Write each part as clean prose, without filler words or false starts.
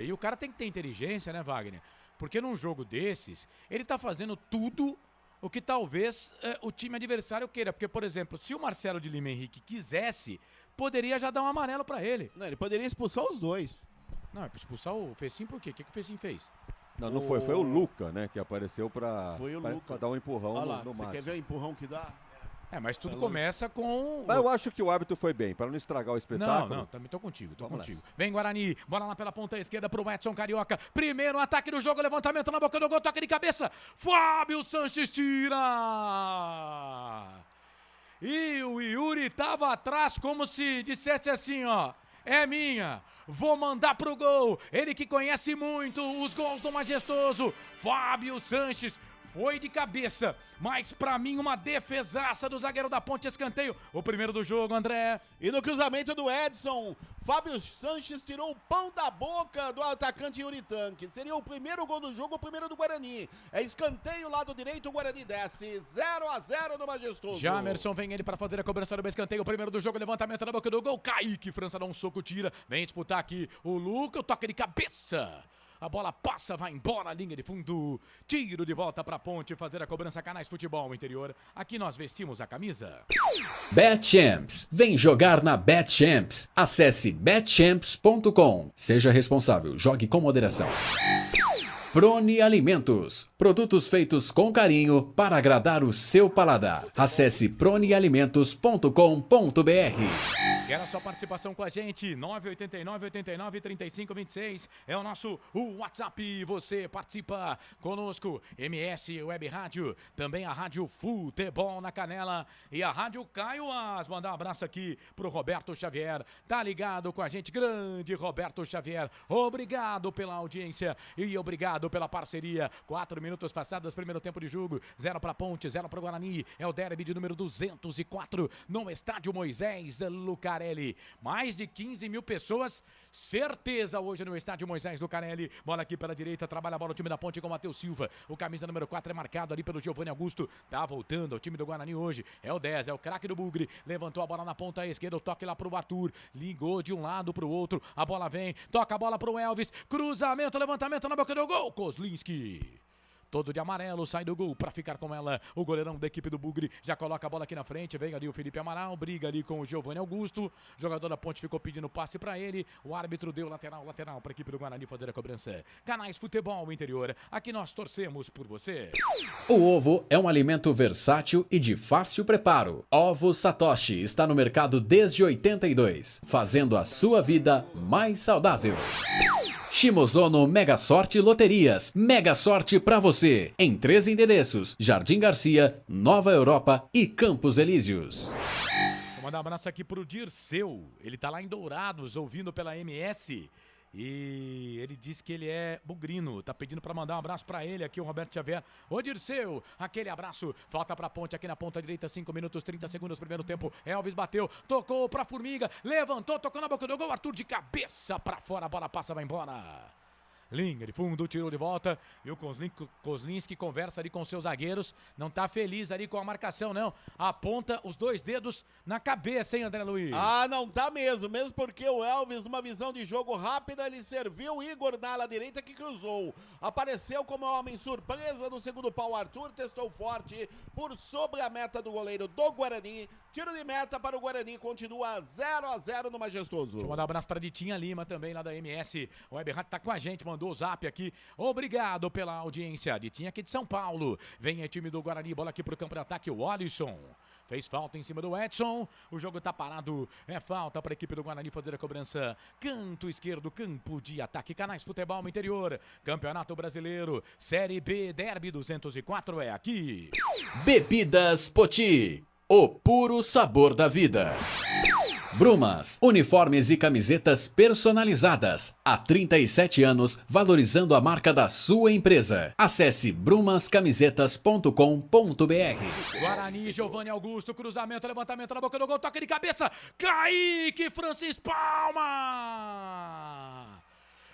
E o cara tem que ter inteligência, né, Wagner? Porque num jogo desses, ele tá fazendo tudo o que talvez o time adversário queira. Porque, por exemplo, se o Marcelo de Lima Henrique quisesse, poderia já dar um amarelo pra ele. Não, ele poderia expulsar os dois. Não, é pra expulsar o Fecim por quê? O que o Fecim fez? Não foi o Luca, né, que apareceu pra dar um empurrão Olha lá, no você Márcio. quer ver o empurrão que dá? Mas tudo começa com... Mas eu acho que o árbitro foi bem, para não estragar o espetáculo. Não, também tô contigo. Nessa. Vem Guarani, bola lá pela ponta esquerda pro Edson Carioca. Primeiro ataque do jogo, levantamento na boca do gol, toque de cabeça. Fábio Sanches tira! E o Yuri tava atrás como se dissesse assim, ó, é minha. Vou mandar pro gol. Ele que conhece muito os gols do Majestoso. Fábio Sanches. Foi de cabeça, mas pra mim uma defesaça do zagueiro da Ponte, escanteio. O primeiro do jogo, André. E no cruzamento do Edson, Fábio Sanches tirou o pão da boca do atacante Yuri Tanque. Seria o primeiro gol do jogo, o primeiro do Guarani. É escanteio, lado direito, o Guarani desce. 0-0 no Majestoso. Jamerson vem ele pra fazer a cobrança do escanteio. O primeiro do jogo, levantamento na boca do gol. Kaique França dá um soco, tira. Vem disputar aqui o Luca, o toque de cabeça. A bola passa, vai embora, linha de fundo. Tiro de volta pra Ponte, fazer a cobrança. Canais Futebol Interior. Aqui nós vestimos a camisa. BetChamps. Vem jogar na BetChamps. Acesse betchamps.com. Seja responsável, jogue com moderação. Prone Alimentos. Produtos feitos com carinho para agradar o seu paladar. Acesse pronealimentos.com.br. Quero a sua participação com a gente, 989-89-3526, é o nosso WhatsApp, você participa conosco, MS Web Rádio, também a Rádio Futebol na Canela e a Rádio Caio As. Mandar um abraço aqui pro Roberto Xavier, tá ligado com a gente, grande Roberto Xavier, obrigado pela audiência e obrigado pela parceria. 4 minutos passados, primeiro tempo de jogo, 0 pra Ponte, 0 pro Guarani, é o derby de número 204 no estádio Moisés Lucarelli. Mais de 15 mil pessoas, certeza hoje no estádio Moisés Lucarelli. Bola aqui pela direita, trabalha a bola o time da Ponte com o Matheus Silva. O camisa número 4 é marcado ali pelo Giovanni Augusto. Tá voltando ao time do Guarani hoje. É o 10, é o craque do Bugre. Levantou a bola na ponta esquerda, o toque lá pro Arthur. Ligou de um lado pro outro. A bola vem, toca a bola pro Elvis. Cruzamento, levantamento na boca do gol. Kozlinski. Todo de amarelo, sai do gol pra ficar com ela. O goleirão da equipe do Bugre já coloca a bola aqui na frente. Vem ali o Felipe Amaral, briga ali com o Giovanni Augusto. O jogador da Ponte ficou pedindo passe pra ele. O árbitro deu lateral pra equipe do Guarani fazer a cobrança. Canais Futebol Interior, aqui nós torcemos por você. O ovo é um alimento versátil e de fácil preparo. Ovo Satoshi está no mercado desde 82, fazendo a sua vida mais saudável. Shimozono Mega Sorte Loterias. Mega Sorte pra você. Em 3 endereços: Jardim Garcia, Nova Europa e Campos Elíseos. Vou mandar um abraço aqui pro Dirceu. Ele tá lá em Dourados, ouvindo pela MS. E ele disse que ele é bugrino, tá pedindo pra mandar um abraço pra ele aqui, o Roberto Xavier. Ô Dirceu, aquele abraço, falta pra Ponte aqui na ponta direita, 5 minutos, 30 segundos, primeiro tempo. Elvis bateu, tocou pra Formiga, levantou, tocou na boca do gol, Arthur de cabeça pra fora, a bola passa, vai embora. Linha de fundo, tirou de volta. E o Kozlinski conversa ali com seus zagueiros. Não tá feliz ali com a marcação, não. Aponta os 2 dedos na cabeça, hein, André Luiz? Ah, não tá mesmo porque o Elvis, numa visão de jogo rápida, ele serviu o Igor na ala direita que cruzou. Apareceu como homem surpresa no segundo pau. Arthur testou forte por sobre a meta do goleiro do Guarani. Tiro de meta para o Guarani, continua 0-0 no Majestoso. Deixa eu mandar um abraço para a Ditinha Lima também, lá da MS. O Web Rádio tá com a gente, mandou o zap aqui. Obrigado pela audiência. Ditinha aqui de São Paulo. Vem aí, time do Guarani, bola aqui pro campo de ataque, o Alisson. Fez falta em cima do Edson. O jogo tá parado. É falta para a equipe do Guarani fazer a cobrança. Canto esquerdo, campo de ataque. Canais Futebol Interior. Campeonato Brasileiro. Série B, Derby 204 é aqui. Bebidas Poti. O puro sabor da vida. Brumas, uniformes e camisetas personalizadas. Há 37 anos, valorizando a marca da sua empresa. Acesse brumascamisetas.com.br. Guarani, Giovanni Augusto, cruzamento, levantamento na boca do gol, toque de cabeça. Kaique Francis Palma.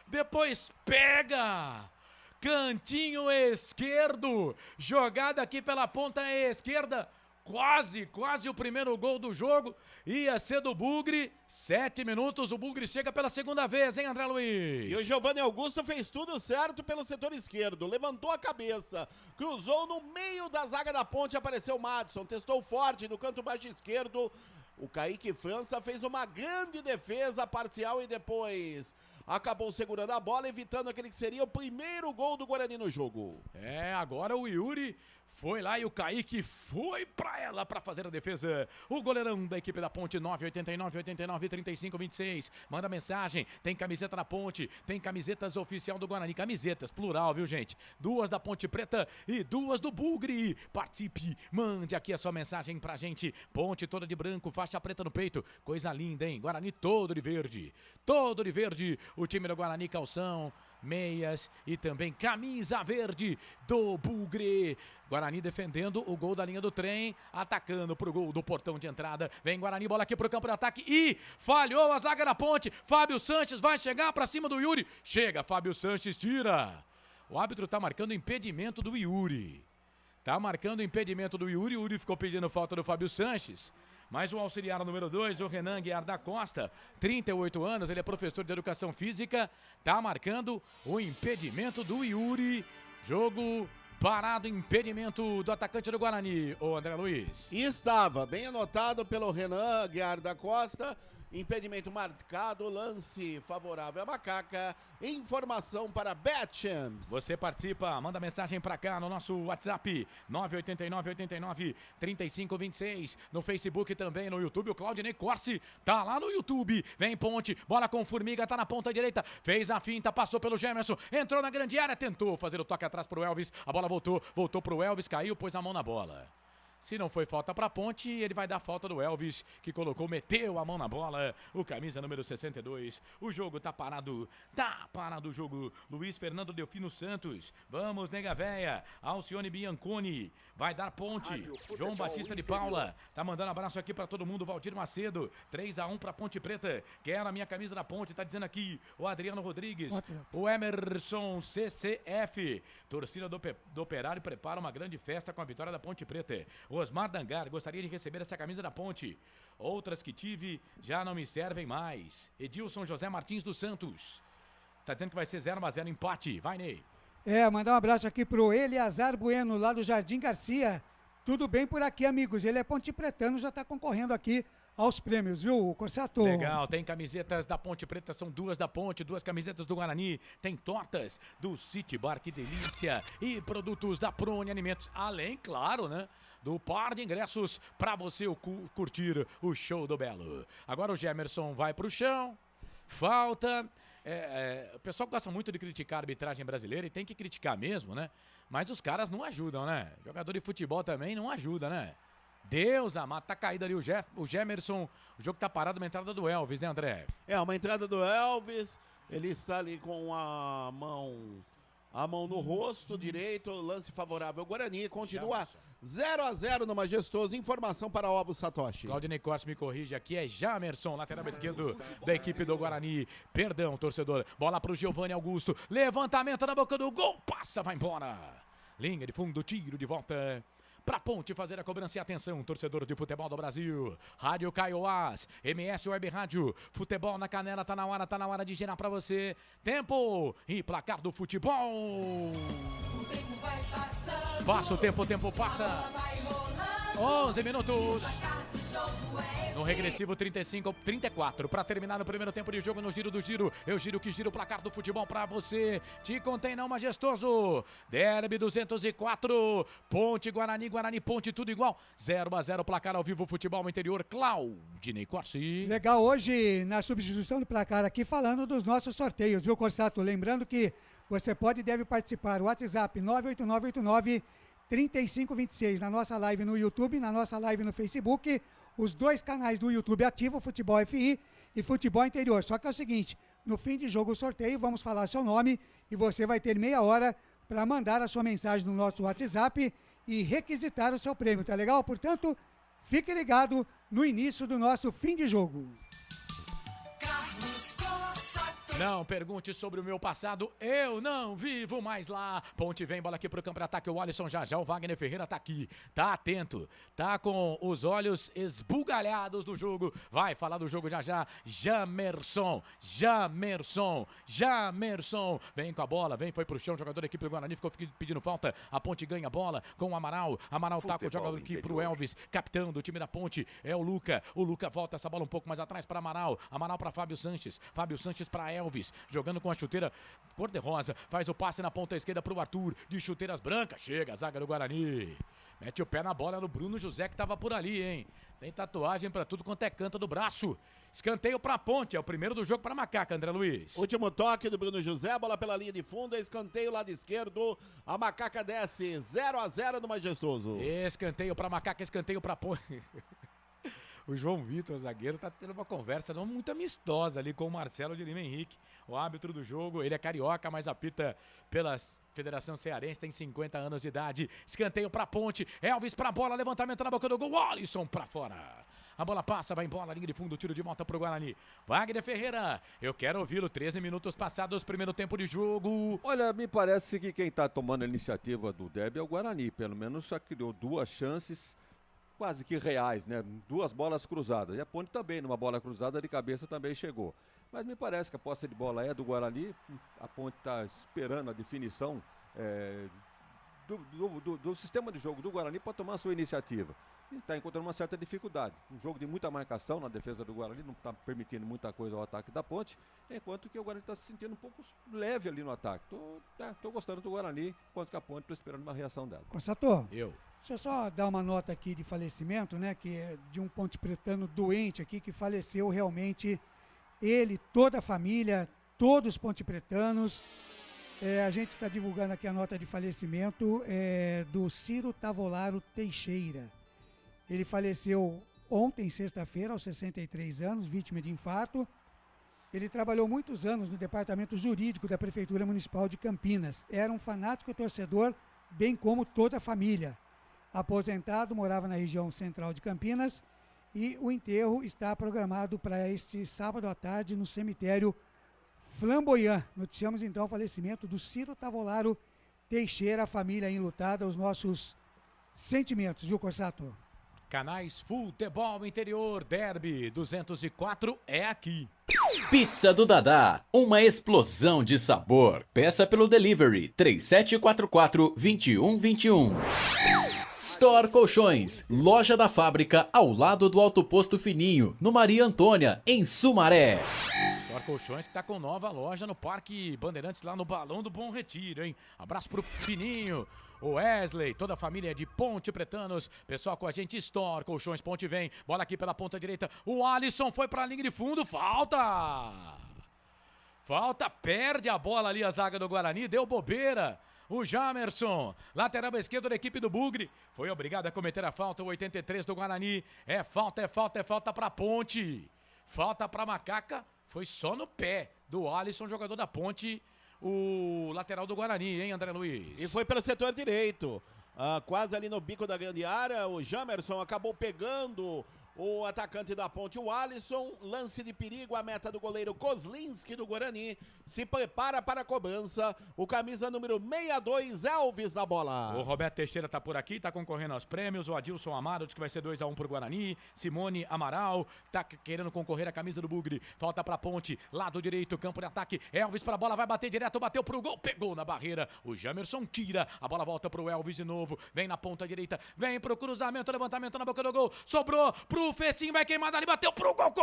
Depois pega. Cantinho esquerdo. Jogada aqui pela ponta esquerda. quase o primeiro gol do jogo. Ia ser do Bugre. 7 minutos, o Bugre chega pela segunda vez, hein, André Luiz? E o Giovanni Augusto fez tudo certo pelo setor esquerdo. Levantou a cabeça, cruzou no meio da zaga da Ponte, apareceu o Madison. Testou forte no canto baixo esquerdo. O Kaique França fez uma grande defesa parcial e depois acabou segurando a bola, evitando aquele que seria o primeiro gol do Guarani no jogo. Agora o Yuri foi lá e o Kaique foi pra ela pra fazer a defesa. O goleirão da equipe da Ponte, 989-89-35-26. Manda mensagem, tem camiseta da Ponte, tem camisetas oficial do Guarani. Camisetas, plural, viu, gente? 2 da Ponte Preta e 2 do Bugre. Participe, mande aqui a sua mensagem pra gente. Ponte toda de branco, faixa preta no peito. Coisa linda, hein? Guarani todo de verde. Todo de verde. O time do Guarani, calção, meias e também camisa verde do Bugre. Guarani defendendo o gol da linha do trem, atacando pro gol do portão de entrada. Vem Guarani, bola aqui pro campo de ataque e falhou a zaga da Ponte. Fábio Sanches vai chegar pra cima do Yuri. Chega, Fábio Sanches tira. O árbitro tá marcando impedimento do Yuri. O Yuri ficou pedindo falta do Fábio Sanches. Mas o auxiliar número 2, o Renan Guiar da Costa, 38 anos, ele é professor de educação física, tá marcando o impedimento do Yuri. Jogo parado, impedimento do atacante do Guarani, o André Luiz. E estava bem anotado pelo Renan Guiar da Costa. Impedimento marcado, lance favorável a Macaca. Informação para Betchamps. Você participa, manda mensagem pra cá no nosso WhatsApp 989-89-3526. No Facebook também, no YouTube. O Claudinei Corsi tá lá no YouTube. Vem Ponte, bola com Formiga, tá na ponta direita. Fez a finta, passou pelo Gemerson. Entrou na grande área, tentou fazer o toque atrás pro Elvis. A bola voltou pro Elvis, caiu, pôs a mão na bola. Se não foi falta pra Ponte, ele vai dar falta do Elvis, que meteu a mão na bola. O camisa número 62. O jogo tá parado o jogo. Luiz Fernando Delfino Santos. Vamos, nega véia. Alcione Bianconi. Vai dar Ponte. João Batista de Paula. Tá mandando abraço aqui pra todo mundo. Valdir Macedo. 3-1 pra Ponte Preta. Quero a minha camisa da Ponte. Tá dizendo aqui o Adriano Rodrigues. O Emerson CCF. Torcida do Operário prepara uma grande festa com a vitória da Ponte Preta. Osmar Dangar, gostaria de receber essa camisa da Ponte. Outras que tive já não me servem mais. Edilson José Martins dos Santos. Tá dizendo que vai ser 0-0 empate. Vai, Ney. Mandar um abraço aqui pro Eleazar Bueno, lá do Jardim Garcia. Tudo bem por aqui, amigos. Ele é Ponte Pretano, já tá concorrendo aqui aos prêmios, viu, Corsato? Legal, tem camisetas da Ponte Preta, são 2 da Ponte, 2 camisetas do Guarani, tem tortas do City Bar, que delícia, e produtos da Prone Alimentos, além, claro, né, do par de ingressos para você curtir o show do Belo. Agora o Gemerson vai pro chão, falta. O pessoal gosta muito de criticar a arbitragem brasileira e tem que criticar mesmo, né? Mas os caras não ajudam, né? Jogador de futebol também não ajuda, né? Deus amado, tá caído ali o Gemerson, o jogo tá parado, uma entrada do Elvis, né, André? Uma entrada do Elvis, ele está ali com a mão no rosto direito, lance favorável. O Guarani continua 0-0 no Majestoso. Informação para Ovo Satoshi. Claudinei Cortes me corrige aqui, é Jamerson, lateral esquerdo da equipe do Guarani. Perdão, torcedor. Bola pro Giovanni Augusto, levantamento na boca do gol, passa, vai embora. Linha de fundo, tiro de volta. Pra Ponte fazer a cobrança e atenção, torcedor de futebol do Brasil. Rádio Caioás, MS Web Rádio, futebol na canela, tá na hora de girar pra você. Tempo e placar do futebol. O tempo vai passando. Passa o tempo passa. 11 minutos. No regressivo 34, para terminar o primeiro tempo de jogo no Giro do Giro. Eu giro que giro o placar do futebol para você. Te contém não, Majestoso. Derby 204, Ponte, Guarani, Ponte, tudo igual. 0-0, placar ao vivo, futebol interior. Claudinei Corsi. Legal, hoje na substituição do placar aqui, falando dos nossos sorteios, viu, Corsato? Lembrando que você pode e deve participar. O WhatsApp 98989-3526, na nossa live no YouTube, na nossa live no Facebook. Os 2 canais do YouTube ativo, Futebol FI e Futebol Interior. Só que é o seguinte, no fim de jogo o sorteio, vamos falar seu nome e você vai ter meia hora para mandar a sua mensagem no nosso WhatsApp e requisitar o seu prêmio, tá legal? Portanto, fique ligado no início do nosso fim de jogo. Carlos Corsato. Não pergunte sobre o meu passado, eu não vivo mais lá. Ponte vem, bola aqui pro campo de ataque, o Alisson já, o Wagner Ferreira tá aqui, tá atento, tá com os olhos esbugalhados do jogo, vai falar do jogo já, Jamerson, vem com a bola, foi pro chão, jogador da equipe do Guarani, ficou pedindo falta, a Ponte ganha a bola com o Amaral tá com o jogador aqui pro Elvis, capitão do time da Ponte, é o Luca volta essa bola um pouco mais atrás para Amaral para Fábio Sanches para Elvis, jogando com a chuteira cor-de-rosa, faz o passe na ponta esquerda pro Arthur, de chuteiras brancas, chega a zaga do Guarani, mete o pé na bola no Bruno José que tava por ali, hein, tem tatuagem pra tudo quanto é canto do braço, escanteio pra Ponte, é o primeiro do jogo pra Macaca, André Luiz. Último toque do Bruno José, bola pela linha de fundo, escanteio lado esquerdo, a Macaca desce 0-0 no Majestoso. Escanteio pra Macaca, escanteio pra Ponte. O João Vitor, zagueiro, tá tendo uma conversa não muito amistosa ali com o Marcelo de Lima Henrique, o árbitro do jogo. Ele é carioca, mas apita pela Federação Cearense, tem 50 anos de idade. Escanteio pra Ponte, Elvis pra bola, levantamento na boca do gol, Alisson pra fora. A bola passa, vai embora, linha de fundo, tiro de volta pro Guarani. Wagner Ferreira, eu quero ouvi-lo, 13 minutos passados, primeiro tempo de jogo. Olha, me parece que quem tá tomando a iniciativa do derby é o Guarani, pelo menos já criou 2 chances quase que reais, né? 2 bolas cruzadas. E a Ponte também, numa bola cruzada de cabeça, também chegou. Mas me parece que a posse de bola é do Guarani. A Ponte está esperando a definição do sistema de jogo do Guarani para tomar a sua iniciativa. E está encontrando uma certa dificuldade. Um jogo de muita marcação na defesa do Guarani, não está permitindo muita coisa ao ataque da Ponte, enquanto que o Guarani está se sentindo um pouco leve ali no ataque. Tô gostando do Guarani, enquanto que a Ponte está esperando uma reação dela. Constatou? Deixa eu só dar uma nota aqui de falecimento, né? Que é de um pontepretano doente aqui, que faleceu realmente, ele, toda a família, todos os pontepretanos. A gente está divulgando aqui a nota de falecimento do Ciro Tavolaro Teixeira. Ele faleceu ontem, sexta-feira, aos 63 anos, vítima de infarto. Ele trabalhou muitos anos no departamento jurídico da Prefeitura Municipal de Campinas. Era um fanático torcedor, bem como toda a família. Aposentado, morava na região central de Campinas e o enterro está programado para este sábado à tarde no cemitério Flamboyant. Noticiamos então o falecimento do Ciro Tavolaro Teixeira, a família enlutada, os nossos sentimentos, viu, Corsato? Canais Futebol Interior, Derby 204 é aqui. Pizza do Dadá, uma explosão de sabor. Peça pelo delivery 3744-2121. Store Colchões, loja da fábrica ao lado do Alto Posto Fininho, no Maria Antônia, em Sumaré. Store Colchões que tá com nova loja no Parque Bandeirantes, lá no Balão do Bom Retiro, hein? Abraço pro Fininho, o Wesley, toda a família de Ponte Pretanos, pessoal com a gente, Store Colchões, Ponte vem, bola aqui pela ponta direita, o Alisson foi pra linha de fundo, falta, perde a bola ali a zaga do Guarani, deu bobeira. O Jamerson, lateral esquerdo da equipe do Bugre, foi obrigado a cometer a falta, o 83 do Guarani. É falta pra Ponte. Falta pra Macaca, foi só no pé do Alisson, jogador da Ponte, o lateral do Guarani, hein, André Luiz? E foi pelo setor direito, quase ali no bico da grande área, o Jamerson acabou pegando o atacante da Ponte, o Alisson, lance de perigo, a meta do goleiro Kozlinski do Guarani, se prepara para a cobrança, o camisa número 62, Elvis na bola. O Roberto Teixeira tá por aqui, tá concorrendo aos prêmios, o Adilson Amaro diz que vai ser 2-1 pro Guarani, Simone Amaral tá querendo concorrer à camisa do Bugre, falta pra Ponte, lado direito, campo de ataque, Elvis pra bola, vai bater direto, bateu pro gol, pegou na barreira, o Jamerson tira, a bola volta pro Elvis de novo, vem na ponta direita, vem pro cruzamento, levantamento na boca do gol, sobrou pro Fecim, vai queimar ali, bateu pro gol,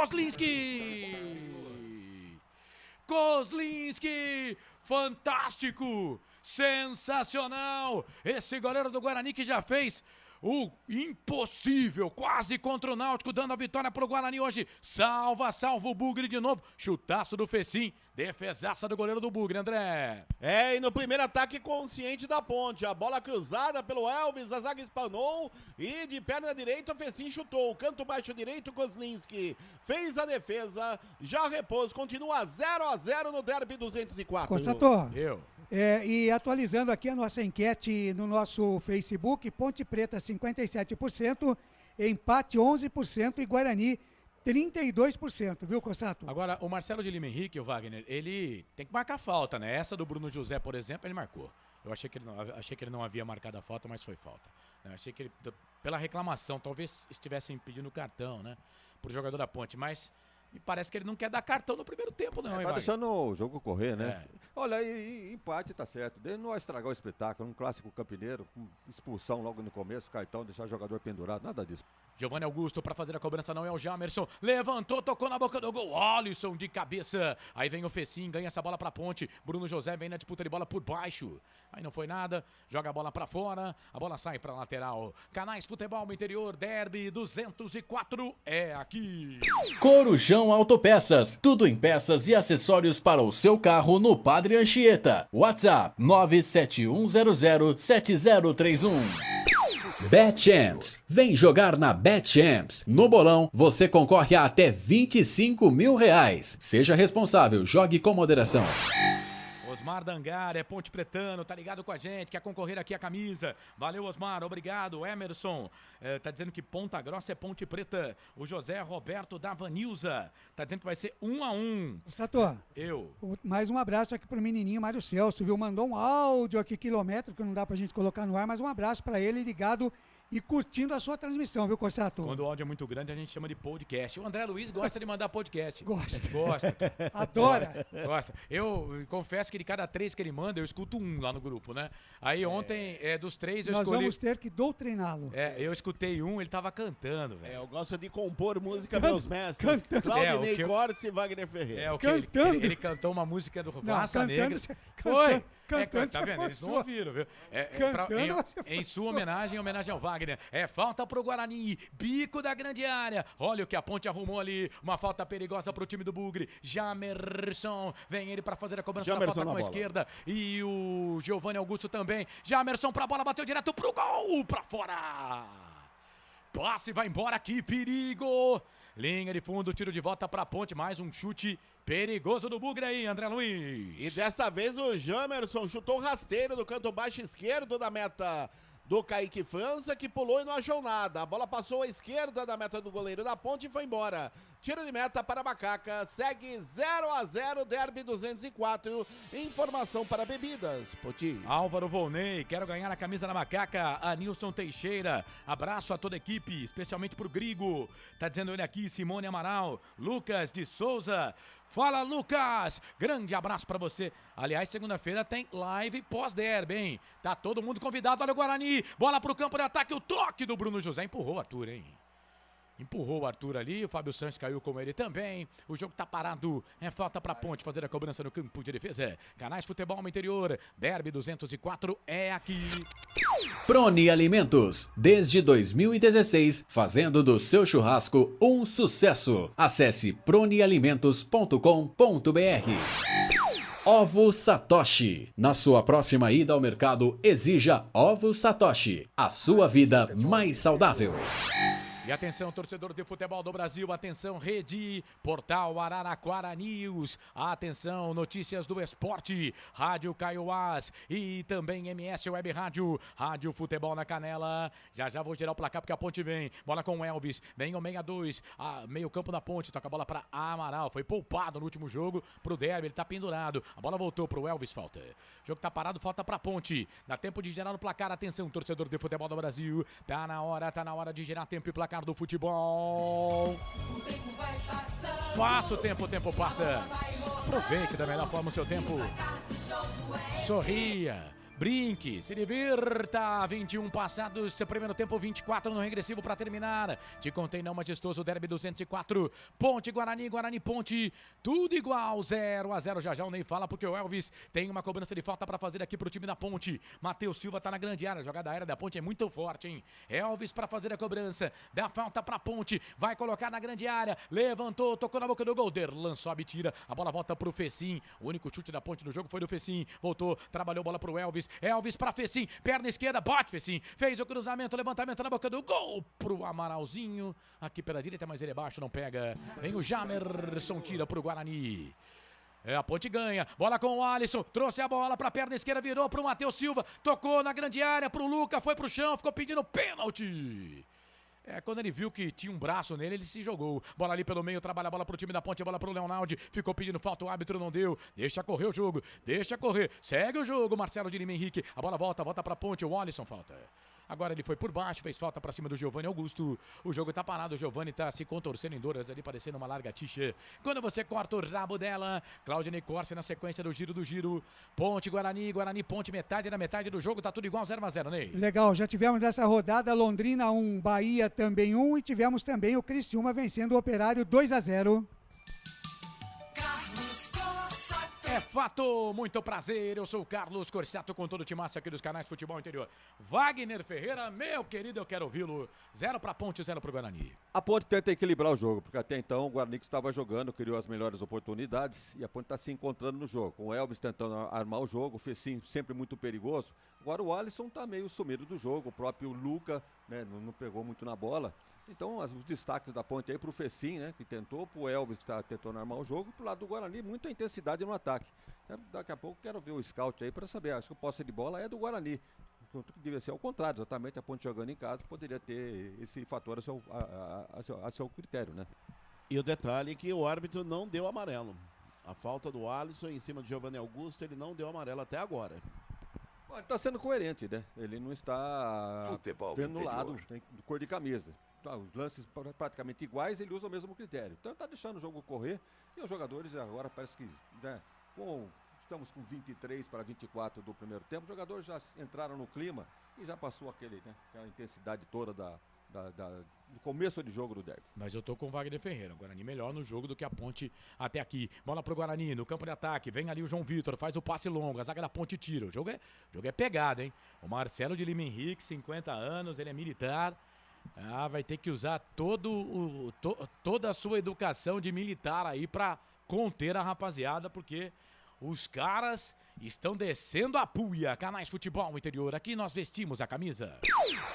Kozlinski, fantástico, sensacional, esse goleiro do Guarani que já fez o impossível, quase contra o Náutico, dando a vitória pro Guarani hoje, salva o Bugre de novo, chutaço do Fecim, defesaça do goleiro do Bugre, André. E no primeiro ataque consciente da Ponte, a bola cruzada pelo Elvis, a zaga espanou e de perna direita o Fecim chutou, canto baixo direito, Kozlinski fez a defesa, já repôs, continua 0-0 no Derby 204. Constatou? E atualizando aqui a nossa enquete no nosso Facebook, Ponte Preta 57%, empate 11% e Guarani 32%, viu, Cossato? Agora, o Marcelo de Lima Henrique, o Wagner, ele tem que marcar falta, né? Essa do Bruno José, por exemplo, ele marcou. Eu achei que ele não havia marcado a falta, mas foi falta. Eu achei que ele, pela reclamação, talvez estivessem pedindo cartão, né? Pro jogador da Ponte, mas me parece que ele não quer dar cartão no primeiro tempo, não, hein, Tá Wagner? deixando o jogo correr, né? É. Olha, empate tá certo. Ele não vai estragar o espetáculo. Um clássico campineiro, com expulsão logo no começo, cartão, deixar o jogador pendurado, nada disso. Giovanni Augusto para fazer a cobrança, não é o Jamerson. Levantou, tocou na boca do gol. Alisson de cabeça. Aí vem o Fecim, ganha essa bola pra Ponte. Bruno José vem na disputa de bola por baixo. Aí não foi nada. Joga a bola pra fora. A bola sai pra lateral. Canais Futebol no Interior, Derby 204 é aqui. Corujão Autopeças. Tudo em peças e acessórios para o seu carro no Padre Anchieta. WhatsApp 971007031. BetChamps. Vem jogar na BetChamps. No bolão, você concorre a até R$25 mil. Seja responsável, jogue com moderação. Osmar Dangar, é Ponte Pretano, tá ligado com a gente, quer concorrer aqui a camisa. Valeu, Osmar, obrigado. Emerson, tá dizendo que Ponta Grossa é Ponte Preta. O José Roberto da Vanilza, tá dizendo que vai ser 1-1. Cossato, Eu. mais um abraço aqui pro menininho Mário Celso, viu? Mandou um áudio aqui quilométrico, que não dá pra gente colocar no ar, mas um abraço pra ele ligado e curtindo a sua transmissão, viu, Cossato? Quando o áudio é muito grande, a gente chama de podcast. O André Luiz gosta de mandar podcast. Gosta. Gosta. Adora. Gosta. Eu confesso que de cada 3 que ele manda, eu escuto um lá no grupo, né? Aí ontem, dos 3, eu Nós escolhi... vamos ter que doutriná-lo. eu escutei um, ele tava cantando, velho. Eu gosto de compor música, Can- meus mestres. cantando. Claudinei o que eu- Corse e Wagner Ferreira. O que ele, Cantando. ele cantou uma música do Não, Raça cantando Negra. você- Foi. cantando Tá você vendo? Eles não forçou. ouviram, viu? Cantando você Em sua forçou. homenagem ao Wagner. É falta pro Guarani, bico da grande área. Olha o que a Ponte arrumou ali. Uma falta perigosa pro time do Bugre. Jamerson, vem ele pra fazer a cobrança da Jamerson falta na com a bola. esquerda. E o Giovanni Augusto também. Jamerson pra bola, bateu direto pro gol, pra fora. Passe, vai embora aqui, perigo. Linha de fundo, tiro de volta pra Ponte. Mais um chute perigoso do Bugre aí, André Luiz. E desta vez o Jamerson chutou rasteiro do canto baixo esquerdo da meta do Kaique França, que pulou e não achou nada. A bola passou à esquerda da meta do goleiro da Ponte e foi embora. Tiro de meta para a Macaca. Segue 0-0, Derby 204. Informação para bebidas. Poti. Álvaro Volney, quero ganhar a camisa da Macaca. Anilson Teixeira, abraço a toda a equipe, especialmente pro Grigo. Tá dizendo ele aqui, Simone Amaral, Lucas de Souza. Fala, Lucas! Grande abraço pra você. Aliás, segunda-feira tem live pós-derby, hein? Tá todo mundo convidado. Olha o Guarani, bola pro campo de ataque, o toque do Bruno José. Empurrou o Arthur, hein? Empurrou o Arthur ali, o Fábio Santos caiu com ele também. O jogo tá parado, é falta pra Ponte fazer a cobrança no campo de defesa. Canais Futebol no Interior, Derby 204 é aqui. Prone Alimentos, desde 2016, fazendo do seu churrasco um sucesso. Acesse pronealimentos.com.br. Ovo Satoshi. Na sua próxima ida ao mercado, exija Ovo Satoshi. A sua vida mais saudável. E atenção, torcedor de futebol do Brasil, atenção, Rede, Portal Araraquara News, atenção, notícias do esporte, Rádio Caiuás e também MS Web Rádio, Rádio Futebol na Canela. Já vou girar o placar porque a Ponte vem, bola com o Elvis, vem o 62, meio campo da Ponte, toca a bola para Amaral, foi poupado no último jogo pro Derby, ele tá pendurado, a bola voltou pro Elvis, falta. O jogo tá parado, falta pra Ponte, dá tempo de girar no placar, atenção, torcedor de futebol do Brasil, tá na hora de girar tempo e placar do futebol. Passa o tempo passa. Aproveite da melhor forma o seu tempo. Sorria. Brinque, se divirta. 21 passados, primeiro tempo, 24 no regressivo para terminar. Te contei não, majestoso, Derby 204. Ponte, Guarani, Guarani, Ponte. Tudo igual, 0-0. Já o Ney fala porque o Elvis tem uma cobrança de falta para fazer aqui pro time da Ponte. Matheus Silva tá na grande área. A jogada aérea da Ponte é muito forte, hein? Elvis para fazer a cobrança. Dá falta pra Ponte. Vai colocar na grande área. Levantou, tocou na boca do gol. Derlan sobe, tira. A bola volta pro Fecim. O único chute da Ponte no jogo foi do Fecim. Voltou, trabalhou bola pro Elvis. Elvis pra Fecim, perna esquerda, bate Fecim, fez o cruzamento, levantamento na boca do gol pro Amaralzinho, aqui pela direita, mas ele é baixo, não pega, vem o Jamerson, tira pro Guarani. A Ponte ganha, bola com o Alisson, trouxe a bola pra perna esquerda, virou pro Matheus Silva, tocou na grande área pro Luca, foi pro chão, ficou pedindo pênalti. Quando ele viu que tinha um braço nele, ele se jogou. Bola ali pelo meio, trabalha a bola pro time da Ponte, a bola pro Leonardo. Ficou pedindo falta, o árbitro não deu. Deixa correr o jogo, deixa correr. Segue o jogo, Marcelo de Lima Henrique. A bola volta pra Ponte, o Alisson falta. Agora ele foi por baixo, fez falta pra cima do Giovani Augusto. O jogo tá parado, o Giovani tá se contorcendo em dores ali, parecendo uma largatixa. Quando você corta o rabo dela, Claudinei Corse na sequência do giro. Ponte, Guarani, Ponte, metade da metade do jogo, tá tudo igual 0-0, Ney. Legal, já tivemos nessa rodada Londrina 1, Bahia também 1 e tivemos também o Criciúma vencendo o Operário 2-0. É fato, muito prazer, eu sou o Carlos Corsato com todo o timaço aqui dos canais Futebol Interior. Wagner Ferreira, meu querido, eu quero ouvi-lo. 0 pra Ponte, 0 pro Guarani. A Ponte tenta equilibrar o jogo, porque até então o Guarani que estava jogando, criou as melhores oportunidades e a Ponte está se encontrando no jogo. Com o Elvis tentando armar o jogo, o Fecim sempre muito perigoso. Agora o Alisson está meio sumido do jogo, o próprio Luca, né, não pegou muito na bola. Então os destaques da Ponte aí pro Fecim, né, que tentou, pro Elvis que está tentando armar o jogo, pro lado do Guarani, muita intensidade no ataque. Daqui a pouco quero ver o scout aí para saber, acho que o posse de bola é do Guarani. Enquanto que devia ser ao contrário, exatamente a Ponte jogando em casa poderia ter esse fator a seu critério, né? E o detalhe é que o árbitro não deu amarelo. A falta do Alisson em cima de Giovani Augusto, ele não deu amarelo até agora. Bom, ele está sendo coerente, né? Ele não está vendo no lado, tem cor de camisa. Os lances praticamente iguais, ele usa o mesmo critério. Então está deixando o jogo correr e os jogadores agora parece que, né, estamos com 23 para 24 do primeiro tempo, os jogadores já entraram no clima e já passou aquela intensidade toda do começo de jogo do derby. Mas eu tô com o Wagner Ferreira, o Guarani melhor no jogo do que a Ponte até aqui. Bola pro Guarani, no campo de ataque, vem ali o João Vitor, faz o passe longo, a zaga da Ponte tira. O jogo é pegado, hein? O Marcelo de Lima Henrique, 50 anos, ele é militar. Vai ter que usar toda a sua educação de militar aí pra conter a rapaziada, porque os caras estão descendo a puia. Canais Futebol Interior, aqui nós vestimos a camisa.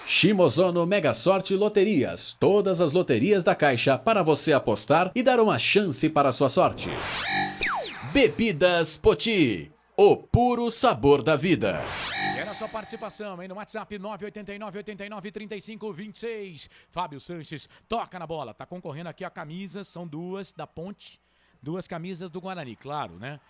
Shimozono Mega Sorte Loterias. Todas as loterias da Caixa para você apostar e dar uma chance para a sua sorte. Bebidas Poti. O puro sabor da vida. Quero a sua participação, hein? No WhatsApp 989-89-35-26. Fábio Sanches toca na bola. Tá concorrendo aqui a camisa, são duas da Ponte, duas camisas do Guarani, claro, né?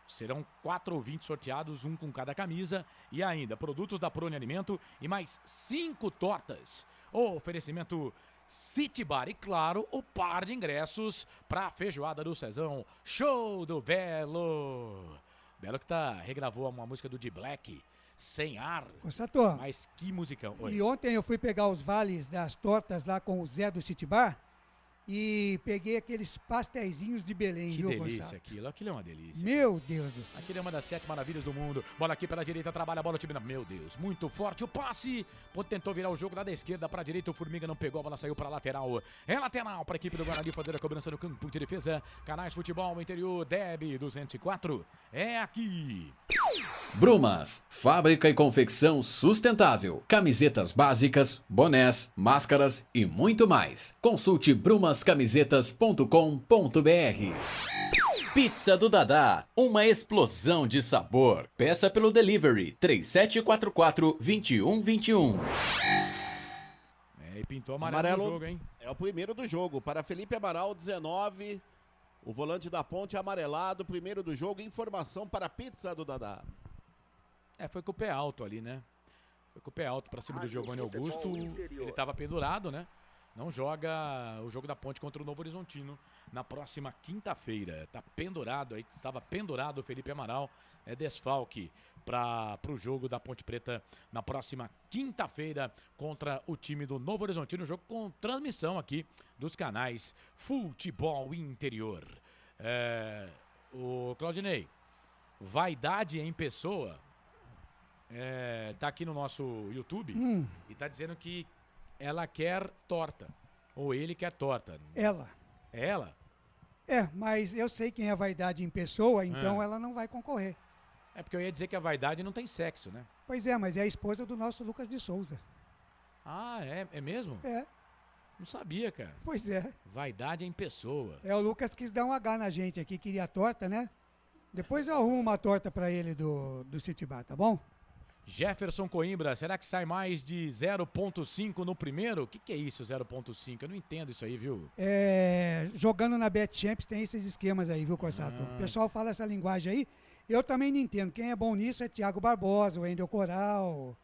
Serão 4 ouvintes sorteados, um com cada camisa. E ainda, produtos da Prone Alimento e mais 5 tortas. O oferecimento City Bar e, claro, o par de ingressos para a feijoada do Cezão. Show do Belo! Belo que regravou uma música do D-Black, Sem Ar. Ô, Sator, Mas que musicão. Oi. e ontem eu fui pegar os vales das tortas lá com o Zé do City Bar e peguei aqueles pastéisinhos de Belém, Que viu, delícia Gonçalo? aquilo é uma delícia. Meu Deus do céu. Aquilo é uma das 7 maravilhas do mundo. Bola aqui pela direita, trabalha a bola, o time. Meu Deus, muito forte o passe. Ponte tentou virar o jogo lá da esquerda para a direita. O Formiga não pegou, a bola saiu para lateral. É lateral para a equipe do Guarani fazer a cobrança no campo de defesa. Canais Futebol Interior, Deb 204. É aqui. Brumas, fábrica e confecção sustentável. Camisetas básicas, bonés, máscaras e muito mais. Consulte brumascamisetas.com.br. Pizza do Dadá, uma explosão de sabor. Peça pelo delivery 3744-2121. E pintou amarelo no jogo, hein? É o primeiro do jogo. Para Felipe Amaral, 19. O volante da Ponte amarelado, primeiro do jogo. Informação para a Pizza do Dadá. Foi com o pé alto ali, né? Foi com o pé alto pra cima do Giovani Augusto. Ele tava pendurado, né? Não joga o jogo da Ponte contra o Novo Horizontino na próxima quinta-feira. Tá pendurado aí, estava pendurado o Felipe Amaral. É desfalque pro jogo da Ponte Preta na próxima quinta-feira contra o time do Novo Horizontino. Jogo com transmissão aqui dos canais Futebol Interior. O Claudinei, vaidade em pessoa, tá aqui no nosso YouTube e tá dizendo que ela quer torta, ou ele quer torta. Ela. É ela? Mas eu sei quem é a vaidade em pessoa, então ela não vai concorrer. Porque eu ia dizer que a vaidade não tem sexo, né? Pois é, mas é a esposa do nosso Lucas de Souza. É mesmo? É, Não sabia, cara. pois é. Vaidade em pessoa. O Lucas quis dar um H na gente aqui, queria torta, né? Depois eu arrumo uma torta pra ele do City Bar, tá bom? Jefferson Coimbra, será que sai mais de 0.5 no primeiro? O que é isso, 0.5? Eu não entendo isso aí, viu? Jogando na Bet Champs tem esses esquemas aí, viu, Corsato? O pessoal fala essa linguagem aí. Eu também não entendo. Quem é bom nisso é Thiago Barbosa, o Wendel Coral,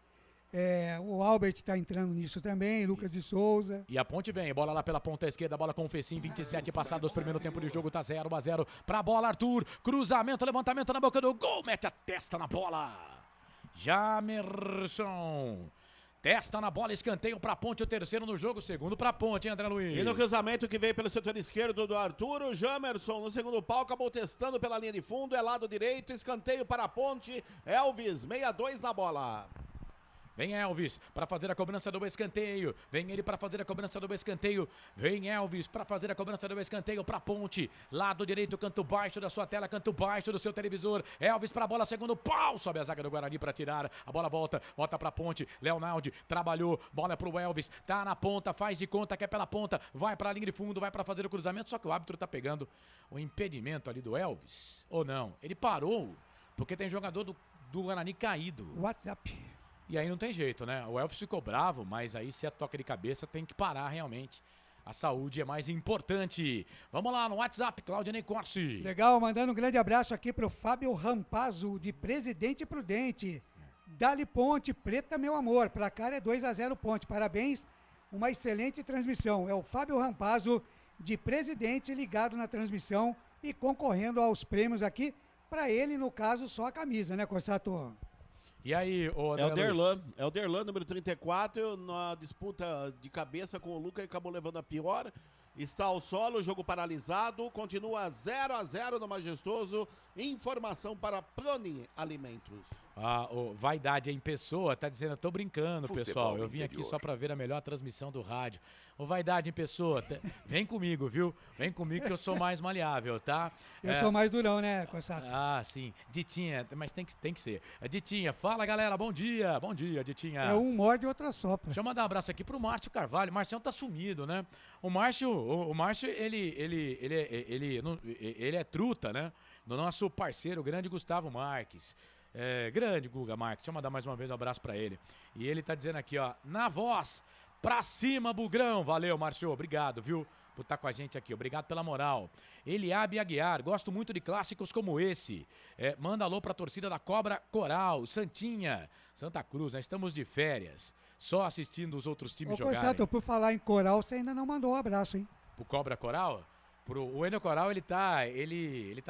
o Albert está entrando nisso também, Lucas de Souza. E a Ponte vem, bola lá pela ponta esquerda, bola com o Fecim, 27 passados, primeiro tempo de jogo, tá 0-0 pra bola, Arthur, cruzamento, levantamento na boca do gol, mete a testa na bola. Jamerson, testa na bola, escanteio pra Ponte, o terceiro no jogo, segundo pra Ponte, hein, André Luiz? E no cruzamento que veio pelo setor esquerdo do Arthur, o Jamerson no segundo pau, acabou testando pela linha de fundo, é lado direito, escanteio para a Ponte, Elvis, 62 na bola. Vem Elvis para fazer a cobrança do escanteio. Vem ele para fazer a cobrança do escanteio. Vem Elvis para fazer a cobrança do escanteio para Ponte. Lado direito, canto baixo da sua tela, canto baixo do seu televisor. Elvis para a bola, segundo pau. Sobe a zaga do Guarani para tirar. A bola volta para Ponte. Leonardo trabalhou. Bola para o Elvis. Tá na ponta, faz de conta que é pela ponta. Vai para a linha de fundo, vai para fazer o cruzamento. Só que o árbitro tá pegando o impedimento ali do Elvis. Ou não? Ele parou porque tem jogador do Guarani caído. WhatsApp. E aí não tem jeito, né? O Elvis ficou bravo, mas aí se é toque de cabeça tem que parar realmente. A saúde é mais importante. Vamos lá no WhatsApp, Claudinei Corsi. Legal, mandando um grande abraço aqui pro Fábio Rampazzo, de Presidente Prudente. Dali Ponte, Preta, meu amor. Placar é 2-0 Ponte. Parabéns, uma excelente transmissão. É o Fábio Rampazzo, de Presidente, ligado na transmissão e concorrendo aos prêmios aqui. Para ele, no caso, só a camisa, né, Corsato? E aí, André É o Derlan, número 34, na disputa de cabeça com o Lucas, acabou levando a pior. Está ao solo, jogo paralisado, continua 0-0 no Majestoso. Informação para Proni Alimentos. Vaidade em pessoa, tá dizendo, eu tô brincando, Futebol pessoal. Eu vim aqui só pra ver a melhor transmissão do rádio. Vaidade em pessoa, vem comigo, viu? Vem comigo que eu sou mais maleável, tá? Eu sou mais durão, né, Corsato? Sim. Ditinha, mas tem que ser. Ditinha, fala, galera, bom dia. Bom dia, Ditinha. É um morde e outro assopra. Deixa eu mandar um abraço aqui pro Márcio Carvalho. O Marcião tá sumido, né? O Márcio, ele é truta, né? Do nosso parceiro, o grande Gustavo Marques. Grande Guga Marques, deixa eu mandar mais uma vez um abraço pra ele. E ele tá dizendo aqui, ó, na voz, pra cima, Bugrão. Valeu, Márcio, obrigado, viu, por estar com a gente aqui, obrigado pela moral. Eliabe Aguiar, gosto muito de clássicos como esse. Manda alô pra torcida da Cobra Coral, Santinha, Santa Cruz, nós estamos de férias, só assistindo os outros times jogarem. Corsato, por falar em coral, você ainda não mandou um abraço, hein? Pro Cobra Coral? O Wendel Coral, ele tá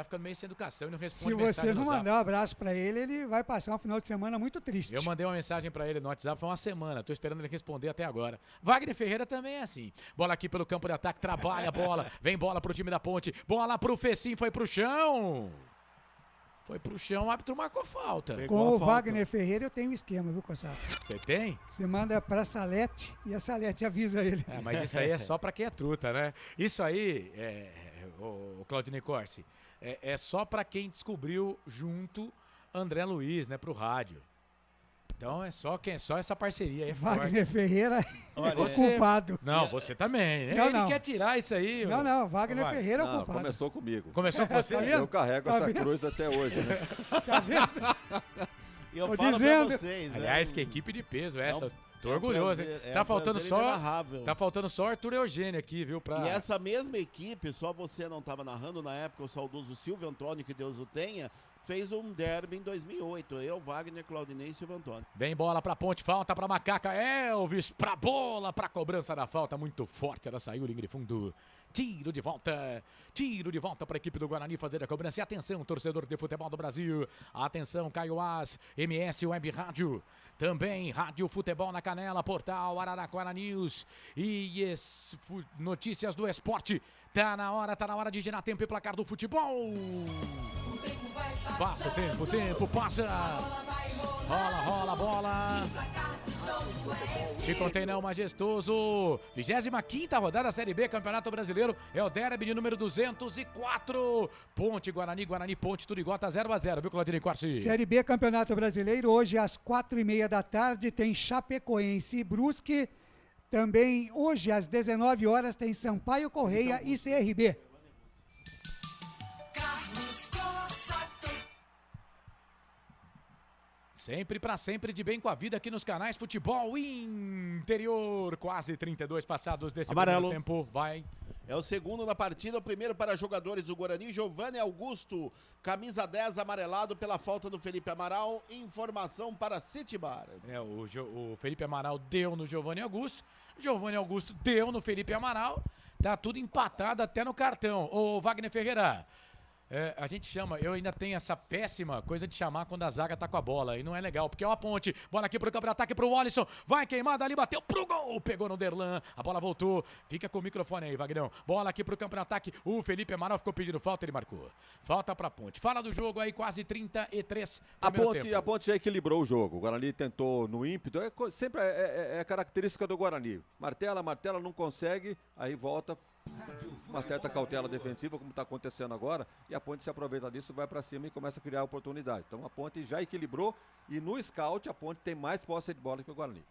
ficando meio sem educação e não responde mensagem. Se você não mandar um abraço pra ele, ele vai passar um final de semana muito triste. Eu mandei uma mensagem pra ele no WhatsApp, foi uma semana, tô esperando ele responder até agora. Wagner Ferreira também é assim. Bola aqui pelo campo de ataque, trabalha a bola, vem bola pro time da Ponte, bola pro Fecim, foi pro chão. Foi pro chão, o árbitro marcou falta. Com o Wagner Ferreira eu tenho um esquema, viu, Corsato? Você tem? Você manda pra Salete e a Salete avisa ele. Mas isso aí é só pra quem é truta, né? Isso aí, o Claudinei Corsi, é só pra quem descobriu junto André Luiz, né, pro rádio. Então é só essa parceria aí. Wagner forte. Ferreira é o culpado. Não, você também. Não, ele quer tirar isso aí. Não, Wagner Ferreira é o culpado. Começou comigo. Começou com você? Eu carrego essa cruz até hoje, né? Tá vendo? E eu Tô falo dizendo. pra vocês, Aliás, que equipe de peso essa. Tô um orgulhoso, prazer, hein? Tá faltando só. inenarrável. Tá faltando só Arthur Eugênio aqui, viu? E essa mesma equipe, só você não estava narrando na época, o saudoso Silvio Antônio, que Deus o tenha, fez um derby em 2008. Eu, Wagner, Claudinei e Silvio Antônio. Vem bola pra Ponte, falta pra Macaca, Elvis pra bola, pra cobrança da falta, muito forte, ela saiu, linha de fundo. Tiro de volta para a equipe do Guarani fazer a cobrança. E atenção, torcedor de futebol do Brasil. Atenção, Caio As, MS Web Rádio. Também Rádio Futebol na Canela, portal Araraquara News. E notícias do esporte. Tá na hora de girar tempo e placar do futebol. Passa o tempo passa. Rola, bola. Te contei não, Majestoso. 25ª rodada da Série B, Campeonato Brasileiro. É o derby de número 204. Ponte, Guarani, Ponte, tudo igual, tá 0-0, viu, Claudinei Corsi? Série B, Campeonato Brasileiro. Hoje, às 4h30 da tarde, tem Chapecoense e Brusque. Também, hoje, às 19 horas, tem Sampaio Correia e CRB. Sempre pra sempre de bem com a vida aqui nos canais Futebol Interior. Quase 32 passados desse Amarelo. primeiro tempo. Vai. É o segundo na partida, o primeiro para jogadores do Guarani, Giovanni Augusto, camisa 10, amarelado pela falta do Felipe Amaral. Informação para City Bar. O Felipe Amaral deu no Giovanni Augusto. Giovanni Augusto deu no Felipe Amaral. Tá tudo empatado até no cartão. Ô, Wagner Ferreira, a gente chama, eu ainda tenho essa péssima coisa de chamar quando a zaga tá com a bola, e não é legal, porque é uma ponte, bola aqui pro campo de ataque pro Alisson, vai queimada ali, bateu pro gol, pegou no Derlan, a bola voltou, fica com o microfone aí, Vagnão, bola aqui pro campo de ataque, o Felipe Amaral ficou pedindo falta, ele marcou, falta pra ponte, fala do jogo aí, quase 33, A ponte já equilibrou o jogo. O Guarani tentou no ímpeto. Sempre é característica do Guarani. Martela, não consegue, aí volta. Uma certa cautela defensiva, como está acontecendo agora, e a Ponte se aproveita disso, vai para cima e começa a criar oportunidades. Então a Ponte já equilibrou e no scout a Ponte tem mais posse de bola que o Guarani.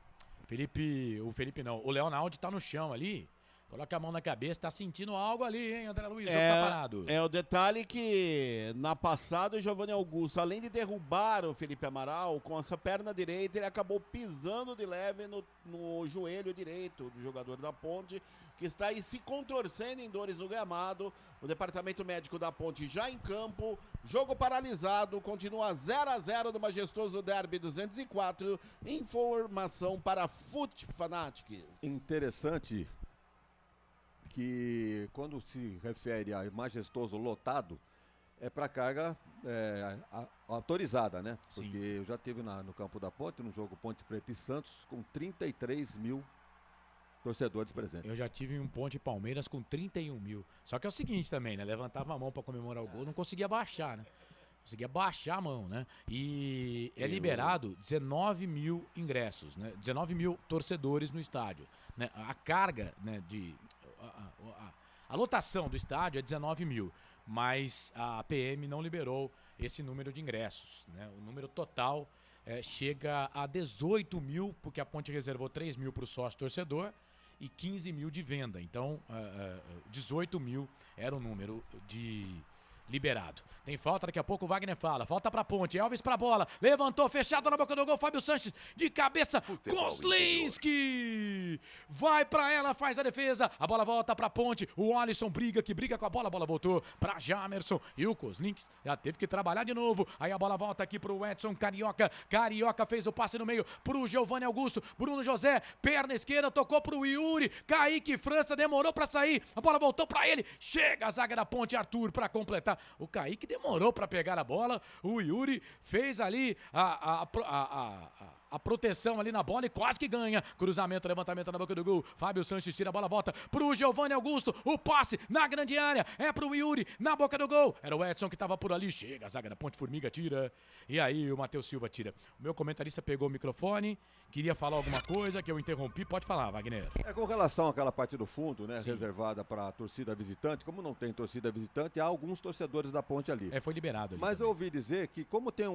O Leonardo tá no chão ali. Coloca a mão na cabeça, tá sentindo algo ali, hein, André Luiz? O jogo tá parado. É o detalhe que na passada o Giovanni Augusto, além de derrubar o Felipe Amaral, com essa perna direita, ele acabou pisando de leve no joelho direito do jogador da Ponte, que está aí se contorcendo em dores no gramado. O departamento médico da Ponte já em campo, jogo paralisado, continua 0-0 no majestoso Derby 204. Informação para Fut Fanatics. Interessante que quando se refere a majestoso lotado, é para carga autorizada, né? Sim. Porque eu já estive no campo da Ponte, no jogo Ponte Preta e Santos, com 33 mil torcedores presentes. Eu já tive um Ponte Palmeiras com 31 mil. Só que é o seguinte também, né? Levantava a mão pra comemorar o gol, não conseguia baixar, né? Conseguia baixar a mão, né? E é liberado 19 mil ingressos, né? 19 mil torcedores no estádio, né? A carga, né, a lotação do estádio é 19 mil, mas a PM não liberou esse número de ingressos, né? O número total chega a 18 mil, porque a Ponte reservou 3 mil para o sócio torcedor e 15 mil de venda. Então, 18 mil era o número de liberado. Tem falta, daqui a pouco o Wagner fala. Falta pra Ponte, Elvis pra bola. Levantou, fechado na boca do gol, Fábio Sanches de cabeça. Kozlinski vai pra ela, faz a defesa. A bola volta pra Ponte. O Alisson briga com a bola voltou pra Jamerson. E o Kozlinski já teve que trabalhar de novo. Aí a bola volta aqui pro Edson Carioca. Carioca fez o passe no meio pro Giovanni Augusto. Bruno José, perna esquerda, tocou pro Yuri. Kaique França demorou pra sair. A bola voltou pra ele. Chega a zaga da Ponte, Arthur pra completar. O Kaique demorou para pegar a bola, o Yuri fez ali a proteção ali na bola e quase que ganha. Cruzamento, levantamento na boca do gol. Fábio Sanches tira a bola, volta pro Giovanni Augusto. O passe na grande área é pro Yuri, na boca do gol. Era o Edson que tava por ali. Chega a zaga da Ponte, Formiga tira. E aí o Matheus Silva tira. O meu comentarista pegou o microfone, queria falar alguma coisa que eu interrompi. Pode falar, Wagner. Com relação àquela parte do fundo, né, Sim. Reservada para a torcida visitante, como não tem torcida visitante, há alguns torcedores da Ponte ali. Foi liberado ali. Mas também. eu ouvi dizer que como tem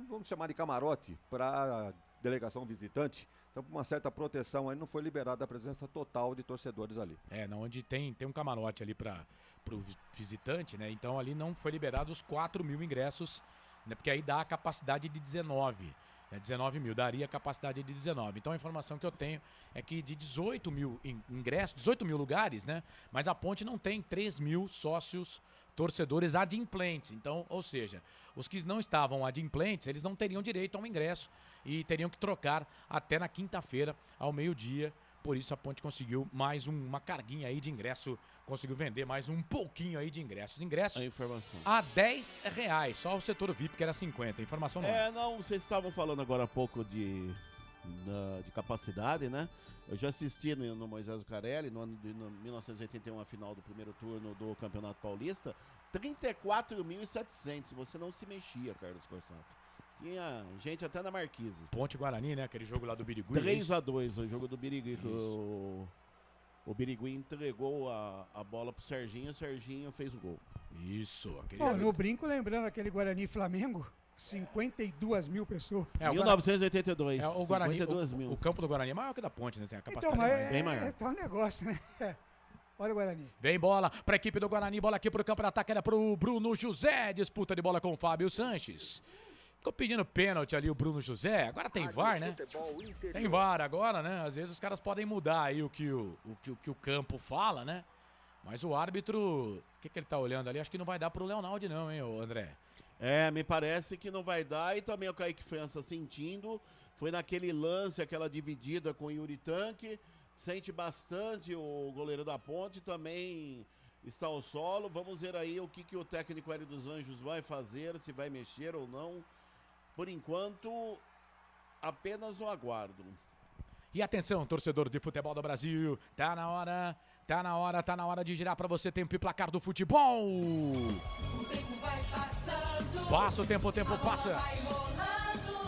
vamos chamar de camarote para delegação visitante, então por uma certa proteção aí não foi liberada a presença total de torcedores ali. Onde tem um camarote ali pro visitante, né? Então ali não foi liberado os 4 mil ingressos, né? Porque aí dá a capacidade de 19. 19 mil, daria a capacidade de 19. Então a informação que eu tenho é que de 18 mil ingressos, 18 mil lugares, né? Mas a Ponte não tem 3 mil sócios torcedores adimplentes. Então, ou seja, os que não estavam adimplentes, eles não teriam direito a um ingresso e teriam que trocar até na quinta-feira, ao meio-dia. Por isso a Ponte conseguiu mais uma carguinha aí de ingresso, conseguiu vender mais um pouquinho aí de ingressos. Ingressos A informação. a R$10, só o setor VIP que era 50. Informação não. Não, vocês estavam falando agora há pouco de capacidade, né? Eu já assisti no Moisés Zucarelli, no ano de 1981, a final do primeiro turno do Campeonato Paulista, 34.700. Você não se mexia, Carlos Corsato. Tinha gente até na Marquise. Ponte Guarani, né? Aquele jogo lá do Birigui. 3-2, o jogo do Birigui. O Birigui entregou a bola pro Serginho, o Serginho fez o gol. Isso, aquele No brinco, lembrando aquele Guarani Flamengo, 52 mil pessoas. 1982. O Guarani, 52 mil. o campo do Guarani é maior que o da Ponte, né? Tem a capacidade Então, mas maior. bem maior. tá um negócio, né? Olha o Guarani. Vem bola pra equipe do Guarani, bola aqui pro campo de ataque, era pro Bruno José, disputa de bola com o Fábio Sanches. Ficou pedindo pênalti ali o Bruno José. Agora tem VAR, né? Tem VAR agora, né? Às vezes os caras podem mudar aí o que o campo fala, né? Mas o árbitro, o que ele tá olhando ali? Acho que não vai dar pro Leonaldi não, hein, André? Me parece que não vai dar. E também o Kaique França sentindo. Foi naquele lance, aquela dividida com o Yuri Tanque. Sente bastante o goleiro da Ponte. Também está ao solo. Vamos ver aí o que o técnico Hélio dos Anjos vai fazer, se vai mexer ou não. Por enquanto, apenas no aguardo. E atenção, torcedor de futebol do Brasil, tá na hora de girar pra você tempo e placar do futebol. O tempo vai passando. Passa o tempo passa.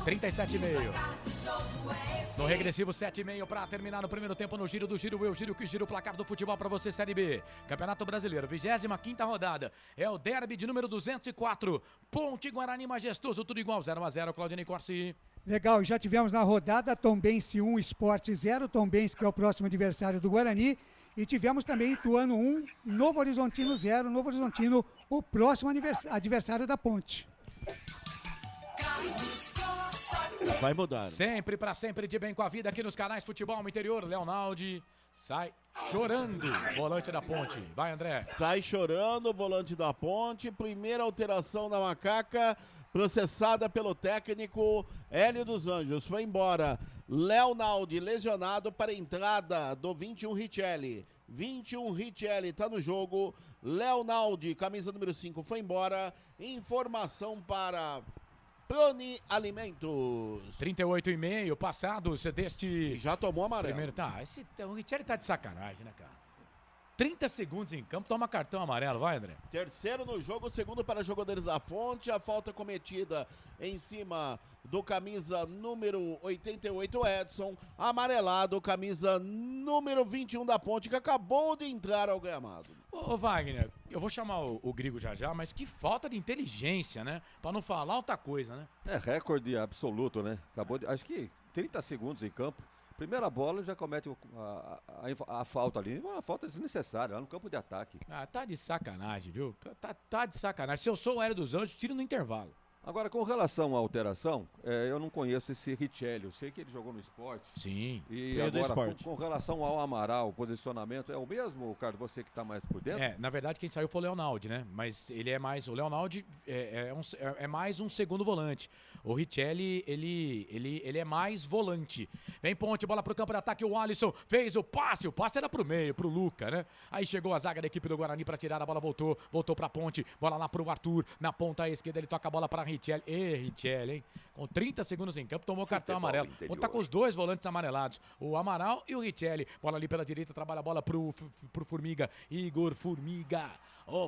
37,5. No regressivo 7,5 para terminar o primeiro tempo no giro do giro, eu giro que giro o placar do futebol para você, Série B. Campeonato Brasileiro, 25ª rodada. É o derby de número 204. Ponte Guarani Majestoso, tudo igual, 0-0, Claudinei Corsi. Legal, já tivemos na rodada Tombense 1, Sport 0, Tombense que é o próximo adversário do Guarani. E tivemos também Ituano 1, Novo Horizontino 0, Novo Horizontino o próximo adversário da Ponte. Vai mudar. Sempre pra sempre de bem com a vida aqui nos canais Futebol no Interior. Leonaldi sai chorando, volante da Ponte. Vai, André. Sai chorando, volante da Ponte. Primeira alteração da Macaca, processada pelo técnico Hélio dos Anjos. Foi embora Leonaldi, lesionado, para a entrada do 21 Richelli. 21 Richelli tá no jogo. Leonaldi, camisa número 5, foi embora. Informação para Proni Alimentos. 38,5 passados deste... Já tomou amarelo. Primeiro, o Richelli tá de sacanagem, né, cara? 30 segundos em campo, toma cartão amarelo, vai, André. Terceiro no jogo, segundo para jogadores da Fonte. A falta cometida em cima do camisa número 88, Edson. Amarelado, camisa número 21 da Ponte, que acabou de entrar ao gramado. Ô Wagner, eu vou chamar o Grigo já, mas que falta de inteligência, né? Pra não falar outra coisa, né? É recorde absoluto, né? Acabou de, acho que 30 segundos em campo. Primeira bola já comete a falta ali, uma falta desnecessária, lá no campo de ataque. Ah, tá de sacanagem, viu? Tá de sacanagem. Se eu sou o Hélio dos Anjos, tiro no intervalo. Agora, com relação à alteração, eu não conheço esse Richelli, eu sei que ele jogou no Esporte. Sim. E agora, com relação ao Amaral, o posicionamento é o mesmo, Carlos, você que está mais por dentro? Na verdade quem saiu foi o Leonaldi, né? Mas ele é mais, o Leonaldi é mais um segundo volante. O Richelli, ele é mais volante. Vem Ponte, bola pro campo de ataque, o Alisson fez o passe era pro meio, pro Luca, né? Aí chegou a zaga da equipe do Guarani para tirar, a bola voltou pra Ponte, bola lá pro Arthur, na ponta esquerda, ele toca a bola pra Richelli, hein? Com 30 segundos em campo, tomou cartão amarelo. Ponte tá com os dois volantes amarelados, o Amaral e o Richelli. Bola ali pela direita, trabalha a bola pro Formiga, Igor Formiga.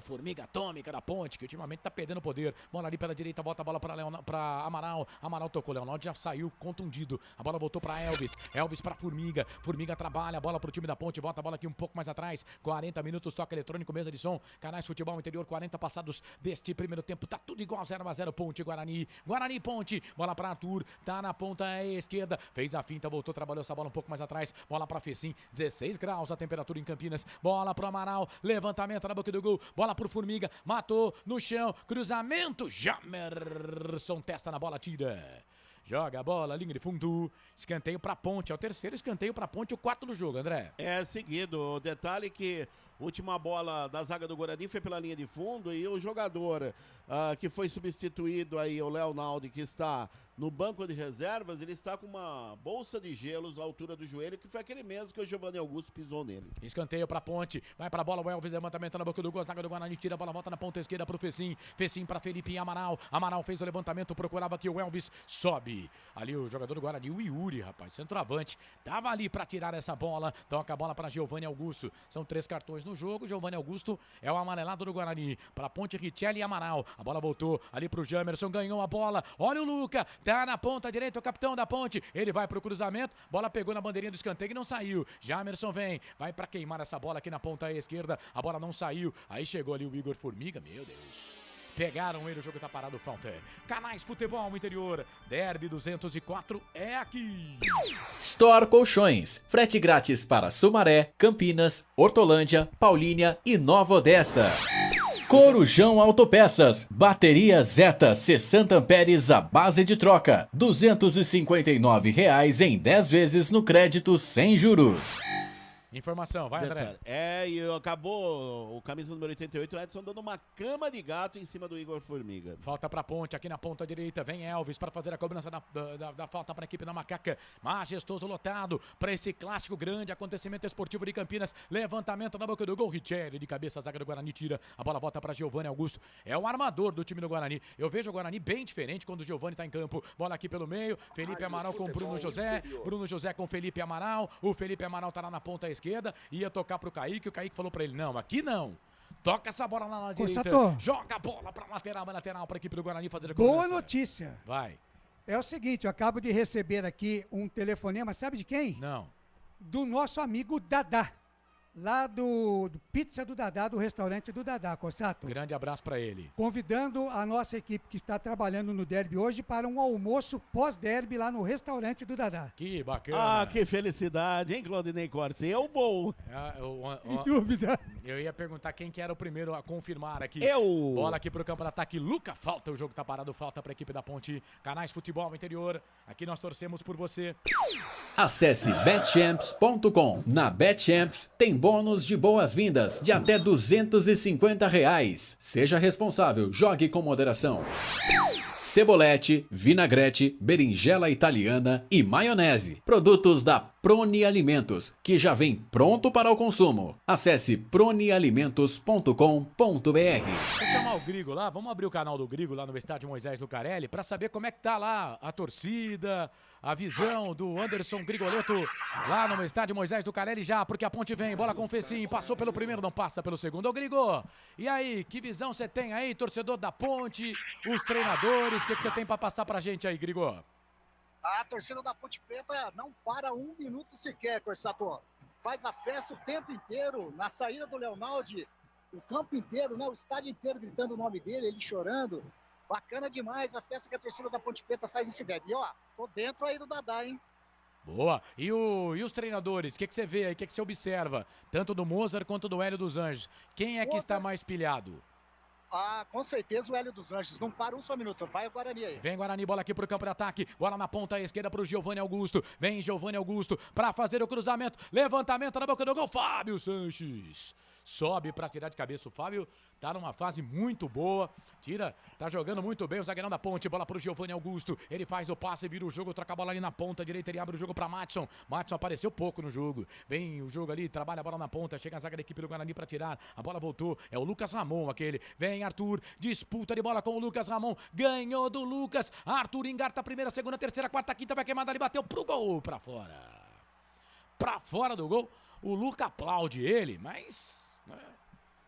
Formiga atômica da Ponte, que ultimamente tá perdendo poder. Bola ali pela direita, bota a bola pra Amaral. Amaral tocou, Leonaldi já saiu contundido. A bola voltou pra Elvis. Elvis pra Formiga. Formiga trabalha, a bola pro time da Ponte. Bota a bola aqui um pouco mais atrás. 40 minutos, toca eletrônico, mesa de som. Canais Futebol Interior, 40 passados deste primeiro tempo. Tá tudo igual, 0-0, Ponte, Guarani. Guarani, Ponte. Bola pra Arthur. Tá na ponta esquerda. Fez a finta, voltou, trabalhou essa bola um pouco mais atrás. Bola pra Fecim. 16 graus a temperatura em Campinas. Bola pro Amaral. Levantamento na boca do gol. Bola pro Formiga, matou no chão, cruzamento, Jamerson testa na bola, tira. Joga a bola, linha de fundo, escanteio pra Ponte, é o terceiro escanteio pra Ponte, o quarto do jogo, André. É seguido, o detalhe que última bola da zaga do Guarani foi pela linha de fundo e o jogador que foi substituído aí, o Leonaldi, que está no banco de reservas, ele está com uma bolsa de gelos à altura do joelho, que foi aquele mesmo que o Giovanni Augusto pisou nele. Escanteio pra Ponte, vai pra bola, o Elvis, levantamento na boca do gol, zaga do Guarani, tira a bola, volta na ponta esquerda pro Fecim, Fecim pra Felipe e Amaral, Amaral fez o levantamento, procurava aqui o Elvis, sobe, ali o jogador do Guarani, o Yuri, rapaz, centroavante, tava ali pra tirar essa bola, toca a bola pra Giovanni Augusto, são 3 cartões no jogo, Giovanni Augusto é o amarelado do Guarani, pra Ponte, Richelli e Amaral, a bola voltou ali pro Jamerson, ganhou a bola, olha o Luca, tá na ponta direita, o capitão da Ponte, ele vai pro cruzamento, bola pegou na bandeirinha do escanteio e não saiu, Jamerson vai pra queimar essa bola aqui na ponta esquerda, a bola não saiu, aí chegou ali o Igor Formiga, meu Deus. Pegaram ele, o jogo tá parado, falta. Canais Futebol Interior, Derby 204 é aqui. Store Colchões, frete grátis para Sumaré, Campinas, Hortolândia, Paulínia e Nova Odessa. Corujão Autopeças, bateria Zeta 60 amperes à base de troca, R$ 259,00 em 10 vezes no crédito sem juros. Informação, vai, André. E acabou o camisa número 88, o Edson dando uma cama de gato em cima do Igor Formiga. Falta pra Ponte, aqui na ponta direita, vem Elvis para fazer a cobrança da falta para a equipe da Macaca. Majestoso lotado para esse clássico grande acontecimento esportivo de Campinas. Levantamento na boca do gol, Richelli de cabeça, a zaga do Guarani tira, a bola volta para Giovani Augusto. É o armador do time do Guarani. Eu vejo o Guarani bem diferente quando o Giovani tá em campo. Bola aqui pelo meio, Felipe Amaral com Bruno José, Bruno José com Felipe Amaral. O Felipe Amaral tá lá na ponta esquerda, ia tocar pro Kaique, o Kaique falou pra ele, não, aqui não. Toca essa bola lá na direita, joga a bola pra lateral pra equipe do Guarani fazer a cobrança. Boa notícia. Vai. É o seguinte, eu acabo de receber aqui um telefonema, sabe de quem? Não. Do nosso amigo Dadá. Lá do Pizza do Dadá, do restaurante do Dadá, Cossato. Grande abraço pra ele. Convidando a nossa equipe que está trabalhando no derby hoje para um almoço pós-derby lá no restaurante do Dadá. Que bacana. Ah, que felicidade, hein, Claudinei Cortes? Eu vou. Sem dúvida. Eu ia perguntar quem que era o primeiro a confirmar aqui. Eu. Bola aqui pro campo de ataque. Luca, falta. O jogo tá parado. Falta pra equipe da Ponte. Canais Futebol Interior. Aqui nós torcemos por você. Acesse betchamps.com. Na Betchamps tem bônus de boas-vindas de até R$ 250,00. Seja responsável, jogue com moderação. Cebolete, vinagrete, berinjela italiana e maionese. Produtos da Proni Alimentos, que já vem pronto para o consumo. Acesse pronialimentos.com.br. Vou chamar o Grigo lá. Vamos abrir o canal do Grigo lá no estádio Moisés Lucarelli para saber como é que tá lá a torcida, a visão do Anderson Grigoleto lá no estádio Moisés Lucarelli já, porque a Ponte vem, bola com o Fecim, passou pelo primeiro, não passa pelo segundo. Ô Grigo, e aí, que visão você tem aí, torcedor da Ponte, os treinadores, o que você tem para passar pra gente aí, Grigo? A torcida da Ponte Preta não para um minuto sequer, Corsato. Faz a festa o tempo inteiro, na saída do Leonaldi, o campo inteiro, né? O estádio inteiro gritando o nome dele, ele chorando. Bacana demais a festa que a torcida da Ponte Preta faz nesse derby. E ó, tô dentro aí do Dadá, hein? Boa. E os treinadores, o que você vê aí, o que você observa? Tanto do Mozart quanto do Hélio dos Anjos. Quem é que está mais pilhado? Ah, com certeza o Hélio dos Anjos. Não para um só minuto. Vai o Guarani aí. Vem Guarani, bola aqui pro campo de ataque. Bola na ponta esquerda pro Giovani Augusto. Vem Giovani Augusto para fazer o cruzamento. Levantamento na boca do gol. Fábio Sanches. Sobe para tirar de cabeça o Fábio. Tá numa fase muito boa. Tira, tá jogando muito bem o zagueirão da Ponte. Bola pro Giovani Augusto. Ele faz o passe, vira o jogo, troca a bola ali na ponta direita. Ele abre o jogo pra Matson. Matson apareceu pouco no jogo. Vem o jogo ali, trabalha a bola na ponta. Chega a zaga da equipe do Guarani pra tirar. A bola voltou. É o Lucas Ramon aquele. Vem Arthur, disputa de bola com o Lucas Ramon. Ganhou do Lucas. Arthur engarta a primeira, segunda, terceira, quarta, quinta. Vai queimada ali, bateu pro gol. Pra fora. Pra fora do gol. O Luca aplaude ele, mas...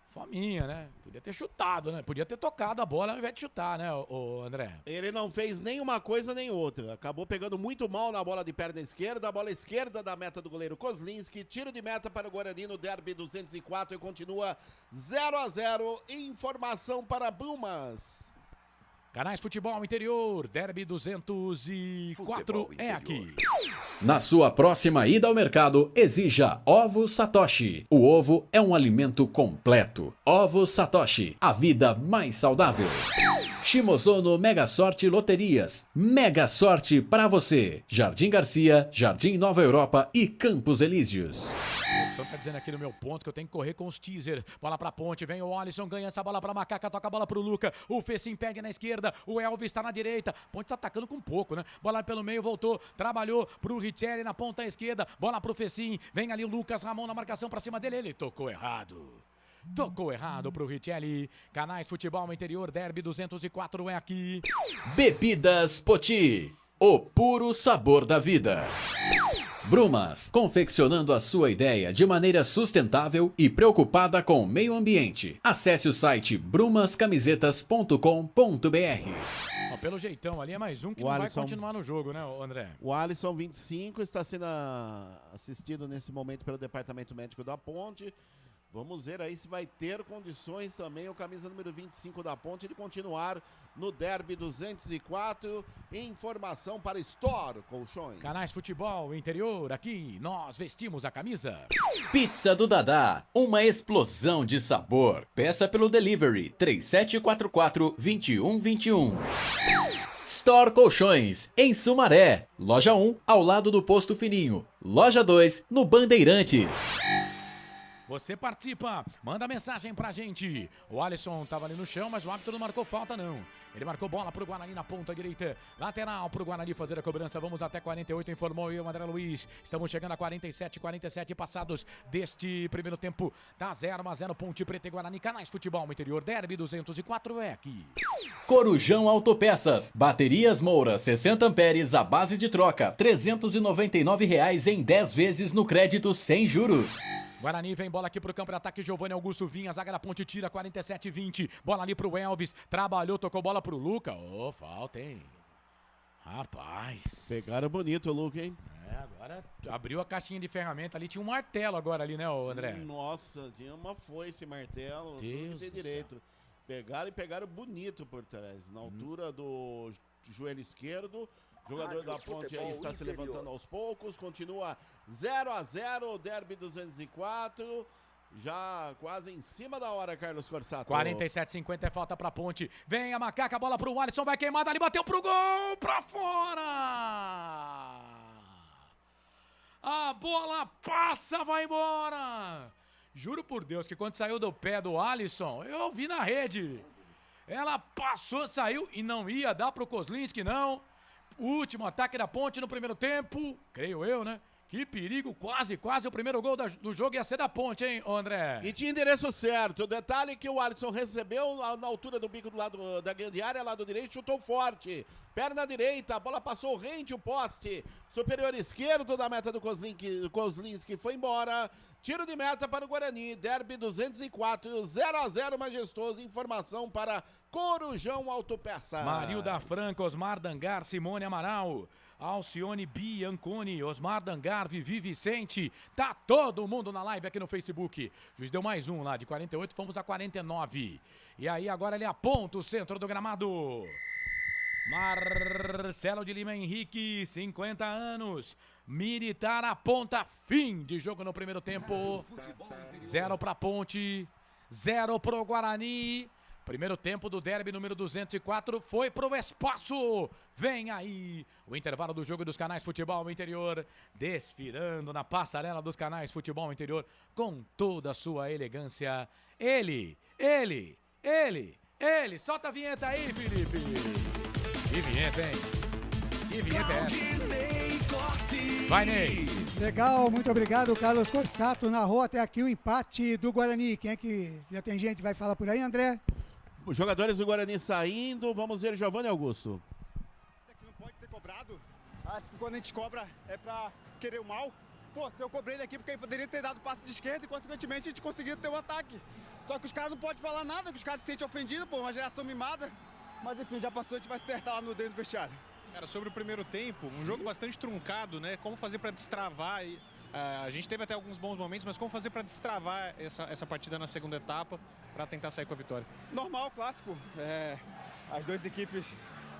Fominha, né? Podia ter chutado, né? Podia ter tocado a bola ao invés de chutar, né, o André? Ele não fez nem uma coisa nem outra. Acabou pegando muito mal na bola de perna esquerda. A bola esquerda da meta do goleiro Kozlinski. Tiro de meta para o Guarani no derby 204 e continua 0-0. Informação para Brumas. Canais Futebol Interior, Derby 204 é aqui. Na sua próxima ida ao mercado, exija Ovos Satoshi. O ovo é um alimento completo. Ovos Satoshi, a vida mais saudável. Shimozono Mega Sorte Loterias. Mega Sorte para você. Jardim Garcia, Jardim Nova Europa e Campos Elíseos. O tá dizendo aqui no meu ponto que eu tenho que correr com os teasers. Bola pra Ponte, vem o Alisson, ganha essa bola pra Macaca, toca a bola pro Luca. O Fê se impede na esquerda, o Elvis tá na direita. Ponte tá atacando com pouco, né? Bola pelo meio, voltou, trabalhou pro Richelli na ponta esquerda. Bola pro Fecim, vem ali o Lucas Ramon na marcação pra cima dele. Ele tocou errado. Tocou errado pro Richelli. Canais Futebol Interior, Derby 204 é aqui. Bebidas Poti, o puro sabor da vida. Brumas, confeccionando a sua ideia de maneira sustentável e preocupada com o meio ambiente. Acesse o site brumascamisetas.com.br. Pelo jeitão ali é mais um que O não Alisson... vai continuar no jogo, né, André? O Alisson 25 está sendo assistido nesse momento pelo Departamento Médico da Ponte. Vamos ver aí se vai ter condições também o camisa número 25 da Ponte de continuar no Derby 204. Informação para Store Colchões. Canais Futebol Interior, aqui nós vestimos a camisa. Pizza do Dadá, uma explosão de sabor. Peça pelo delivery 3744-2121. Store Colchões, em Sumaré. Loja 1, ao lado do Posto Fininho. Loja 2, no Bandeirantes. Você participa, manda mensagem pra gente. O Alisson tava ali no chão, mas o árbitro não marcou falta não. Ele marcou bola pro Guarani na ponta direita. Lateral pro Guarani fazer a cobrança. Vamos até 48, informou eu, André Luiz. Estamos chegando a 47 passados deste primeiro tempo. Tá 0-0 Ponte Preta e Guarani. Canais Futebol Interior, Derby 204 é aqui. Corujão Autopeças. Baterias Moura, 60 amperes, a base de troca. R$ 399 em 10 vezes no crédito sem juros. Guarani vem bola aqui pro campo de ataque, Giovanni Augusto Vinha, zaga da Ponte tira, 47-20, bola ali pro Elvis, trabalhou, tocou bola pro Luca, falta, hein? Rapaz. Pegaram bonito o Luca, hein? Agora abriu a caixinha de ferramenta ali, tinha um martelo agora ali, né, André? Nossa, tinha uma foice, martelo, Deus tem do direito. céu. Pegaram e pegaram bonito por trás, na altura do joelho esquerdo. Jogador da Ponte aí está se levantando aos poucos, continua 0-0, Derby 204, já quase em cima da hora, Carlos Corsato. 47-50 é falta pra Ponte, vem a Macaca, bola pro Alisson, vai queimada ali, bateu pro gol, pra fora! A bola passa, vai embora! Juro por Deus que quando saiu do pé do Alisson, eu vi na rede. Ela passou, saiu e não ia dar pro Kozlinski, não. Último ataque da Ponte no primeiro tempo, creio eu, né? Que perigo, quase o primeiro gol do jogo ia ser da Ponte, hein, André? E tinha endereço certo. O detalhe é que o Alisson recebeu na altura do bico do lado da grande área, lado direito, chutou forte. Perna direita, a bola passou rente o poste. Superior esquerdo da meta do Kozlinski foi embora. Tiro de meta para o Guarani. Derby 204, 0-0 majestoso. Informação para Corujão Autopeças. Marilda Franca, Osmar Dangar, Simone Amaral, Alcione Bianconi, Osmar Dangar, Vivi Vicente. Tá todo mundo na live aqui no Facebook. O juiz deu mais um lá, de 48 fomos a 49. E aí agora ele aponta o centro do gramado. Marcelo de Lima Henrique, 50 anos. Militar aponta fim de jogo no primeiro tempo. 0 para Ponte, 0 pro Guarani. Primeiro tempo do Derby número 204 foi pro espaço. Vem aí o intervalo do jogo dos Canais Futebol Interior, desfilando na passarela dos Canais Futebol Interior com toda a sua elegância. Ele. Solta a vinheta aí, Felipe. Que vinheta, hein? Que vinheta é essa? Vai, Ney. Legal, muito obrigado, Carlos Corsato. Narrou até aqui o empate do Guarani. Quem é que já tem gente que vai falar por aí, André? Os jogadores do Guarani saindo, vamos ver Giovanni Augusto. Que não pode ser cobrado. Acho que quando a gente cobra é pra querer o mal. Pô, se eu cobrei ele aqui porque ele poderia ter dado passo de esquerda e consequentemente a gente conseguiu ter um ataque. Só que os caras não podem falar nada, que os caras se sentem ofendidos, pô, uma geração mimada. Mas enfim, já passou, a gente vai acertar lá no dentro do vestiário. Cara, sobre o primeiro tempo, um jogo bastante truncado, né? Como fazer para destravar? A gente teve até alguns bons momentos, mas como fazer para destravar essa partida na segunda etapa para tentar sair com a vitória? Normal, clássico. As duas equipes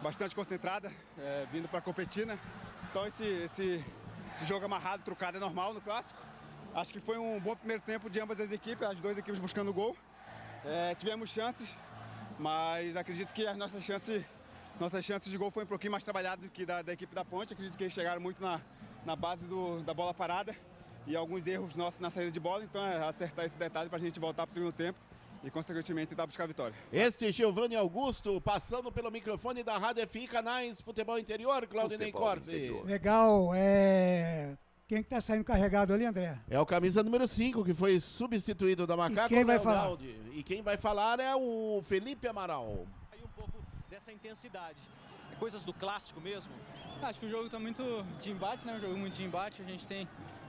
bastante concentradas, vindo para competir, né? Então esse jogo amarrado, truncado é normal no clássico. Acho que foi um bom primeiro tempo de ambas as equipes, as duas equipes buscando gol. Tivemos chances, mas acredito que as nossas chances de gol foi um pouquinho mais trabalhadas do que da equipe da Ponte. Acredito que eles chegaram muito na base da bola parada e alguns erros nossos na saída de bola. Então acertar esse detalhe para a gente voltar para o segundo tempo e, consequentemente, tentar buscar a vitória. Este Giovanni Augusto, passando pelo microfone da Rádio FI, Canais Futebol Interior, Claudinei Corsi. Legal, quem que tá saindo carregado ali, André? É o camisa número 5, que foi substituído da Macaco. E quem vai falar? E quem vai falar é o Felipe Amaral. Aí um pouco dessa intensidade. Coisas do clássico mesmo? Acho que o jogo tá muito de embate, né? Um jogo muito de embate. A gente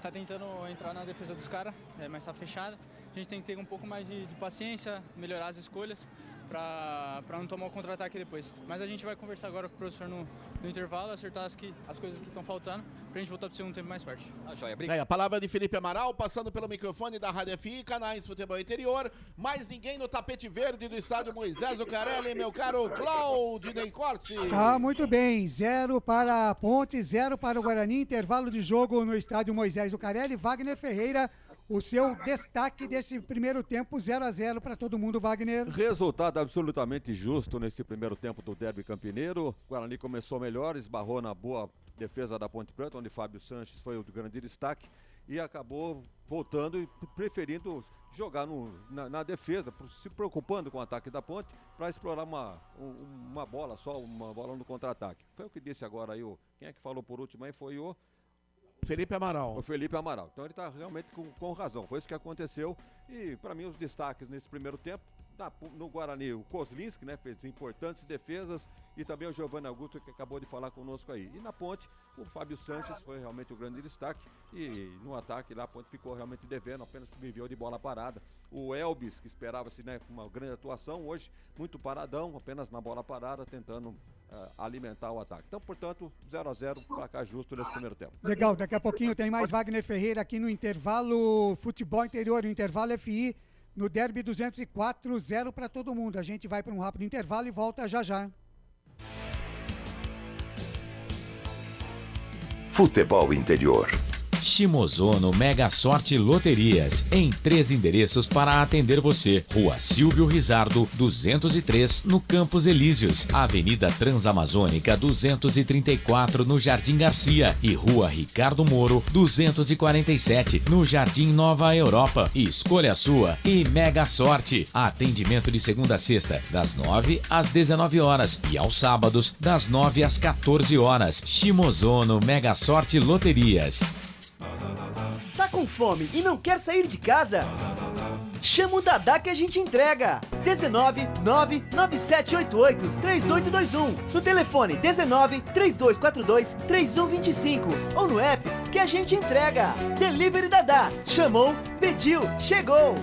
tá tentando entrar na defesa dos caras, mas tá fechada. A gente tem que ter um pouco mais de paciência, melhorar as escolhas. para não tomar o contra-ataque depois. Mas a gente vai conversar agora com o professor no intervalo, acertar as coisas que estão faltando, pra gente voltar pro segundo tempo mais forte. A palavra de Felipe Amaral, passando pelo microfone da Rádio FI, canais Futebol Interior. Mais ninguém no tapete verde do estádio Moisés Zucarelli, meu caro Claudinei Corsi. Tá, muito bem. 0 para a Ponte, 0 para o Guarani. Intervalo de jogo no estádio Moisés Zucarelli. Wagner Ferreira, o seu destaque desse primeiro tempo, 0-0 para todo mundo, Wagner. Resultado absolutamente justo nesse primeiro tempo do derby campineiro. O Guarani começou melhor, esbarrou na boa defesa da Ponte Preta, onde Fábio Sanches foi o grande destaque, e acabou voltando e preferindo jogar na defesa, se preocupando com o ataque da Ponte, para explorar uma bola só, uma bola no contra-ataque. Foi o que disse agora aí, quem é que falou por último aí foi o Felipe Amaral. O Felipe Amaral. Então ele está realmente com razão. Foi isso que aconteceu. E para mim os destaques nesse primeiro tempo, no Guarani, o Kozlinski, né, fez importantes defesas, e também o Giovanni Augusto, que acabou de falar conosco aí. E na Ponte, o Fábio Sanches foi realmente o grande destaque, e no ataque lá a Ponte ficou realmente devendo, apenas viveu de bola parada. O Elbis, que esperava-se, né, uma grande atuação, hoje muito paradão, apenas na bola parada, tentando alimentar o ataque. Então, portanto, 0-0, placar justo nesse primeiro tempo. Legal, daqui a pouquinho tem mais Wagner Ferreira aqui no intervalo Futebol Interior, no intervalo FI, no Derby 204, 0 para todo mundo. A gente vai para um rápido intervalo e volta já já. Futebol Interior. Shimozono Mega Sorte Loterias, em 3 endereços para atender você. Rua Silvio Rizardo, 203, no Campos Elíseos. Avenida Transamazônica, 234, no Jardim Garcia. E Rua Ricardo Moro, 247, no Jardim Nova Europa. Escolha a sua e Mega Sorte. Atendimento de segunda a sexta, das 9 às 19 horas. E aos sábados, das 9 às 14 horas. Shimozono Mega Sorte Loterias. Tá com fome e não quer sair de casa? Chama o Dadá que a gente entrega. 19 99788 3821. No telefone 19 3242 3125. Ou no app que a gente entrega. Delivery Dadá. Chamou, pediu, chegou.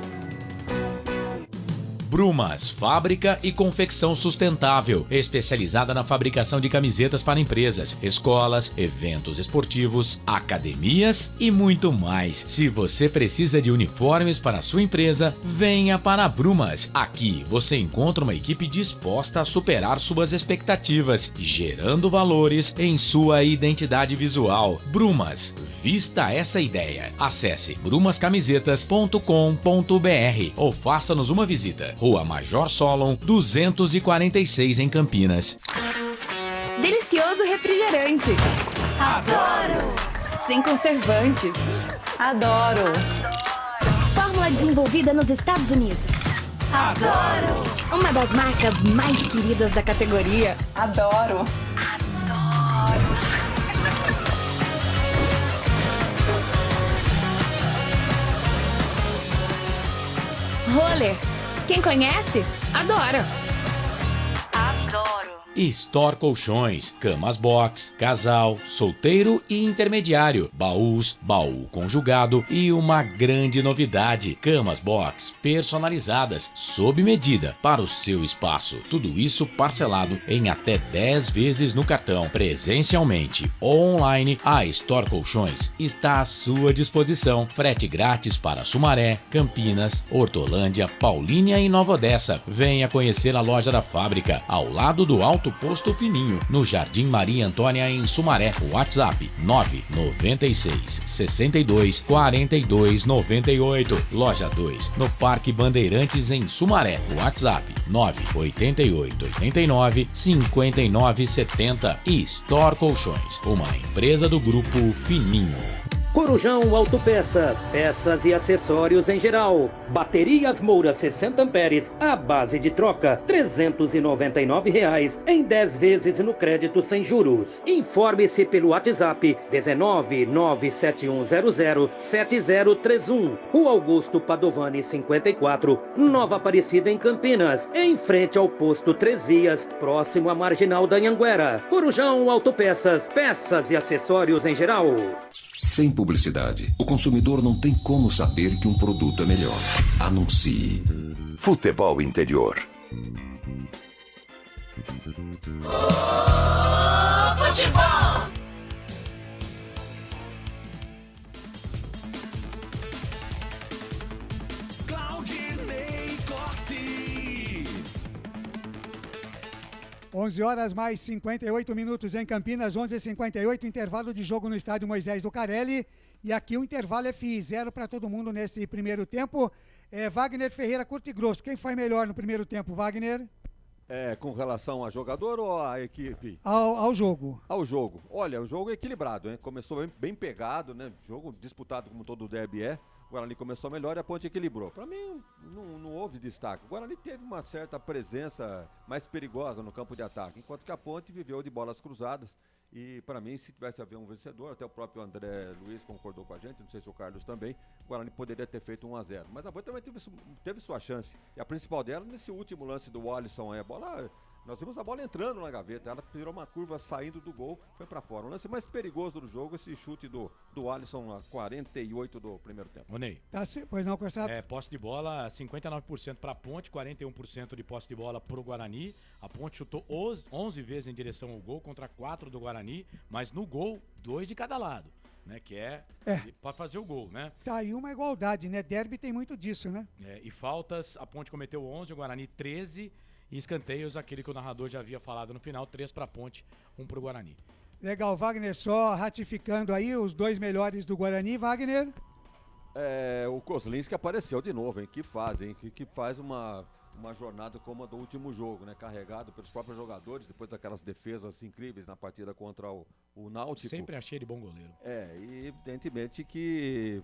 Brumas, fábrica e confecção sustentável, especializada na fabricação de camisetas para empresas, escolas, eventos esportivos, academias e muito mais. Se você precisa de uniformes para a sua empresa, venha para a Brumas. Aqui você encontra uma equipe disposta a superar suas expectativas, gerando valores em sua identidade visual. Brumas, vista essa ideia. Acesse brumascamisetas.com.br ou faça-nos uma visita. Rua Major Solon, 246 em Campinas. Delicioso refrigerante. Adoro! Sem conservantes. Adoro! Fórmula desenvolvida nos Estados Unidos. Adoro! Uma das marcas mais queridas da categoria. Adoro! Roller. Quem conhece, adora. Adoro. Store Colchões, camas box, casal, solteiro e intermediário, baús, baú conjugado e uma grande novidade, camas box personalizadas, sob medida para o seu espaço. Tudo isso parcelado em até 10 vezes no cartão, presencialmente ou online. A Store Colchões está à sua disposição. Frete grátis para Sumaré, Campinas, Hortolândia, Paulínia e Nova Odessa. Venha conhecer a loja da fábrica, ao lado do Alto Posto Fininho, no Jardim Maria Antônia, em Sumaré. WhatsApp 996 62 42 98. Loja 2, no Parque Bandeirantes, em Sumaré. WhatsApp 988 89 59 70. E Store Colchões, uma empresa do Grupo Fininho. Corujão Autopeças, peças e acessórios em geral. Baterias Moura 60 amperes, a base de troca, R$ 399 em 10 vezes no crédito sem juros. Informe-se pelo WhatsApp 19 97100 7031. Rua Augusto Padovani 54, Nova Aparecida, em Campinas, em frente ao posto 3 Vias, próximo à Marginal da Anhanguera. Corujão Autopeças, peças e acessórios em geral. Sem publicidade, o consumidor não tem como saber que um produto é melhor. Anuncie. Futebol Interior. Futebol! Claudinei Corsi. 11 horas mais 58 minutos em Campinas, 11h58, intervalo de jogo no estádio Moisés Lucarelli. E aqui o intervalo é FI, 0 para todo mundo nesse primeiro tempo. Wagner Ferreira, curto e grosso, quem foi melhor no primeiro tempo, Wagner? Com relação a jogador ou à equipe? Ao jogo. Ao jogo. Olha, o jogo é equilibrado, hein? Começou bem pegado, né? Jogo disputado como todo o derby é. O Guarani começou melhor e a Ponte equilibrou. Para mim, não houve destaque. O Guarani teve uma certa presença mais perigosa no campo de ataque, enquanto que a Ponte viveu de bolas cruzadas. E para mim, se tivesse haver um vencedor, até o próprio André Luiz concordou com a gente, não sei se o Carlos também, o Guarani poderia ter feito 1-0. Mas a Ponte também teve sua chance. E a principal dela, nesse último lance do Alisson, a bola... Nós vimos a bola entrando na gaveta, ela virou uma curva saindo do gol, foi pra fora. O lance mais perigoso do jogo, esse chute do Alisson a 48 do primeiro tempo. Ô Ney. Pois não, Corsado? Posse de bola, 59% pra Ponte, 41% de posse de bola pro Guarani. A Ponte chutou 11 vezes em direção ao gol, contra 4 do Guarani, mas no gol, 2 de cada lado. Né, que para fazer o gol, né? Tá aí uma igualdade, né? Derby tem muito disso, né? E faltas, a Ponte cometeu 11, o Guarani 13. E escanteios, aquele que o narrador já havia falado no final, 3 para a Ponte, 1 para o Guarani. Legal, Wagner, só ratificando aí os 2 melhores do Guarani, Wagner. O Kozlinski apareceu de novo, hein? Que faz, hein? Que faz uma jornada como a do último jogo, né? Carregado pelos próprios jogadores, depois daquelas defesas incríveis na partida contra o Náutico. Sempre achei ele bom goleiro. E evidentemente que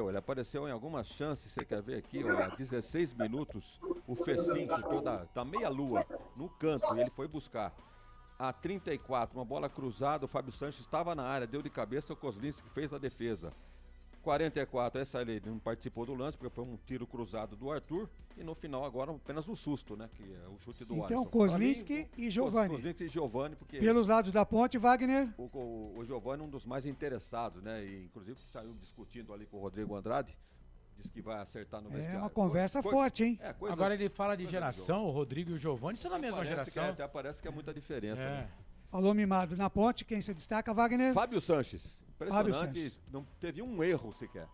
ele apareceu em algumas chances, você quer ver aqui, olha, 16 minutos, o Fecim chutou da meia-lua no canto e ele foi buscar. A 34, uma bola cruzada, o Fábio Sanches estava na área, deu de cabeça, o Kozlinski fez a defesa. 44, essa ele não participou do lance, porque foi um tiro cruzado do Arthur, e no final agora apenas um susto, né, que é o chute do Alisson. Então, Kozlinski e Giovani. Kozlinski e Giovani, porque... Pelos lados da Ponte, Wagner? O Giovani é um dos mais interessados, né, e inclusive saiu discutindo ali com o Rodrigo Andrade, disse que vai acertar no vestiário. É uma conversa forte, hein? Agora ele fala de geração, o Rodrigo e o Giovani são da mesma geração. Até parece que é muita diferença, né? Falou mimado na Ponte, quem se destaca, Wagner? Fábio Sanches. Impressionante, não teve um erro sequer.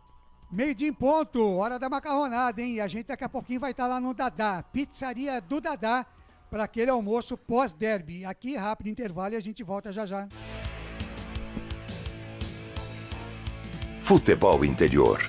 Meio-dia em ponto, hora da macarronada, hein? E a gente daqui a pouquinho vai estar lá no Dadá, pizzaria do Dadá, para aquele almoço pós-derby. Aqui, rápido intervalo e a gente volta já já. Futebol interior.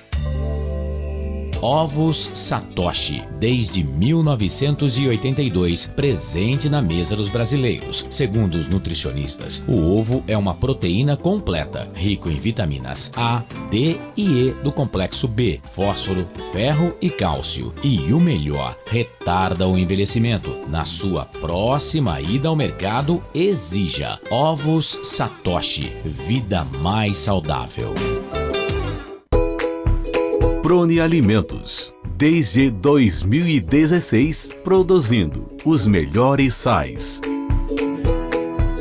Ovos Satoshi, desde 1982, presente na mesa dos brasileiros. Segundo os nutricionistas, o ovo é uma proteína completa, rico em vitaminas A, D e E do complexo B, fósforo, ferro e cálcio. E o melhor, retarda o envelhecimento. Na sua próxima ida ao mercado, exija Ovos Satoshi, vida mais saudável. Prone Alimentos, desde 2016, produzindo os melhores sais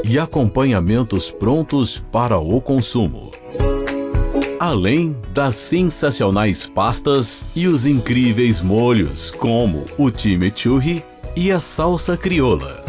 e acompanhamentos prontos para o consumo. Além das sensacionais pastas e os incríveis molhos, como o chimichurri e a salsa crioula.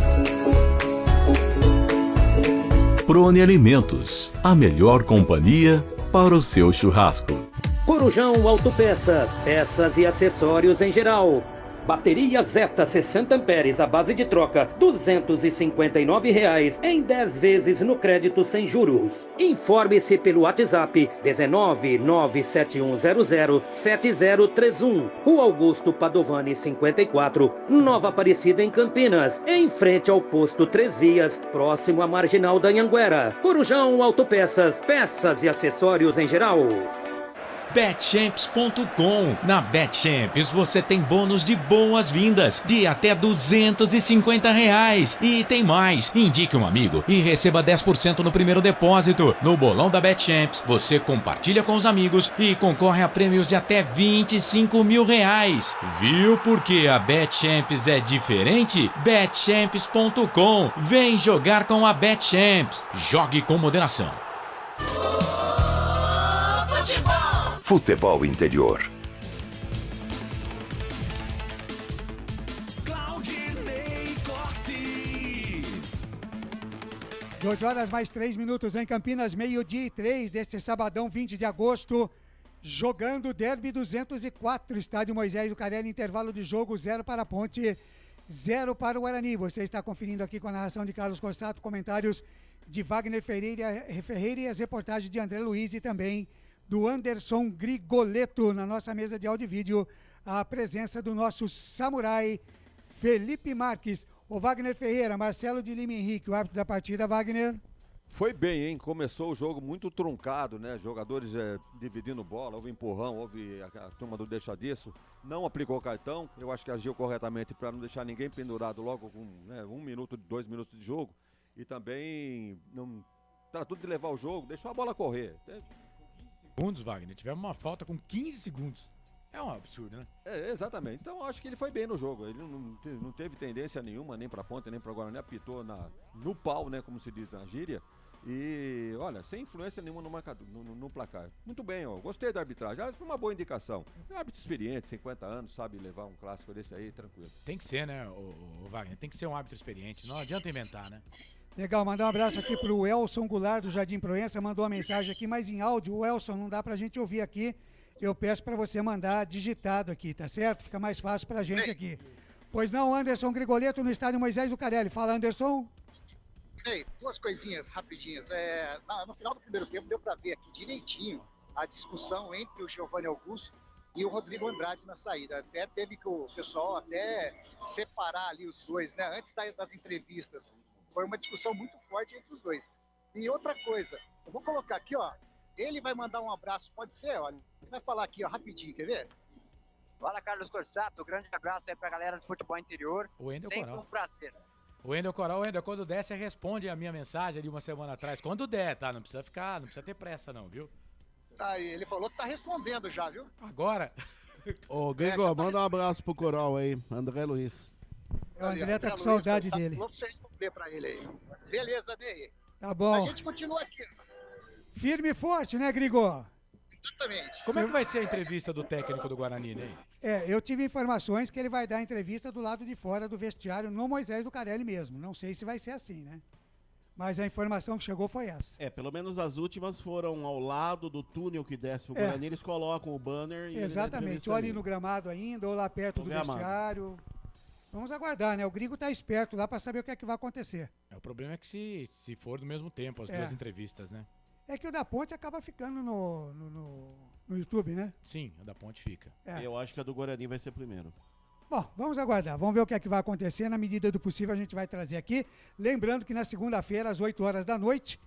Prone Alimentos, a melhor companhia para o seu churrasco. Corujão Autopeças, peças e acessórios em geral. Bateria Zeta 60 amperes à base de troca, R$ 259,00 em 10 vezes no crédito sem juros. Informe-se pelo WhatsApp 19971007031. Rua Augusto Padovani 54, Nova Aparecida em Campinas, em frente ao posto 3 Vias, próximo à Marginal da Anhanguera. Corujão Autopeças, peças e acessórios em geral. Betchamps.com. Na Betchamps você tem bônus de boas-vindas de até R$250. E tem mais. Indique um amigo e receba 10% no primeiro depósito. No bolão da Betchamps, você compartilha com os amigos e concorre a prêmios de até R$25 mil. Viu porque a Betchamps é diferente? Betchamps.com. Vem jogar com a Betchamps. Jogue com moderação. Futebol interior. Claudinei 2 horas mais 3 minutos em Campinas, 12:03 deste sabadão 20 de agosto. Jogando o Derby 204, estádio Moisés Lucarelli, intervalo de jogo 0 para a Ponte, 0 para o Guarani. Você está conferindo aqui com a narração de Carlos Costato, comentários de Wagner Ferreira e as reportagens de André Luiz e também do Anderson Grigoletto. Na nossa mesa de áudio e vídeo, a presença do nosso samurai Felipe Marques. O Wagner Ferreira, Marcelo de Lima Henrique, o árbitro da partida, Wagner. Foi bem, hein? Começou o jogo muito truncado, né? Jogadores dividindo bola, houve empurrão, houve a turma do deixa disso. Não aplicou cartão, eu acho que agiu corretamente para não deixar ninguém pendurado logo com 1 minuto, 2 minutos de jogo. E também não tratou de levar o jogo, deixou a bola correr. Segundos, Wagner, tivemos uma falta com 15 segundos. É um absurdo, né? Exatamente. Então eu acho que ele foi bem no jogo. Ele não teve tendência nenhuma, nem pra Ponte, nem pra Guarani. Apitou no pau, né? Como se diz na gíria. E, olha, sem influência nenhuma no placar. Muito bem, ó. Gostei da arbitragem. Aliás, foi uma boa indicação. É um árbitro experiente, 50 anos, sabe levar um clássico desse aí, tranquilo. Tem que ser, né, o Wagner? Tem que ser um árbitro experiente. Não adianta inventar, né? Legal, mandar um abraço aqui pro Elson Goulart do Jardim Proença. Mandou uma mensagem aqui, mas em áudio. O Elson, não dá pra gente ouvir aqui. Eu peço para você mandar digitado aqui, tá certo? Fica mais fácil pra gente aqui. Pois não, Anderson Grigoletto no estádio Moisés Lucarelli. Fala, Anderson. Ei, 2 coisinhas rapidinhas. No final do primeiro tempo deu para ver aqui direitinho a discussão entre o Giovanni Augusto e o Rodrigo Andrade na saída. Até teve que o pessoal até separar ali os dois, né? Antes das entrevistas. Foi uma discussão muito forte entre os dois. E outra coisa, eu vou colocar aqui, ó. Ele vai mandar um abraço, pode ser, olha. Ele vai falar aqui, ó, rapidinho, quer ver? Fala, Carlos Corsato. Grande abraço aí pra galera do futebol interior. Sempre um prazer. O Wendel Coral, quando der, você responde a minha mensagem ali uma semana atrás. Quando der, tá? Não precisa ter pressa não, viu? Aí, ele falou que tá respondendo já, viu? Agora? Ô, Gregor, manda um abraço pro Coral aí, André Luiz. O André tá com saudade dele. Vamos você responder pra ele aí. Beleza, Ney? Tá bom. A gente continua aqui. Firme e forte, né, Grigor? Exatamente. Como é que vai ser a entrevista do técnico do Guarani, né? Eu tive informações que ele vai dar entrevista do lado de fora do vestiário no Moisés Lucarelli mesmo. Não sei se vai ser assim, né? Mas a informação que chegou foi essa. Pelo menos as últimas foram ao lado do túnel que desce pro Guarani, eles colocam o banner e exatamente, ou ali no gramado ainda, ou lá perto do vestiário. Vamos aguardar, né? O Grigo tá esperto lá para saber o que é que vai acontecer. O problema é que se for do mesmo tempo as duas entrevistas, né? É que o da Ponte acaba ficando no YouTube, né? Sim, o da Ponte fica. Eu acho que a do Guarani vai ser primeiro. Bom, vamos aguardar. Vamos ver o que é que vai acontecer. Na medida do possível, a gente vai trazer aqui. Lembrando que na segunda-feira, às 8 horas da noite,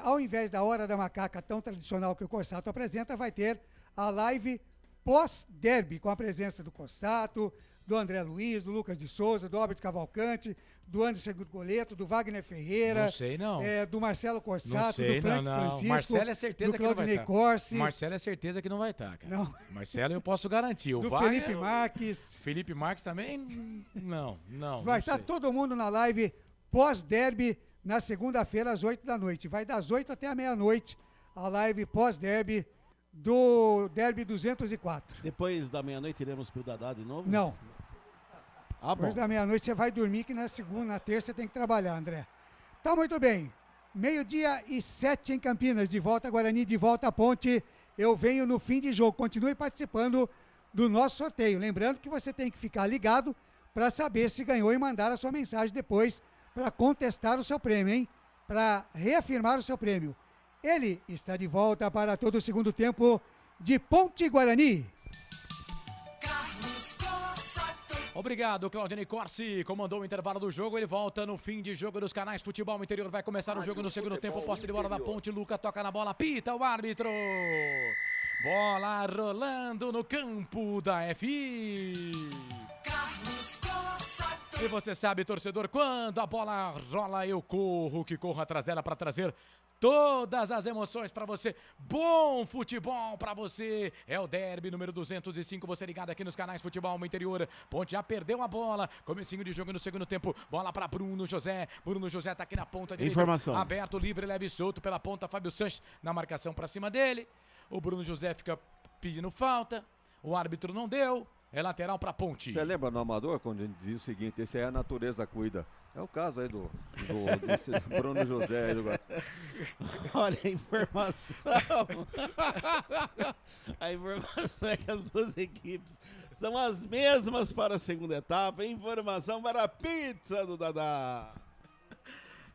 ao invés da Hora da Macaca tão tradicional que o Corsato apresenta, vai ter a live pós-derby, com a presença do Corsato, do André Luiz, do Lucas de Souza, do Albert Cavalcante, do Anderson Goleto, do Wagner Ferreira. Não sei, não. Do Marcelo Corsato, não sei, do Frank Francisco. Marcelo é certeza do que não vai estar. Corsi. Marcelo é certeza que não vai estar, cara. Não. Marcelo eu posso garantir. O do Wagner, Felipe Marques. Felipe Marques também? Não. Vai estar todo mundo na live pós-derby na segunda-feira às 8 da noite. Vai das 8 até a meia-noite a live pós-derby do Derby 204. Depois da meia-noite iremos pro Dadá de novo? Não. Depois da meia-noite você vai dormir, que na segunda, na terça você tem que trabalhar, André. Tá muito bem. 12:07 em Campinas, de volta a Guarani, de volta a Ponte. Eu venho no fim de jogo. Continue participando do nosso sorteio. Lembrando que você tem que ficar ligado para saber se ganhou e mandar a sua mensagem depois para contestar o seu prêmio, hein? Para reafirmar o seu prêmio. Ele está de volta para todo o segundo tempo de Ponte Guarani. Obrigado, Claudinei Corsi. Comandou o intervalo do jogo. Ele volta no fim de jogo dos canais Futebol Interior. Vai começar o jogo no segundo tempo. Posse de bola da Ponte. Luca toca na bola. Pita o árbitro. Bola rolando no campo da FI. E você sabe, torcedor, quando a bola rola, eu corro, que corro atrás dela para trazer todas as emoções para você. Bom futebol para você. É o derby número 205. Você ligado aqui nos canais Futebol no Interior. Ponte já perdeu a bola. Comecinho de jogo no segundo tempo. Bola para Bruno José. Bruno José tá aqui na ponta direita. Informação. Aberto, livre, leve e solto pela ponta. Fábio Sanches na marcação para cima dele. O Bruno José fica pedindo falta. O árbitro não deu. É lateral para Ponte. Você lembra no Amador, quando a gente dizia o seguinte, esse aí a natureza cuida. É o caso aí do Bruno José. Olha a informação. A informação é que as duas equipes são as mesmas para a segunda etapa. Informação para a pizza do Dadá.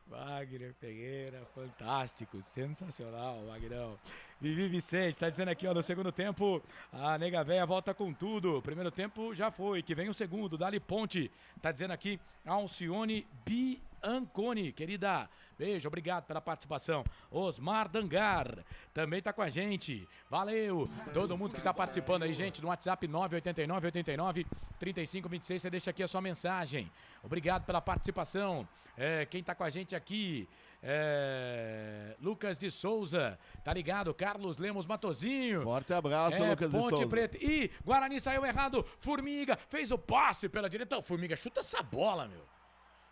Wagner Pereira, fantástico, sensacional, Wagnão. Vivi Vicente, tá dizendo aqui, ó, no segundo tempo, a Nega Véia volta com tudo. Primeiro tempo já foi, que vem o segundo, Dali Ponte. Tá dizendo aqui, Alcione Bianconi, querida. Beijo, obrigado pela participação. Osmar Dangar também tá com a gente. Valeu. Todo mundo que tá participando aí, gente, no WhatsApp 989-89-3526. Você deixa aqui a sua mensagem. Obrigado pela participação. Quem tá com a gente aqui? Lucas de Souza, tá ligado? Carlos Lemos Matozinho. Forte abraço, Lucas de Souza. Ponte Preta. Ih, Guarani saiu errado. Formiga fez o passe pela direita. Ô, Formiga, chuta essa bola, meu.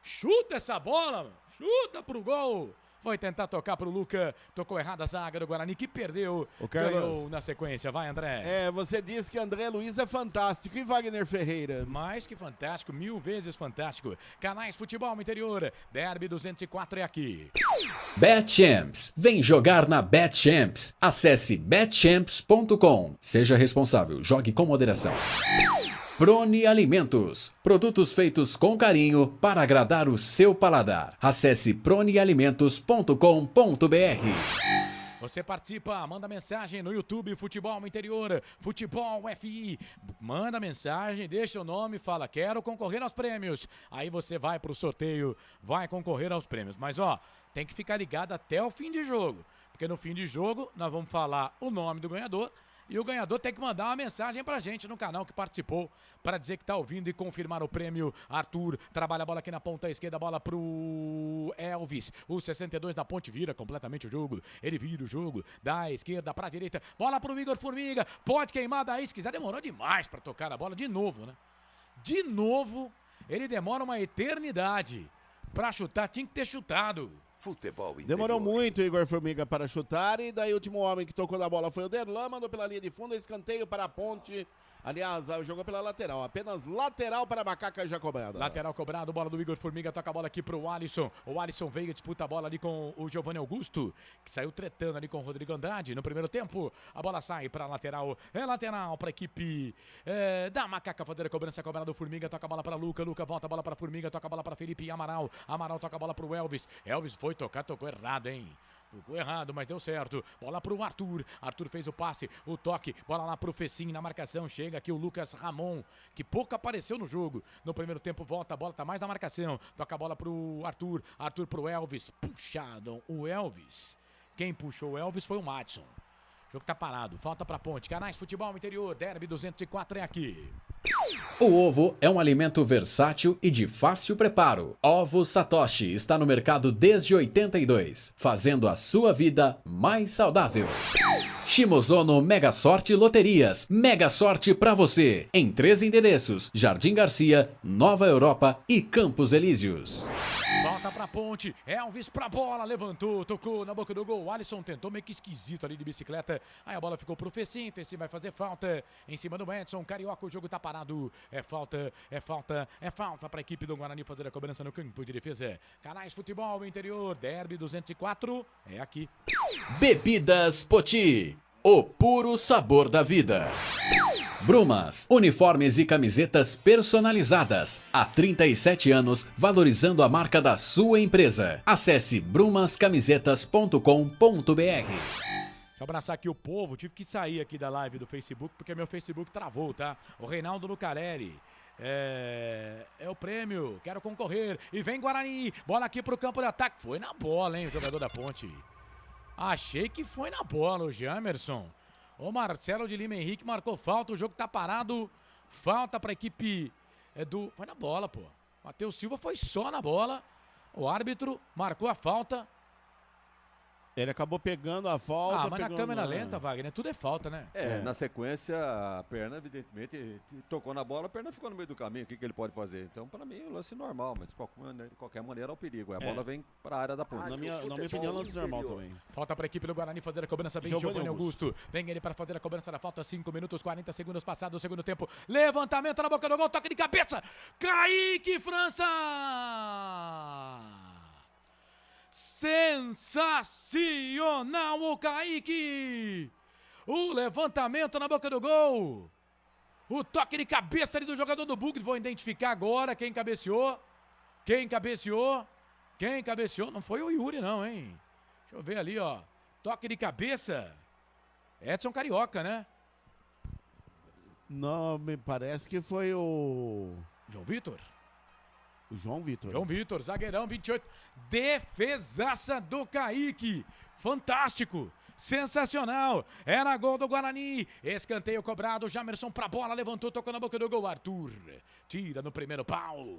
Chuta essa bola, meu. Chuta pro gol. Foi tentar tocar pro Luca, tocou errado a zaga do Guarani, que perdeu, ganhou na sequência. Vai, André. Você disse que André Luiz é fantástico. E Wagner Ferreira? Mais que fantástico, 1000 vezes fantástico. Canais Futebol no Interior, Derby 204 é aqui. BetChamps. Vem jogar na BetChamps. Acesse betchamps.com. Seja responsável, jogue com moderação. Prone Alimentos. Produtos feitos com carinho para agradar o seu paladar. Acesse pronealimentos.com.br. Você participa, manda mensagem no YouTube Futebol no Interior, Futebol FI. Manda mensagem, deixa o nome, fala, quero concorrer aos prêmios. Aí você vai pro sorteio, vai concorrer aos prêmios. Mas ó, tem que ficar ligado até o fim de jogo. Porque no fim de jogo nós vamos falar o nome do ganhador. E o ganhador tem que mandar uma mensagem pra gente no canal que participou para dizer que tá ouvindo e confirmar o prêmio. Arthur trabalha a bola aqui na ponta esquerda, bola pro Elvis. O 62 da ponte vira completamente o jogo. Ele vira o jogo da esquerda pra direita. Bola pro Igor Formiga. Pode queimar daí se quiser. Demorou demais pra tocar a bola de novo, né? De novo, ele demora uma eternidade pra chutar. Tinha que ter chutado. Futebol Interior. Demorou muito, Igor Formiga, para chutar. E daí o último homem que tocou na bola foi o Derlan. Mandou pela linha de fundo, escanteio para a ponte. Aliás, jogou pela lateral. Apenas lateral para a Macaca já cobrada. Lateral cobrado, bola do Igor Formiga. Toca a bola aqui pro Alisson. O Alisson veio, disputa a bola ali com o Giovanni Augusto, que saiu tretando ali com o Rodrigo Andrade. No primeiro tempo, a bola sai para lateral. É lateral para a equipe da Macaca fazer a cobrança cobrada do Formiga. Toca a bola para Luca. Luca volta a bola para Formiga. Toca a bola para Felipe Amaral. Amaral toca a bola pro Elvis. Elvis foi tocar, tocou errado, hein? Tocou errado, mas deu certo. Bola pro Arthur. Arthur fez o passe, o toque. Bola lá pro Fecim na marcação. Chega aqui o Lucas Ramon, que pouco apareceu no jogo. No primeiro tempo volta, a bola tá mais na marcação. Toca a bola pro Arthur. Arthur pro Elvis. Puxado o Elvis. Quem puxou o Elvis foi o Madison. O jogo tá parado. Falta pra ponte. Canais Futebol Interior. Derby 204 é aqui. O ovo é um alimento versátil e de fácil preparo. Ovo Satoshi está no mercado desde 82, fazendo a sua vida mais saudável. Shimozono Mega Sorte Loterias. Mega Sorte pra você. Em 3 endereços: Jardim Garcia, Nova Europa e Campos Elíseos. Volta pra ponte, Elvis pra bola, levantou, tocou na boca do gol. Alisson tentou meio que esquisito ali de bicicleta. Aí a bola ficou pro Fecim, Fecim vai fazer falta em cima do Edson. Carioca, o jogo tá parado. É falta pra equipe do Guarani fazer a cobrança no campo de defesa. Canais Futebol Interior, Derby 204, é aqui. Bebidas Poti, o puro sabor da vida. Brumas, uniformes e camisetas personalizadas. Há 37 anos, valorizando a marca da sua empresa. Acesse brumascamisetas.com.br. Deixa eu abraçar aqui o povo, tive que sair aqui da live do Facebook, porque meu Facebook travou, tá? O Reinaldo Lucarelli. É o prêmio, quero concorrer. E vem Guarani, bola aqui pro campo de ataque. Foi na bola, hein, o jogador da ponte. Achei que foi na bola o Jamerson. O Marcelo de Lima Henrique marcou falta, o jogo tá parado. Falta pra equipe do... Foi na bola, pô. Matheus Silva foi só na bola. O árbitro marcou a falta. Ele acabou pegando a falta. Mas na câmera lenta, Wagner, tudo é falta, né? Na sequência, a perna, evidentemente, tocou na bola, a perna ficou no meio do caminho. O que ele pode fazer? Então, para mim, é um lance normal, mas de qualquer maneira é o perigo. A bola vem para a área da ponta. Na minha opinião, lance normal também. Falta para a equipe do Guarani fazer a cobrança. Vem Giovanni Augusto. Vem ele para fazer a cobrança da falta. 5 minutos, 40 segundos passados do segundo tempo. Levantamento na boca do gol, toque de cabeça. Kaique França! Sensacional o Kaique! O levantamento na boca do gol! O toque de cabeça ali do jogador do Bugre. Vou identificar agora quem cabeceou. Quem cabeceou? Não foi o Yuri não, hein? Deixa eu ver ali, ó. Toque de cabeça. Edson Carioca, né? Não, me parece que foi o... João Vitor. O João Vitor. João Vitor, zagueirão, 28. Defesaça do Kaique. Fantástico. Sensacional. Era gol do Guarani. Escanteio cobrado. Jamerson pra bola. Levantou, tocou na boca do gol. Arthur tira no primeiro pau.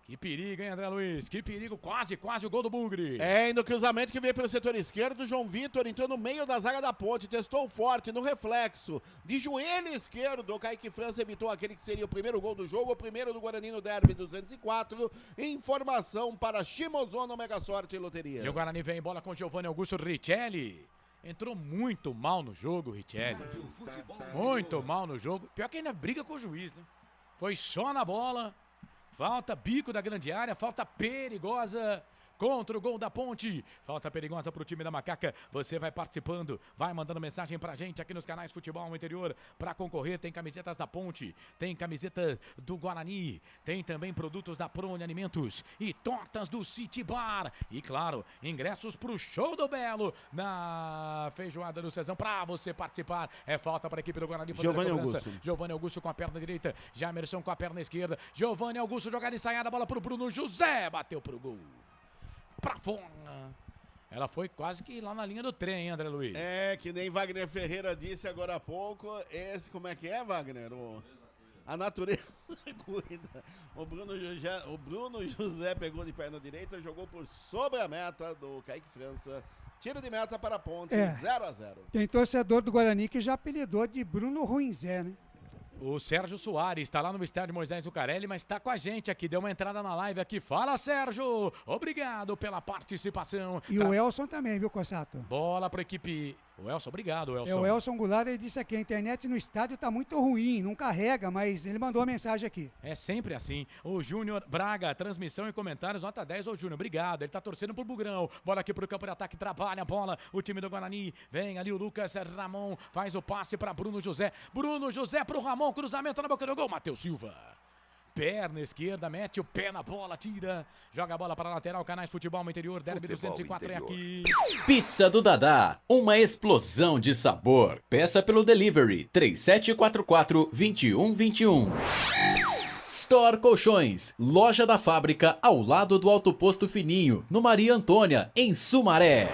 Que perigo, hein, André Luiz? Que perigo. Quase o gol do Bugre. E no cruzamento que veio pelo setor esquerdo, João Vitor entrou no meio da zaga da Ponte, testou forte no reflexo. De joelho esquerdo, o Kaique França evitou aquele que seria o primeiro gol do jogo, o primeiro do Guarani no Derby 204. Informação para Shimozono, Mega Sorte e Loteria. E o Guarani vem em bola com Giovanni Augusto Richelli. Entrou muito mal no jogo, Richelli. Muito mal no jogo. Pior que ainda briga com o juiz, né? Foi só na bola. Falta, bico da grande área, falta perigosa contra o gol da Ponte. Falta perigosa pro time da Macaca. Você vai participando, vai mandando mensagem pra gente aqui nos canais Futebol no Interior. Pra concorrer, tem camisetas da Ponte, tem camiseta do Guarani, tem também produtos da Prone Alimentos e tortas do City Bar. E claro, ingressos pro Show do Belo na Feijoada do Cezão. Pra você participar, é falta para a equipe do Guarani fazer Giovanni a cobrança. Augusto. Giovanni Augusto com a perna direita, Jamerson com a perna esquerda. Giovanni Augusto jogada ensaiada, bola pro Bruno José, bateu pro gol. Pra fora. Ela foi quase que lá na linha do trem, hein, André Luiz? Que nem Wagner Ferreira disse agora há pouco. Como é que é, Wagner? A natureza cuida. O Bruno José pegou de perna direita, jogou por sobre a meta do Kaique França. Tiro de meta para a Ponte, 0-0. Tem torcedor do Guarani que já apelidou de Bruno Ruinzé, né? O Sérgio Soares está lá no estádio Moisés Zucarelli, mas está com a gente aqui, deu uma entrada na live aqui. Fala, Sérgio! Obrigado pela participação. E o Elson também, viu, Cossato? Bola para a equipe. O Elson, obrigado, Elson. O Elson Goulart, ele disse aqui, a internet no estádio tá muito ruim, não carrega, mas ele mandou a mensagem aqui. É sempre assim. O Júnior Braga, transmissão e comentários, nota 10, ô Júnior, obrigado. Ele tá torcendo pro Bugrão. Bola aqui pro campo de ataque, trabalha a bola. O time do Guarani, vem ali o Lucas Ramon, faz o passe para Bruno José. Bruno José pro Ramon, cruzamento na boca do gol, Matheus Silva. Perna esquerda, mete o pé na bola, tira, joga a bola para a lateral, Canais Futebol no Interior, Derby 204 é aqui. Pizza do Dadá, uma explosão de sabor. Peça pelo delivery 3744-2121. Store Colchões, loja da fábrica ao lado do Alto Posto Fininho, no Maria Antônia, em Sumaré.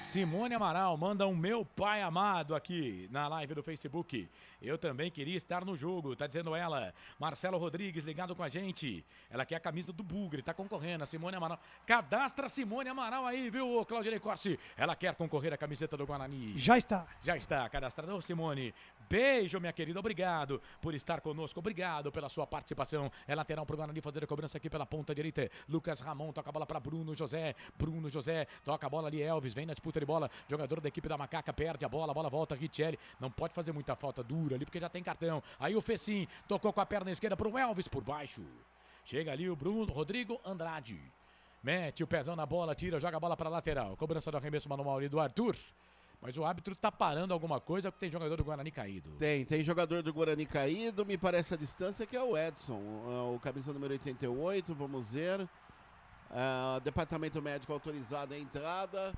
Simone Amaral manda um meu pai amado aqui na live do Facebook. Eu também queria estar no jogo, tá dizendo ela. Marcelo Rodrigues ligado com a gente. Ela quer a camisa do Bugre, tá concorrendo. A Simone Amaral. Cadastra a Simone Amaral aí, viu, Claudinei Corsi? Ela quer concorrer à camiseta do Guarani. Já está. Já está, cadastrada. Ô, Simone, beijo, minha querida. Obrigado por estar conosco. Obrigado pela sua participação. É lateral pro Guarani fazer a cobrança aqui pela ponta direita. Lucas Ramon toca a bola para Bruno José. Bruno José toca a bola ali. Elvis vem na disputa de bola. Jogador da equipe da Macaca perde a bola volta. Richelli não pode fazer muita falta dura ali porque já tem cartão. Aí o Fecim tocou com a perna esquerda pro Elvis por baixo. Chega ali o Bruno Rodrigo Andrade. Mete o pezão na bola, tira, joga a bola para lateral. Cobrança do arremesso manual ali do Arthur. Mas o árbitro tá parando alguma coisa porque tem jogador do Guarani caído. Tem jogador do Guarani caído, me parece a distância que é o Edson, o camisa número 88, vamos ver. Departamento médico autorizado a entrada.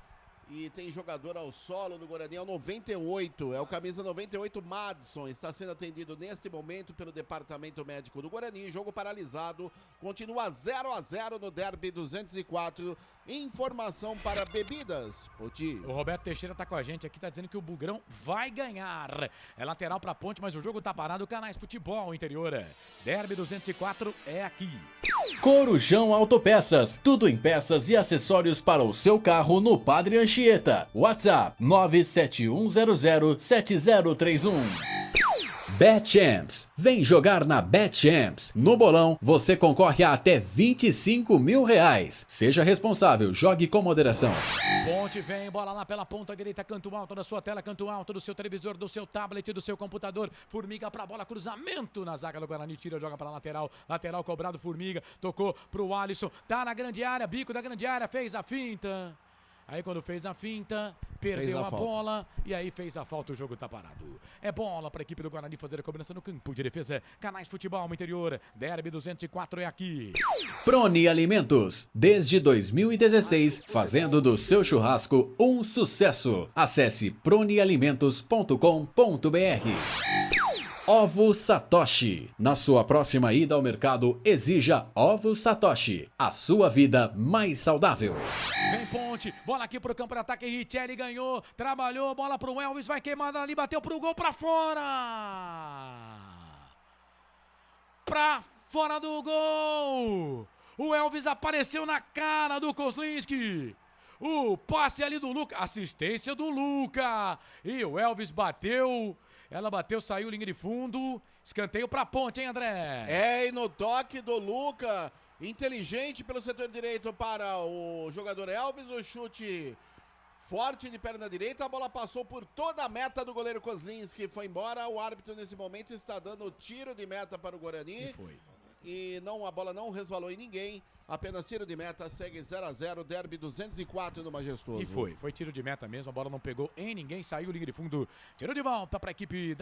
E tem jogador ao solo do Guarani, é o 98, é o camisa 98, Madison, está sendo atendido neste momento pelo departamento médico do Guarani, jogo paralisado, continua 0-0 no Derby 204, informação para bebidas, Poti. O Roberto Teixeira tá com a gente aqui, tá dizendo que o Bugrão vai ganhar, é lateral pra Ponte, mas o jogo tá parado, Canais Futebol Interior, Derby 204 é aqui. Corujão Autopeças, tudo em peças e acessórios para o seu carro no Padre Anchieta. Anchieta. WhatsApp 971007031. BetChamps. Vem jogar na BetChamps. No bolão, você concorre a até R$25 mil. Seja responsável, jogue com moderação. Ponte vem, bola lá pela ponta direita, canto alto da sua tela, canto alto do seu televisor, do seu tablet, do seu computador. Formiga pra bola, cruzamento na zaga do Guarani, tira, joga pra lateral. Lateral cobrado, Formiga, tocou pro Alisson, tá na grande área, bico da grande área, fez a finta. Aí quando fez a finta, perdeu a bola e aí fez a falta, o jogo tá parado. É bola para a equipe do Guarani fazer a cobrança no campo de defesa. Canais Futebol Interior, Derby 204 é aqui. Prone Alimentos, desde 2016, fazendo do seu churrasco um sucesso. Acesse pronealimentos.com.br. Ovo Satoshi. Na sua próxima ida ao mercado, exija Ovo Satoshi. A sua vida mais saudável. Vem Ponte, bola aqui pro campo de ataque, Richelli ganhou, trabalhou, bola pro Elvis, vai queimando ali, bateu pro gol, pra fora! Pra fora do gol! O Elvis apareceu na cara do Kozlinski. O passe ali do Luca, assistência do Luca. E o Elvis bateu... Ela bateu, saiu, linha de fundo. Escanteio pra Ponte, hein, André? É, e no toque do Luca, inteligente pelo setor direito para o jogador Elvis. O chute forte de perna direita. A bola passou por toda a meta do goleiro Kozlinski. Foi embora. O árbitro, nesse momento, está dando tiro de meta para o Guarani. E foi. E não, a bola não resvalou em ninguém. Apenas tiro de meta, segue 0-0, Derby 204 no Majestoso. E foi tiro de meta mesmo, a bola não pegou em ninguém, saiu linha de fundo, tiro de volta para a equipe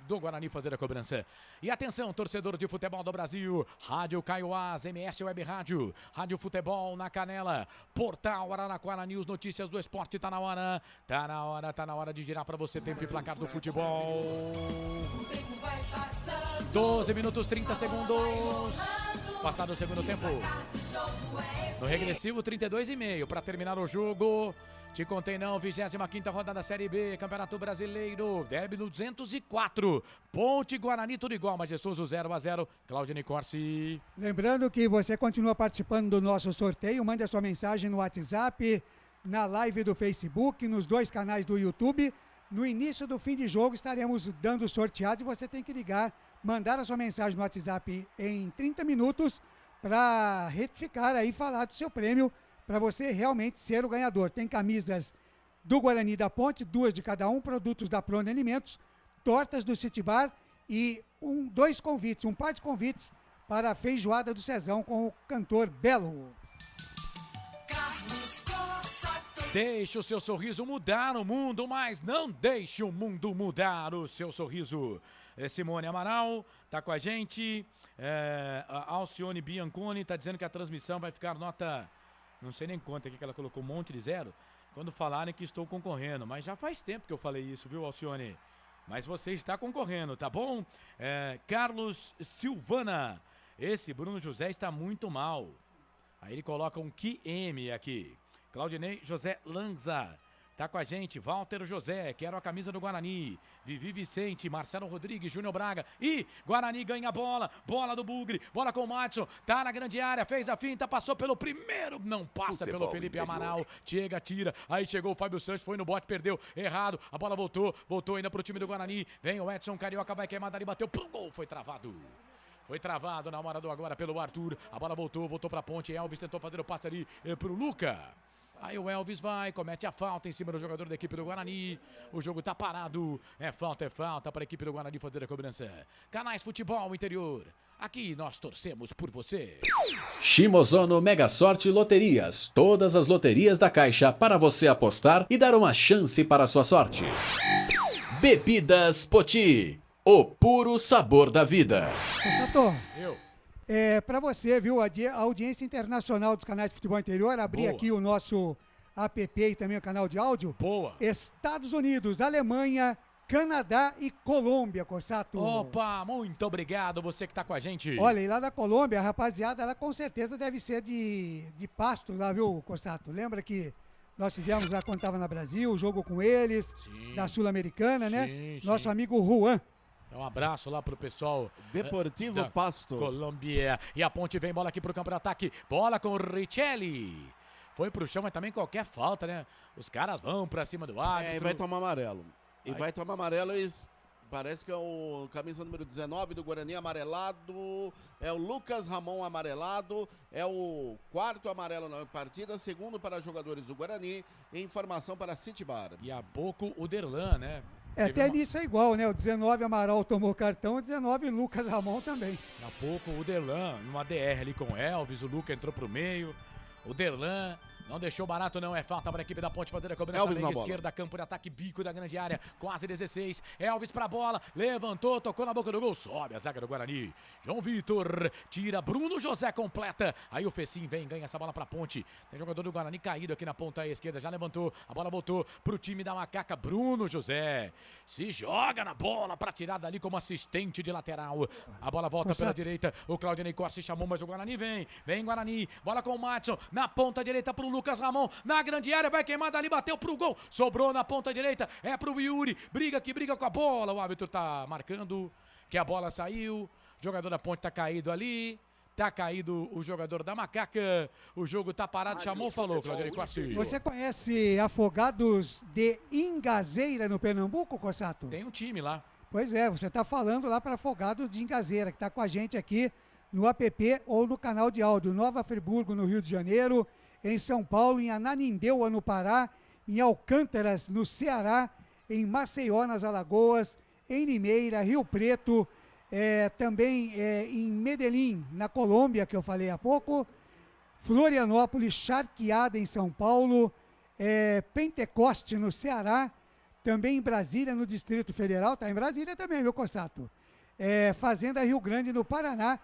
do Guarani fazer a cobrança. E atenção, torcedor de futebol do Brasil, Rádio Caioás, MS Web Rádio, Rádio Futebol na Canela, Portal Araraquara News, notícias do esporte, tá na hora de girar para você, tempo e placar do futebol. 12 minutos 30 segundos. Passado o segundo tempo. No regressivo, 32,5 para terminar o jogo. Te contei não, 25ª rodada da Série B, Campeonato Brasileiro, Derby 204. Ponte Guarani, tudo igual, Majestoso 0-0. Claudine Corsi. Lembrando que você continua participando do nosso sorteio, mande a sua mensagem no WhatsApp, na live do Facebook, nos 2 canais do YouTube. No início do fim de jogo estaremos dando sorteado e você tem que ligar, mandar a sua mensagem no WhatsApp em 30 minutos para retificar aí, falar do seu prêmio, para você realmente ser o ganhador. Tem camisas do Guarani da Ponte, 2 de cada um, produtos da Prone Alimentos, tortas do City Bar e um par de convites para a feijoada do Cezão com o cantor Belo. Deixe o seu sorriso mudar o mundo, mas não deixe o mundo mudar o seu sorriso. Simone Amaral tá com a gente. A Alcione Bianconi tá dizendo que a transmissão vai ficar nota... Não sei nem quanto aqui que ela colocou, um monte de 0. Quando falarem que estou concorrendo. Mas já faz tempo que eu falei isso, viu, Alcione? Mas você está concorrendo, tá bom? Carlos Silvana. Esse Bruno José está muito mal. Aí ele coloca um QM aqui. Claudinei José Lanza. Tá com a gente, Walter José, quero a camisa do Guarani. Vivi Vicente, Marcelo Rodrigues, Júnior Braga. E Guarani ganha a bola, bola do Bugre, bola com o Madison, tá na grande área, fez a finta, passou pelo primeiro, não passa futebol pelo Felipe interior. Amaral. Chega, tira, aí chegou o Fábio Santos, foi no bote, perdeu, errado. A bola voltou ainda pro time do Guarani. Vem o Edson Carioca, vai queimar dali, bateu pro gol, foi travado. Foi travado na hora do agora pelo Arthur. A bola voltou pra Ponte. Elvis tentou fazer o passe ali pro Luca. Aí o Elvis comete a falta em cima do jogador da equipe do Guarani. O jogo tá parado. É falta para a equipe do Guarani fazer a cobrança. Canais Futebol Interior. Aqui nós torcemos por você. Shimozono Mega Sorte Loterias. Todas as loterias da Caixa para você apostar e dar uma chance para a sua sorte. Bebidas Poti. O puro sabor da vida. Para você, viu, a audiência internacional dos canais de futebol interior, abrir aqui o nosso app e também o canal de áudio. Boa. Estados Unidos, Alemanha, Canadá e Colômbia, Corsato. Opa, muito obrigado você que tá com a gente. Olha, e lá da Colômbia, a rapaziada, ela com certeza deve ser de Pasto lá, viu, Corsato? Lembra que nós fizemos lá quando tava na Brasil, o jogo com eles, da Sul-Americana, né? Nosso amigo Juan. Um abraço lá pro pessoal Deportivo Pasto, Colômbia. E a Ponte vem, bola aqui pro campo de ataque. Bola com o Richelli. foi pro chão, mas também qualquer falta, né? Os caras vão pra cima do árbitro. E vai tomar amarelo. Vai. E parece que é o camisa número 19 do Guarani amarelado, é o Lucas Ramon amarelado, é o 4º amarelo na partida, segundo para jogadores do Guarani, e informação para City Bar. E há pouco o Derlan, né? Até nisso é igual, né? O 19 Amaral tomou cartão, o 19 Lucas Ramon também. Há pouco o Derlan, numa DR ali com o Elvis, o Luca entrou pro meio, o Derlan não deixou barato, não. É falta para a equipe da Ponte fazer a cobrança. Elvis na bola. Esquerda, campo de ataque, bico da grande área, quase 16. Elvis pra bola, levantou, tocou na boca do gol, sobe a zaga do Guarani. João Vitor tira, Bruno José completa. Aí o Fecim vem, ganha essa bola pra Ponte. Tem jogador do Guarani caído aqui na ponta esquerda, já levantou, a bola voltou pro time da Macaca. Bruno José se joga na bola pra tirar dali como assistente de lateral. A bola volta pela direita, o Claudinei Corsi chamou, mas o Guarani vem Guarani, bola com o Madison, na ponta direita pro Lucas Ramon, na grande área, vai queimar dali, bateu pro gol, sobrou na ponta direita, é pro Yuri, briga com a bola, o árbitro tá marcando que a bola saiu, o jogador da Ponte tá caído ali, tá caído o jogador da Macaca, o jogo tá parado, chamou, falou, Claudinei Corsi. Você conhece Afogados de Ingazeira no Pernambuco, Cossato? Tem um time lá. Pois é, você tá falando lá para Afogados de Ingazeira, que tá com a gente aqui no app ou no canal de áudio, Nova Friburgo, no Rio de Janeiro, em São Paulo, em Ananindeua, no Pará, em Alcântaras, no Ceará, em Maceió, nas Alagoas, em Limeira, Rio Preto, também em Medellín, na Colômbia, que eu falei há pouco, Florianópolis, Charqueada, em São Paulo, Pentecoste, no Ceará, também em Brasília, no Distrito Federal, tá em Brasília também, meu Cossato, Fazenda Rio Grande, no Paraná.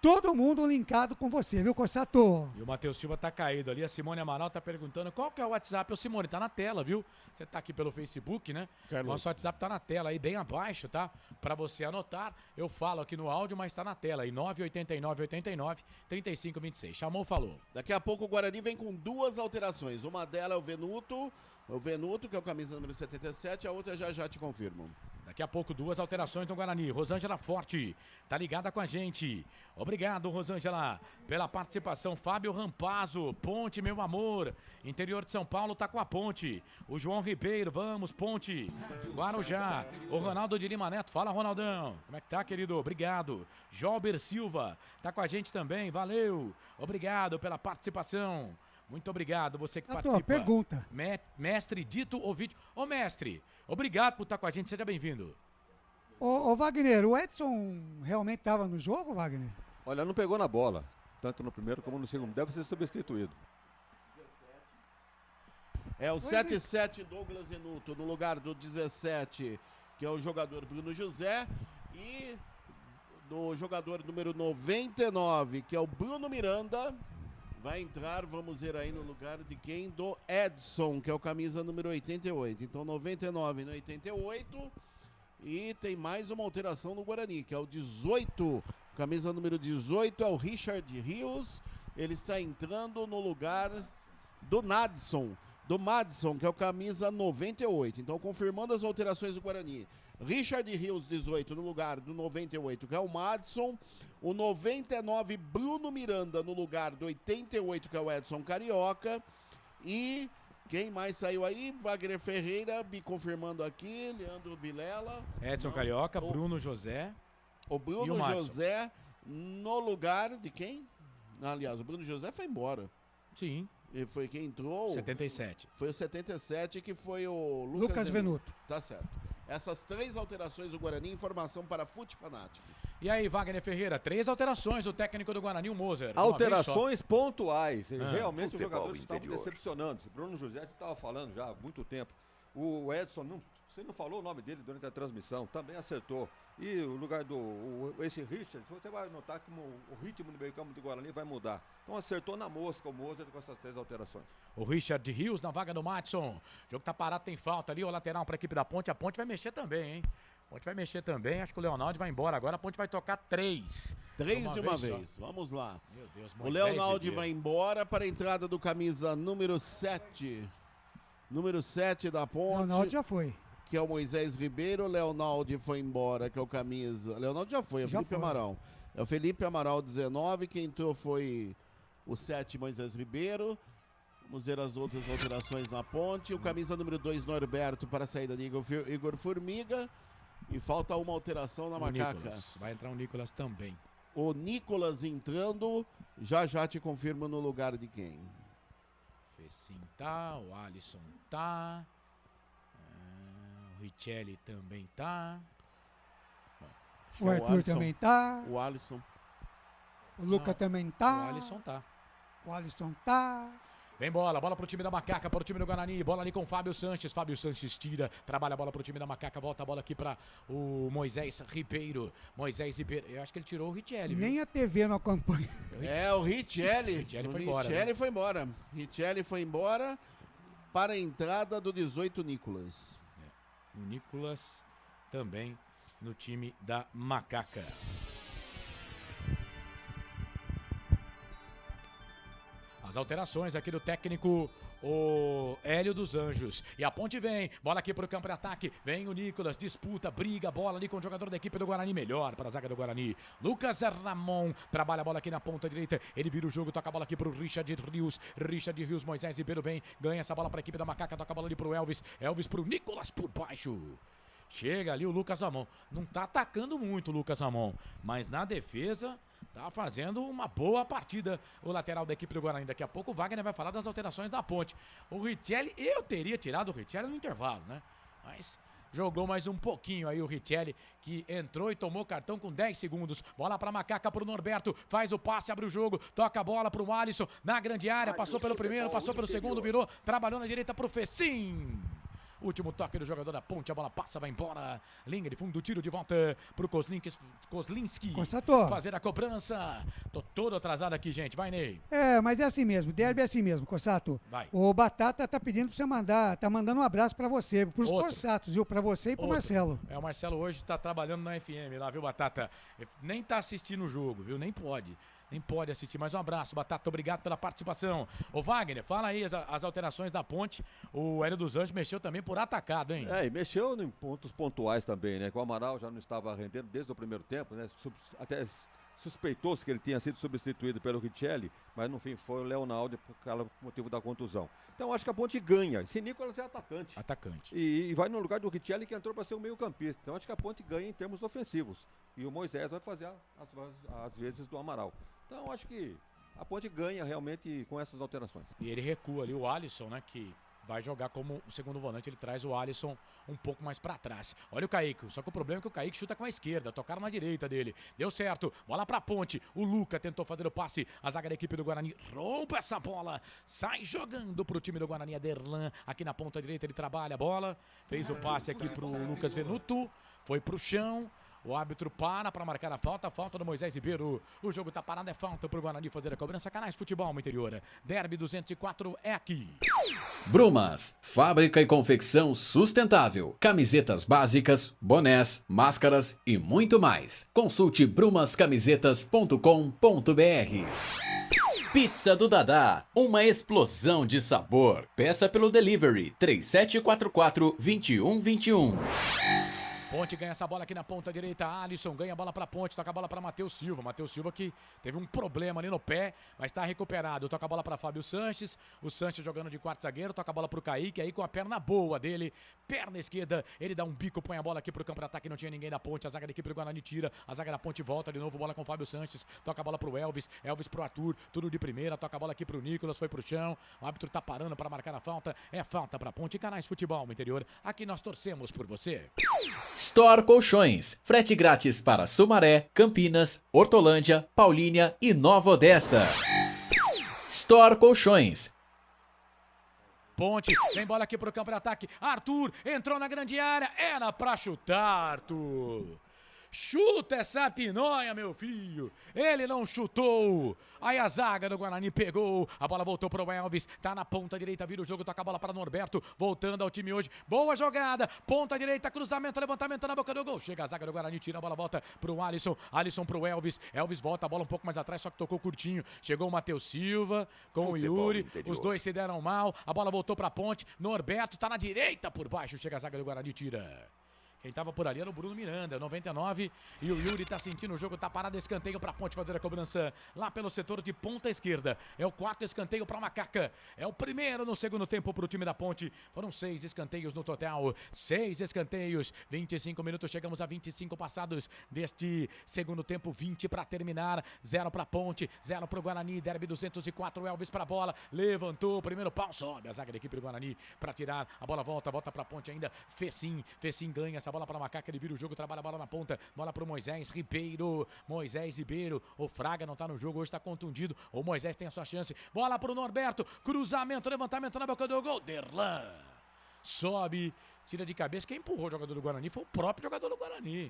Todo mundo linkado com você, viu, Cossato? E o Matheus Silva tá caído ali, a Simone Amaral tá perguntando qual que é o WhatsApp. Ô Simone, tá na tela, viu? Você tá aqui pelo Facebook, né? Carlos. Nosso WhatsApp tá na tela aí, bem abaixo, tá? Pra você anotar, eu falo aqui no áudio, mas tá na tela aí, 989-89-3526. Chamou, falou. Daqui a pouco o Guarani vem com 2 alterações, uma delas é o Venuto, que é o camisa número 77, a outra já te confirmo. Daqui a pouco 2 alterações no Guarani. Rosângela Forte tá ligada com a gente. Obrigado, Rosângela, pela participação. Fábio Rampazzo, Ponte, meu amor. Interior de São Paulo tá com a Ponte. O João Ribeiro, vamos, Ponte. Guarujá. O Ronaldo de Lima Neto. Fala, Ronaldão. Como é que tá, querido? Obrigado. Jober Silva tá com a gente também. Valeu. Obrigado pela participação. Muito obrigado, você que participa. Pergunta. Mestre Dito Ovidio. Ô, mestre, obrigado por estar com a gente, seja bem-vindo. Ô, Wagner, o Edson realmente estava no jogo, Wagner? Olha, não pegou na bola, tanto no primeiro como no segundo. Deve ser substituído. É o 77 Douglas Venuto no lugar do 17, que é o jogador Bruno José, e do jogador número 99, que é o Bruno Miranda. Vai entrar, vamos ver aí no lugar de quem? Do Edson, que é o camisa número 88. Então 99 no 88. E tem mais uma alteração no Guarani, que é o 18. Camisa número 18 é o Richard Rios. Ele está entrando no lugar do Madison, que é o camisa 98. Então confirmando as alterações do Guarani. Richard Rios, 18, no lugar do 98, que é o Madison. O 99, Bruno Miranda, no lugar do 88, que é o Edson Carioca. E quem mais saiu aí? Wagner Ferreira, me confirmando aqui. Leandro Vilela. Edson Carioca, Bruno José. O Bruno José no lugar de quem? Aliás, o Bruno José foi embora. Sim. E foi quem entrou? 77. Foi o 77, que foi o Lucas Venuto. Tá certo. Essas 3 alterações do Guarani, informação para Fute Fanáticos. E aí, Wagner Ferreira, 3 alterações, o técnico do Guarani, o Moser. Alterações pontuais. Realmente os Futebol jogadores estavam interior. decepcionando. Bruno José estava falando já há muito tempo. O Edson, você não falou o nome dele durante a transmissão, também acertou. E o lugar esse Richard, você vai notar que o ritmo do meio-campo do Guarani vai mudar. Então acertou na mosca o Moser com essas 3 alterações. O Richard Rios na vaga do Madison. O jogo tá parado, tem falta ali, o lateral para a equipe da Ponte. A Ponte vai mexer também, hein? A Ponte vai mexer também, acho que o Leonardo vai embora agora. A Ponte vai tocar 3. 3 de uma vez. Vamos lá. Meu Deus, o Leonardo vai embora para a entrada do camisa número 7. Número 7 da Ponte. Leonardo já foi. Que é o Moisés Ribeiro. Leonardo foi embora, que é o camisa. Leonardo já foi, é o Felipe Amaral. É o Felipe Amaral 19. Quem entrou foi o 7, Moisés Ribeiro. Vamos ver as outras alterações na ponte. O camisa número 2, Norberto, para a saída de Igor Formiga. E falta uma alteração na Macaca. Nicolas. Vai entrar o Nicolas também. O Nicolas entrando. Já te confirmo no lugar de quem. Fecim tá, o Alisson tá. O Richelli também tá. O Arthur também tá. O Alisson. O Luca também tá. O Alisson tá. O Alisson tá. Vem bola pro time da Macaca, para o time do Guarani, bola ali com o Fábio Sanches tira, trabalha a bola pro time da Macaca, volta a bola aqui para o Moisés Ribeiro, eu acho que ele tirou o Richelli, viu? Nem a TV não acompanha. O Richelli. Richelli foi embora. Richelli foi embora para a entrada do 18 Nicolas. O Nicolas também no time da Macaca. As alterações aqui do técnico, o Hélio dos Anjos. E a ponte vem, bola aqui pro campo de ataque. Vem o Nicolas, disputa, briga, bola ali com o jogador da equipe do Guarani. Melhor para a zaga do Guarani. Lucas Ramon trabalha a bola aqui na ponta direita. Ele vira o jogo, toca a bola aqui pro Richard Rios. Moisés Ribeiro vem, ganha essa bola para a equipe da Macaca. Toca a bola ali pro Elvis pro Nicolas por baixo. Chega ali o Lucas Ramon. Não tá atacando muito o Lucas Ramon, mas na defesa tá fazendo uma boa partida o lateral da equipe do Guarani. Daqui a pouco o Wagner vai falar das alterações da ponte. O Richelli, eu teria tirado o Richelli no intervalo, né? Mas jogou mais um pouquinho aí o Richelli, que entrou e tomou cartão com 10 segundos. Bola pra Macaca, pro Norberto, faz o passe, abre o jogo, toca a bola pro Alisson, na grande área, passou pelo primeiro, passou pelo segundo, virou, trabalhou na direita pro Fecim. Último toque do jogador da ponte, a bola passa, vai embora. Linha de fundo, tiro de volta pro Kozlinski. Constatou. Fazer a cobrança. Tô todo atrasado aqui, gente. Vai, Ney. Mas é assim mesmo. Derby é assim mesmo, Cossato. Vai. O Batata tá pedindo pra você mandar, tá mandando um abraço pra você, pros Cossatos, viu? Pra você e pro Marcelo. O Marcelo hoje tá trabalhando na FM lá, viu, Batata? Nem tá assistindo o jogo, viu? Nem pode assistir. Mais um abraço, Batata, obrigado pela participação. Ô Wagner, fala aí as alterações da ponte. O Hélio dos Anjos mexeu também por atacado, hein? E mexeu em pontos pontuais também, né? Que o Amaral já não estava rendendo desde o primeiro tempo, né? Até suspeitou-se que ele tinha sido substituído pelo Richelli, mas no fim foi o Leonardo por motivo da contusão. Então acho que a ponte ganha. Esse Nicolas é atacante. E vai no lugar do Richelli, que entrou para ser o meio-campista. Então acho que a ponte ganha em termos ofensivos. E o Moisés vai fazer as vezes do Amaral. Então acho que a ponte ganha realmente com essas alterações. E ele recua ali o Alisson, né, que vai jogar como o segundo volante. Ele traz o Alisson um pouco mais pra trás. Olha o Kaique, só que o problema é que o Kaique chuta com a esquerda, tocaram na direita dele. Deu certo, bola pra ponte. O Luca tentou fazer o passe, a zaga da equipe do Guarani rouba essa bola, sai jogando pro time do Guarani. Aderlan aqui na ponta direita, ele trabalha a bola, fez o passe aqui pro Lucas Venuto, foi pro chão. O árbitro para marcar a falta do Moisés Ribeiro. O jogo tá parado, é falta pro Guarani fazer a cobrança. Canais Futebol no Interior. Derby 204 é aqui. Brumas, fábrica e confecção sustentável. Camisetas básicas, bonés, máscaras e muito mais. Consulte brumascamisetas.com.br. Pizza do Dadá, uma explosão de sabor. Peça pelo delivery 3744-2121. Ponte ganha essa bola aqui na ponta direita. Alisson ganha a bola pra Ponte, toca a bola pra Matheus Silva. Matheus Silva que teve um problema ali no pé, mas tá recuperado. Toca a bola pra Fábio Sanches. O Sanches jogando de quarto zagueiro, toca a bola pro Kaique, aí com a perna boa dele, perna esquerda, ele dá um bico, põe a bola aqui pro campo de ataque, não tinha ninguém da Ponte. A zaga da equipe do Guarani tira, a zaga da Ponte volta de novo, bola com o Fábio Sanches. Toca a bola pro Elvis pro Arthur, tudo de primeira. Toca a bola aqui pro Nicolas, foi pro chão. O árbitro tá parando pra marcar a falta. É falta pra Ponte. Canais Futebol no Interior. Aqui nós torcemos por você. Store Colchões, frete grátis para Sumaré, Campinas, Hortolândia, Paulínia e Nova Odessa. Store Colchões. Ponte, vem bola aqui pro campo de ataque. Arthur entrou na grande área, era pra chutar, Arthur. Chuta essa pinóia, meu filho. Ele não chutou. Aí a zaga do Guarani pegou. A bola voltou pro Elvis. Tá na ponta direita, vira o jogo, toca a bola para Norberto. Voltando ao time hoje. Boa jogada. Ponta direita, cruzamento, levantamento na boca do gol. Chega a zaga do Guarani, tira a bola, volta pro Alisson. Alisson pro Elvis. Elvis volta a bola um pouco mais atrás, só que tocou curtinho. Chegou o Matheus Silva com o Yuri. Os dois se deram mal. A bola voltou pra Ponte. Norberto tá na direita por baixo. Chega a zaga do Guarani, tira. Quem tava por ali era o Bruno Miranda, 99. E o Yuri tá sentindo o jogo, tá parado, escanteio pra Ponte fazer a cobrança lá pelo setor de ponta esquerda. É o 4º escanteio pra Macaca. É o primeiro no segundo tempo pro time da Ponte. Foram 6 escanteios no total. 6 escanteios, 25 minutos, chegamos a 25 passados deste segundo tempo, 20 pra terminar. 0 pra Ponte, 0 pro Guarani. Derby 204, Elvis pra bola. Levantou, primeiro pau, sobe a zaga da equipe do Guarani pra tirar. A bola volta pra Ponte ainda. Fecim ganha essa bola para Macaca, ele vira o jogo, trabalha a bola na ponta, bola para o Moisés Ribeiro, o Fraga não tá no jogo, hoje tá contundido, o Moisés tem a sua chance, bola para o Norberto, cruzamento, levantamento na boca do gol, Derlan, sobe, tira de cabeça, quem empurrou o jogador do Guarani foi o próprio jogador do Guarani.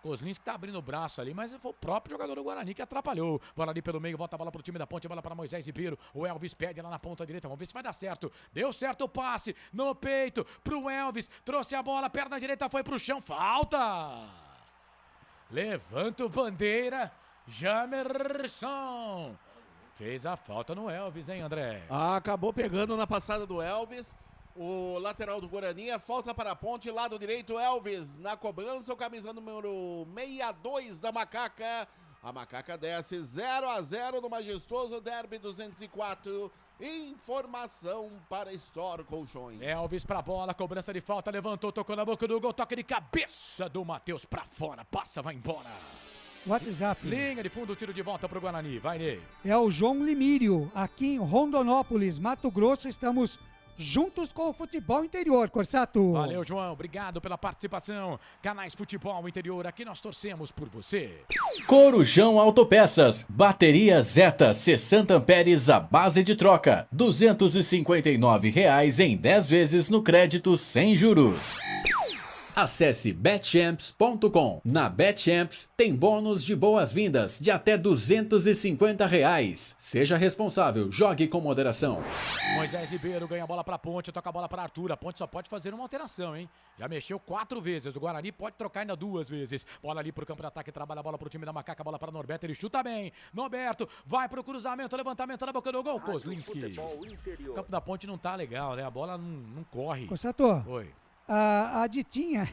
Kozlinski tá abrindo o braço ali, mas foi o próprio jogador do Guarani que atrapalhou. Bola ali pelo meio, volta a bola pro time da Ponte, bola para Moisés Ribeiro. O Elvis pede lá na ponta direita, vamos ver se vai dar certo. Deu certo o passe, no peito, pro Elvis, trouxe a bola, perna direita foi pro chão, falta! Levanta o bandeira, Jamerson. Fez a falta no Elvis, hein, André? Acabou pegando na passada do Elvis. O lateral do Guarani, a falta para a Ponte, lado direito, Elvis na cobrança, o camisa número 62 da Macaca. A Macaca desce 0-0 no majestoso Derby 204. Informação para Store Colchões. Elvis pra bola, cobrança de falta, levantou, tocou na boca do gol, toque de cabeça do Matheus pra fora, passa, vai embora. WhatsApp. Linha de fundo, tiro de volta pro Guarani, vai Ney. É o João Limírio, aqui em Rondonópolis, Mato Grosso, estamos juntos com o futebol interior, Corsato. Valeu, João. Obrigado pela participação. Canais Futebol Interior, aqui nós torcemos por você. Corujão Autopeças. Bateria Zeta 60 amperes à base de troca. R$ 259,00 em 10 vezes no crédito sem juros. Acesse betchamps.com. Na Betchamps tem bônus de boas-vindas de até R$ 250,00. Seja responsável, jogue com moderação. Moisés Ribeiro ganha a bola pra Ponte, toca a bola pra Arthur. A Ponte só pode fazer uma alteração, hein? Já mexeu 4 vezes. O Guarani pode trocar ainda 2 vezes. Bola ali pro campo de ataque, trabalha a bola pro time da Macaca, bola pra Norberto, ele chuta bem. Norberto vai pro cruzamento, levantamento na boca do gol. Kozlinski. O campo da Ponte não tá legal, né? A bola não corre. Corsato. Oi. A Ditinha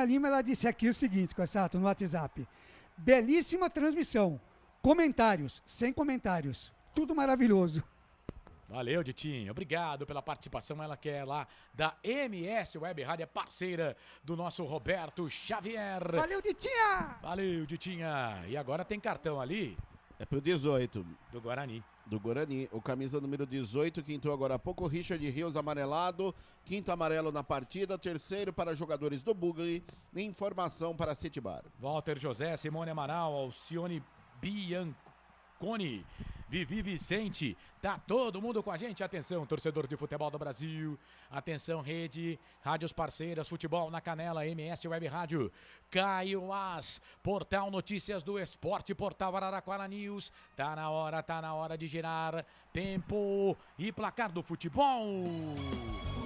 Lima, ela disse aqui o seguinte, Corsato, no WhatsApp. Belíssima transmissão. Comentários, sem comentários. Tudo maravilhoso. Valeu, Ditinha. Obrigado pela participação. Ela que é lá da MS Web Rádio, é parceira do nosso Roberto Xavier. Valeu, Ditinha! Valeu, Ditinha. E agora tem cartão ali. É pro 18. Do Guarani. Do Guarani. O camisa número 18, que entrou agora há pouco, Richard Rios, amarelado. Quinto amarelo na partida. Terceiro para jogadores do Bugli. Informação para City Bar. Walter José, Simone Amaral, Alcione Bianconi, Vivi Vicente, tá todo mundo com a gente. Atenção, torcedor de futebol do Brasil. Atenção, rede, rádios parceiras, futebol na canela, MS Web Rádio, Caio As, Portal Notícias do Esporte, Portal Araraquara News. Tá na hora de girar. Tempo e placar do futebol. O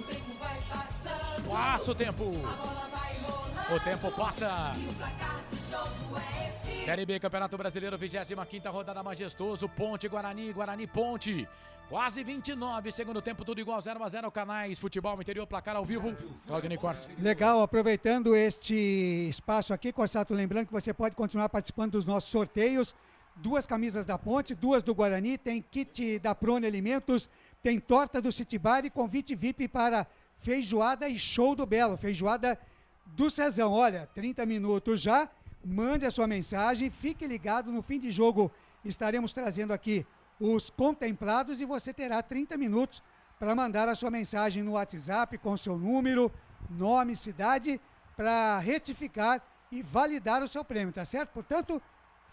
tempo vai passando. Passa o tempo. A bola vai rolando. O tempo passa. E o placar do jogo é esse. Série B, Campeonato Brasileiro, 25ª rodada, majestoso. Ponte, Guarani, Ponte. Quase 29, segundo tempo, tudo igual, 0-0, canais Futebol Interior, placar ao vivo. Claudinei Corsa. Legal, aproveitando este espaço aqui, Corsato, lembrando que você pode continuar participando dos nossos sorteios. 2 camisas da Ponte, 2 do Guarani, tem kit da Prone Alimentos, tem torta do City Bar e convite VIP para feijoada e show do Belo, feijoada do Cezão. Olha, 30 minutos já, mande a sua mensagem, fique ligado, no fim de jogo estaremos trazendo aqui os contemplados e você terá 30 minutos para mandar a sua mensagem no WhatsApp com seu número, nome, cidade, para retificar e validar o seu prêmio, tá certo? Portanto,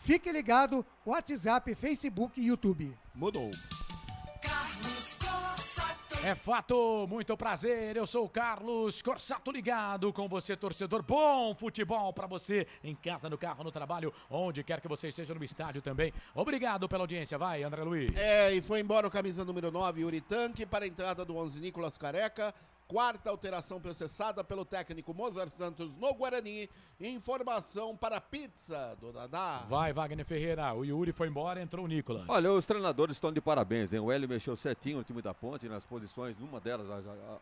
fique ligado, WhatsApp, Facebook e YouTube. Mudou. Carlos Corsato. É fato, muito prazer, eu sou o Carlos Corsato, ligado com você, torcedor. Bom futebol pra você, em casa, no carro, no trabalho, onde quer que você esteja, no estádio também. Obrigado pela audiência, vai, André Luiz. E foi embora o camisa número 9, Yuri Tanque, para a entrada do 11, Nicolas Careca. quarta alteração processada pelo técnico Mozart Santos no Guarani. Informação para a pizza do Dadá. Vai, Wagner Ferreira. O Yuri foi embora, entrou o Nicolas. Olha, os treinadores estão de parabéns, hein? O Hélio mexeu certinho no time da Ponte, nas posições, numa delas,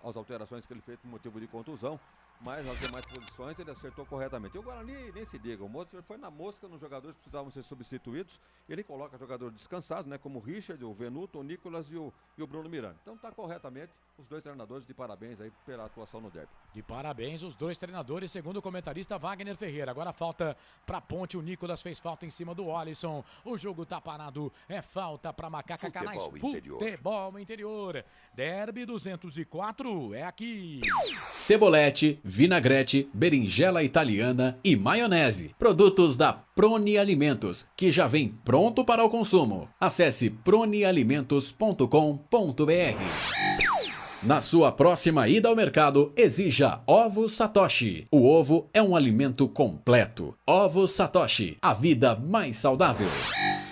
as alterações que ele fez por motivo de contusão, mas nas demais posições ele acertou corretamente. E o Guarani nem se diga, o Mozart foi na mosca nos jogadores que precisavam ser substituídos. Ele coloca jogadores descansados, né? Como o Richard, o Venuto, o Nicolas e o Bruno Miranda. Então tá corretamente, os dois treinadores de parabéns aí pela atuação no derby. De parabéns os dois treinadores, segundo o comentarista Wagner Ferreira. Agora falta pra Ponte, o Nicolas fez falta em cima do Alisson. O jogo tá parado, é falta pra Macaca Canais. Futebol Interior. Derby 204, é aqui. Cebolete, vinagrete, berinjela italiana e maionese. Produtos da Proni Alimentos, que já vem pronto para o consumo. Acesse pronialimentos.com.br. Na sua próxima ida ao mercado, exija Ovos Satoshi. O ovo é um alimento completo. Ovos Satoshi, a vida mais saudável.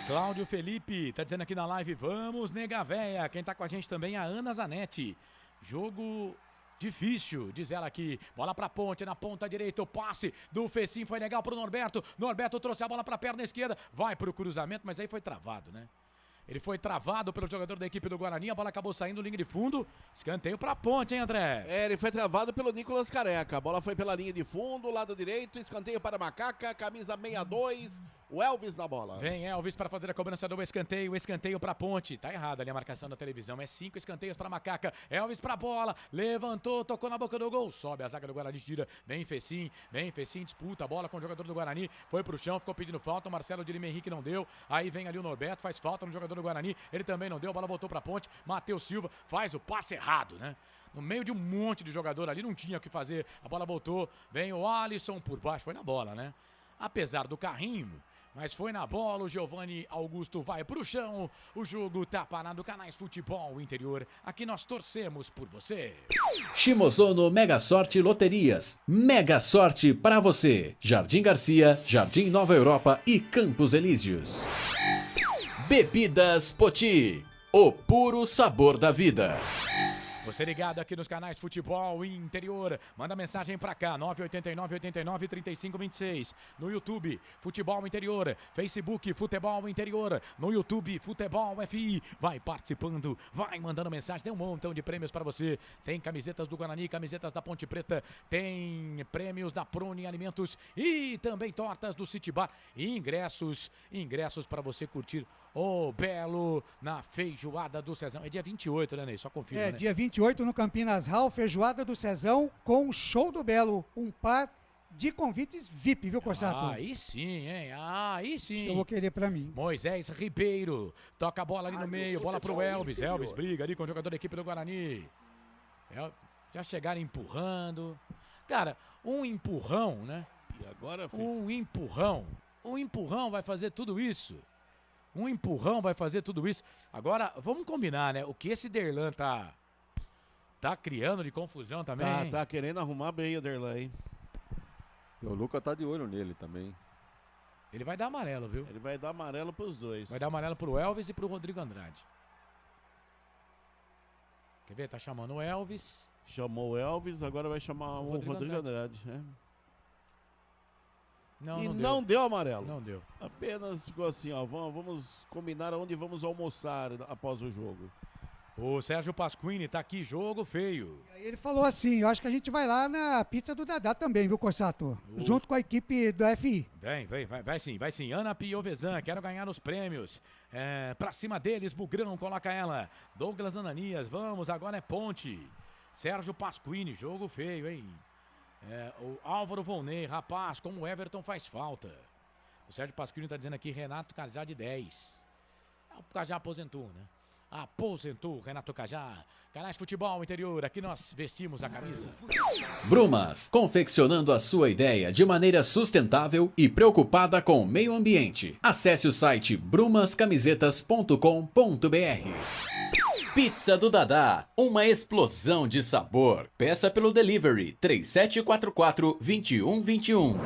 Cláudio Felipe tá dizendo aqui na live, vamos nega véia. Quem tá com a gente também é a Ana Zanetti. Jogo difícil, diz ela aqui. Bola pra Ponte, na ponta direita, o passe do Fecim foi legal pro Norberto. Norberto trouxe a bola pra perna esquerda, vai pro cruzamento, mas aí foi travado, né? Ele foi travado pelo jogador da equipe do Guarani, a bola acabou saindo, linha de fundo, escanteio pra Ponte, hein, André? Ele foi travado pelo Nicolas Careca, a bola foi pela linha de fundo, lado direito, escanteio para Macaca, camisa 62, o Elvis na bola. Vem Elvis para fazer a cobrança do escanteio pra Ponte, tá errado ali a marcação da televisão, é 5 escanteios pra Macaca, Elvis pra bola, levantou, tocou na boca do gol, sobe a zaga do Guarani, tira, vem Fecim, disputa a bola com o jogador do Guarani, foi pro chão, ficou pedindo falta, o Marcelo de Lima Henrique não deu, aí vem ali o Norberto, faz falta no jogador do Guarani, ele também não deu, a bola voltou pra Ponte, Matheus Silva faz o passe errado, né? No meio de um monte de jogador ali, não tinha o que fazer, a bola voltou, vem o Alisson por baixo, foi na bola, né? Apesar do carrinho, mas foi na bola, o Giovanni Augusto vai pro chão, o jogo tá parado, Canais Futebol Interior, aqui nós torcemos por você. Shimozono Mega Sorte Loterias, mega sorte pra você. Jardim Garcia, Jardim Nova Europa e Campos Elíseos. Bebidas Poti, o puro sabor da vida. Você ligado aqui nos canais Futebol Interior, manda mensagem pra cá, 989-89-3526. No YouTube, Futebol Interior. Facebook, Futebol Interior. No YouTube, Futebol FI. Vai participando, vai mandando mensagem. Tem um montão de prêmios pra você. Tem camisetas do Guarani, camisetas da Ponte Preta. Tem prêmios da Proni Alimentos e também tortas do City Bar. E ingressos pra você curtir o Belo na Feijoada do Cezão. É dia 28, né, Ney? Só confirma, né? Dia 28 no Campinas Hall, Feijoada do Cezão com o Show do Belo. Um par de convites VIP, viu, Corsato? Aí sim, hein? Aí sim. Eu vou querer pra mim. Moisés Ribeiro toca a bola ali no meio, bola pro Elvis. Elvis briga ali com o jogador da equipe do Guarani. Já chegaram empurrando. Cara, um empurrão, né? E agora, filho? Um empurrão vai fazer tudo isso. Um empurrão vai fazer tudo isso. Agora, vamos combinar, né? O que esse Derlan tá criando de confusão também. Tá querendo arrumar bem o Derlan, hein? E o Luca tá de olho nele também. Ele vai dar amarelo, viu? Ele vai dar amarelo pros dois. Vai dar amarelo pro Elvis e pro Rodrigo Andrade. Quer ver? Tá chamando o Elvis. Chamou o Elvis, agora vai chamar o Rodrigo Andrade. Não deu amarelo. Não deu. Apenas ficou assim, ó. Vamos combinar onde vamos almoçar após o jogo. O Sérgio Pasquini tá aqui, jogo feio. E aí ele falou assim, eu acho que a gente vai lá na pizza do Dadá também, viu, Corsato? Junto com a equipe do FI. Vai sim. Ana Piovesan, quero ganhar os prêmios. Pra cima deles, Bugrão, coloca ela. Douglas Ananias, vamos, agora é Ponte. Sérgio Pasquini, jogo feio, hein? O Álvaro Volney, rapaz, como o Everton faz falta. O Sérgio Pasquini tá dizendo aqui, Renato Cajá de 10. O Cajá aposentou, né? Aposentou Renato Cajá. Canais Futebol Interior, aqui nós vestimos a camisa. Brumas, confeccionando a sua ideia de maneira sustentável e preocupada com o meio ambiente. Acesse o site brumascamisetas.com.br. Pizza do Dadá, uma explosão de sabor. Peça pelo delivery 3744-2121.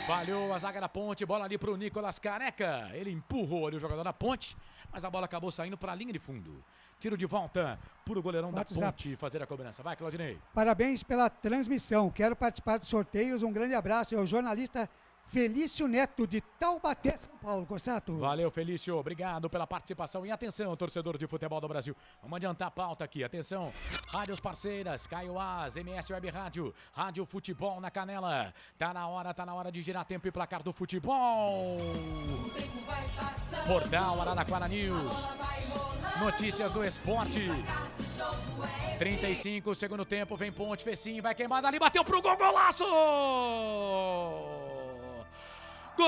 Falhou a zaga da Ponte, bola ali pro Nicolas Careca. Ele empurrou ali o jogador da Ponte, mas a bola acabou saindo para a linha de fundo. Tiro de volta pro goleirão da Ponte fazer a cobrança. Vai, Claudinei. Parabéns pela transmissão. Quero participar dos sorteios. Um grande abraço. É o jornalista Felício Neto, de Taubaté, São Paulo, Corsato. Valeu, Felício. Obrigado pela participação. E atenção, torcedor de futebol do Brasil. Vamos adiantar a pauta aqui. Atenção. Rádios parceiras, Caio As, MS Web Rádio, Rádio Futebol na Canela. Tá na hora de girar tempo e placar do futebol. Portal Araraquara News. Notícias do esporte. 35, segundo tempo, vem Ponte, Fecim, vai queimar ali, bateu pro gol, golaço! Gol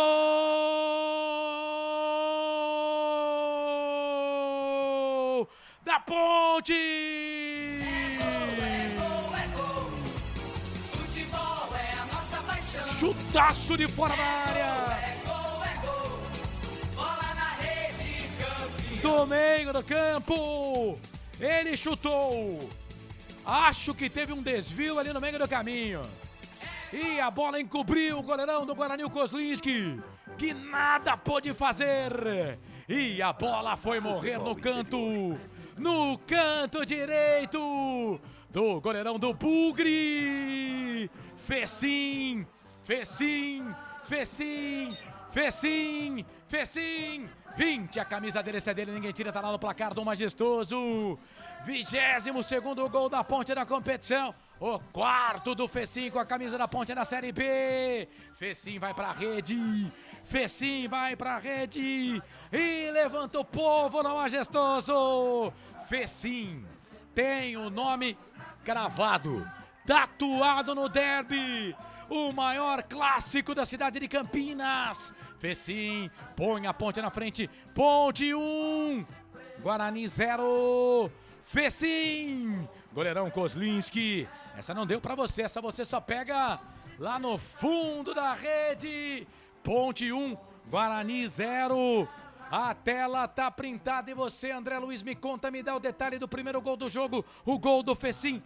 da Ponte! Futebol é a nossa paixão. Chutaço de fora da área! Bola na rede, campeão. Do meio do campo! Ele chutou! Acho que teve um desvio ali no meio do caminho. E a bola encobriu o goleirão do Guarani, o Kozlinski, que nada pôde fazer. E a bola foi morrer no canto direito do goleirão do Bugre. Fecim, 20, a camisa dele, esse é dele, ninguém tira, tá lá no placar do Majestoso. 22º gol da Ponte na competição. O quarto do Fecim com a camisa da Ponte na Série B. Fecim vai pra rede. E levanta o povo no Majestoso. Fecim tem o nome cravado, tatuado no derby. O maior clássico da cidade de Campinas. Fecim põe a Ponte na frente. Ponte 1, Guarani 0. Fecim, goleirão Kozlinski. Essa não deu pra você, essa você só pega lá no fundo da rede. Ponte 1, Guarani 0. A tela tá printada e você, André Luiz, me conta, me dá o detalhe do primeiro gol do jogo, o gol do Fecim.